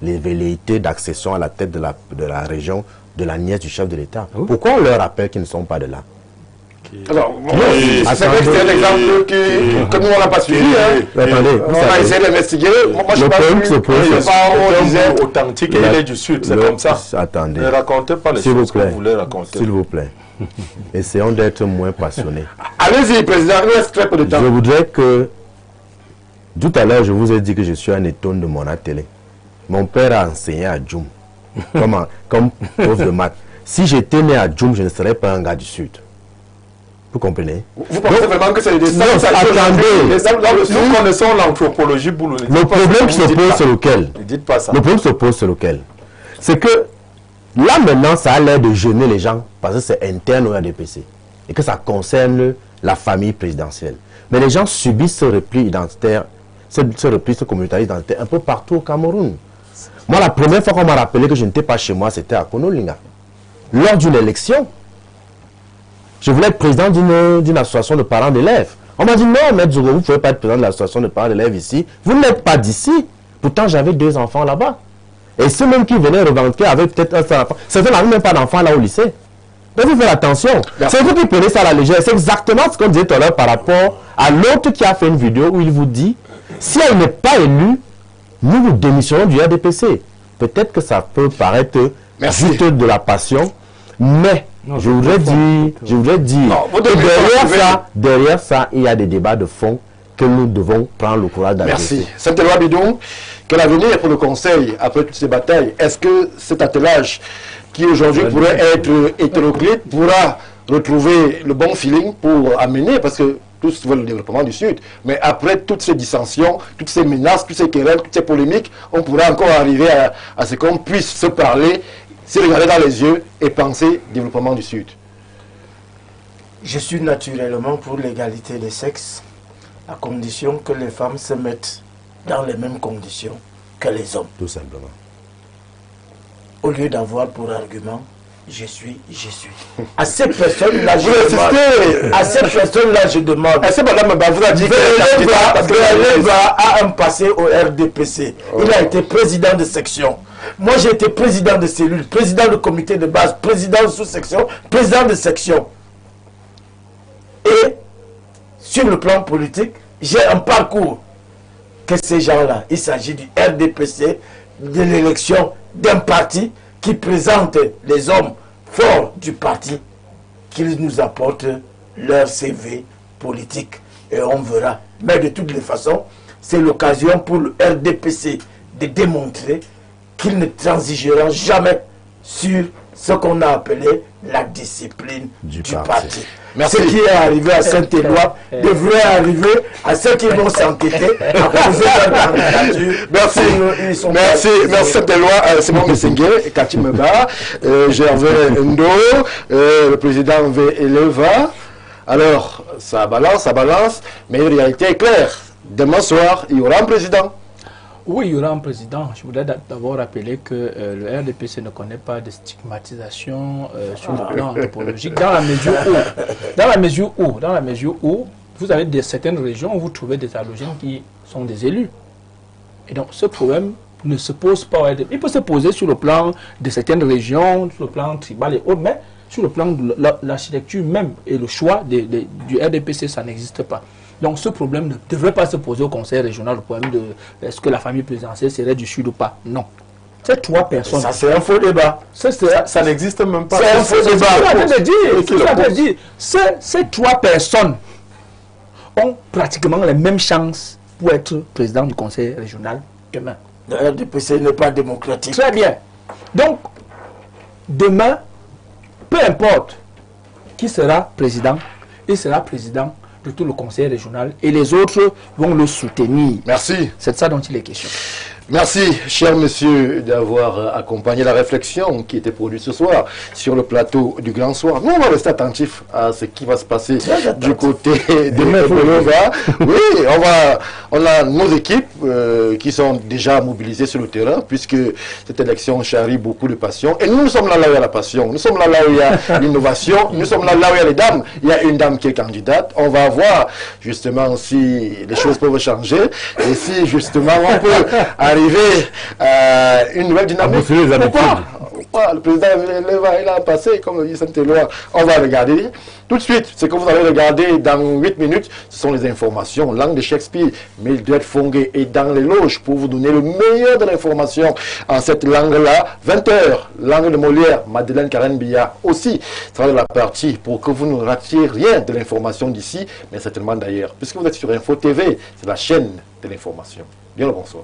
S5: les velléités d'accession à la tête de la région de la nièce du chef de l'État. Pourquoi on leur rappelle qu'ils ne sont pas de là?
S1: Alors, c'est vrai que c'est un exemple que nous, on n'a pas suivi.
S5: Attendez,
S1: on a essayé d'investiguer. Moi, je ne sais pas, on disait
S3: authentique et il est du Sud, c'est comme ça.
S5: Attendez.
S3: Ne racontez pas les choses que vous voulez raconter.
S5: S'il vous plaît, essayons d'être moins passionnés.
S1: Allez-y, Président, il reste très peu de temps.
S5: Je voudrais que, tout à l'heure, je vous ai dit que je suis un étonne de mon atelier. Mon père a enseigné à Djoum, comme prof de maths. Si j'étais né à Djoum, je ne serais pas un gars du Sud. Vous comprenez?
S1: Vous pensez vraiment que c'est des dessins?
S5: Attendez.
S3: Nous connaissons l'anthropologie boulonnais.
S5: Le problème se pose sur lequel?
S3: Ne dites pas ça.
S5: Le problème se pose sur lequel? C'est que là maintenant, ça a l'air de gêner les gens parce que c'est interne au RDPC et que ça concerne la famille présidentielle. Mais les gens subissent ce repli identitaire, ce communautariste identitaire un peu partout au Cameroun. Moi, la première fois qu'on m'a rappelé que je n'étais pas chez moi, c'était à Konolinga. Lors d'une élection, je voulais être président d'une association de parents d'élèves. On m'a dit non, Maître Zogo, vous ne pouvez pas être président de l'association de parents d'élèves ici. Vous n'êtes pas d'ici. Pourtant, j'avais 2 enfants là-bas. Et ceux même qui venaient revendiquer avaient peut-être un seul enfant. Certains n'avaient même pas d'enfants là au lycée. Donc, il faut faire attention. C'est vous qui prenez ça à la légère. C'est exactement ce qu'on disait tout à l'heure par rapport à l'autre qui a fait une vidéo où il vous dit si elle n'est pas élue, nous vous démissionnons du RDPC. Peut-être que ça peut paraître juste de la passion, mais non, je voudrais dire que derrière ça, il y a des débats de fond que nous devons prendre le courage d'adresser.
S1: Merci. Saint-Éloi Bidon, quel avenir pour le Conseil après toutes ces batailles? Est-ce que cet attelage qui aujourd'hui pourrait être hétéroclite pourra retrouver le bon feeling pour amener, parce que tous veulent le développement du Sud, mais après toutes ces dissensions, toutes ces menaces, toutes ces querelles, toutes ces polémiques, on pourra encore arriver à ce qu'on puisse se parler, se regarder dans les yeux et penser développement du Sud?
S7: Je suis naturellement pour l'égalité des sexes, à condition que les femmes se mettent dans les mêmes conditions que les hommes.
S5: Tout simplement.
S7: Au lieu d'avoir pour argument je suis. À ces personnes-là, je demande. À ces personnes-là, je demande.
S1: Est-ce que madame vous a dit
S7: que a un passé au RDPC. Il a été président de section. Moi, j'ai été président de cellule, président de comité de base, président de sous-section, président de section. Et sur le plan politique, j'ai un parcours que ces gens-là, il s'agit du RDPC, de l'élection d'un parti qui présente les hommes forts du parti, qu'ils nous apportent leur CV politique et on verra. Mais de toutes les façons, c'est l'occasion pour le RDPC de démontrer qu'il ne transigera jamais sur ce qu'on a appelé la discipline du parti.
S1: Merci.
S7: Ce qui est arrivé à Saint-Éloi devrait arriver à ceux qui vont s'entêter à poser leur candidature.
S1: Merci Saint-Éloi, Simon Messengue, Kati Meba, Gervais Ndo, le président V. Eleva. Alors, ça balance, mais une réalité est claire. Demain soir, il y aura un président.
S4: Oui, il y aura un président. Je voudrais d'abord rappeler que le RDPC ne connaît pas de stigmatisation sur le plan anthropologique, dans la mesure où vous avez certaines régions où vous trouvez des allogènes qui sont des élus. Et donc ce problème ne se pose pas. Il peut se poser sur le plan de certaines régions, sur le plan tribal et autres, mais sur le plan de l'architecture même et le choix du RDPC, ça n'existe pas. Donc ce problème ne devrait pas se poser au conseil régional, le problème de est-ce que la famille présidentielle serait du Sud ou pas. Non. Ces 3 personnes.
S7: Ça c'est un faux débat.
S3: Ça n'existe même pas.
S7: C'est un faux débat.
S4: Ces 3 personnes ont pratiquement les mêmes chances pour être président du conseil régional demain.
S7: Le RDPC n'est pas démocratique.
S4: Très bien. Donc, demain, peu importe qui sera président, il sera président de tout le conseil régional et les autres vont le soutenir.
S1: Merci.
S4: C'est de ça dont il est question.
S1: Merci, cher monsieur, d'avoir accompagné la réflexion qui était produite ce soir sur le plateau du Grand Soir. Nous, on va rester attentifs à ce qui va se passer du côté de Bolova. Oui, on a nos équipes qui sont déjà mobilisées sur le terrain, puisque cette élection charrie beaucoup de passion. Et nous sommes là où il y a la passion. Nous sommes là où il y a l'innovation. Nous sommes là où il y a les dames. Il y a une dame qui est candidate. On va voir justement si les choses peuvent changer et si justement on peut arriver à une nouvelle dynamique. Pourquoi le président il a passé, comme le dit Saint-Éloi. On va regarder tout de suite. Ce que vous allez regarder dans 8 minutes, ce sont les informations. Langue de Shakespeare, Mildred Fongué est dans les loges pour vous donner le meilleur de l'information en cette langue-là. 20h, langue de Molière, Madeleine Karen Biya aussi sera de la partie pour que vous ne ratiez rien de l'information d'ici, mais certainement d'ailleurs. Puisque vous êtes sur Info TV, c'est la chaîne de l'information. Bien le bonsoir.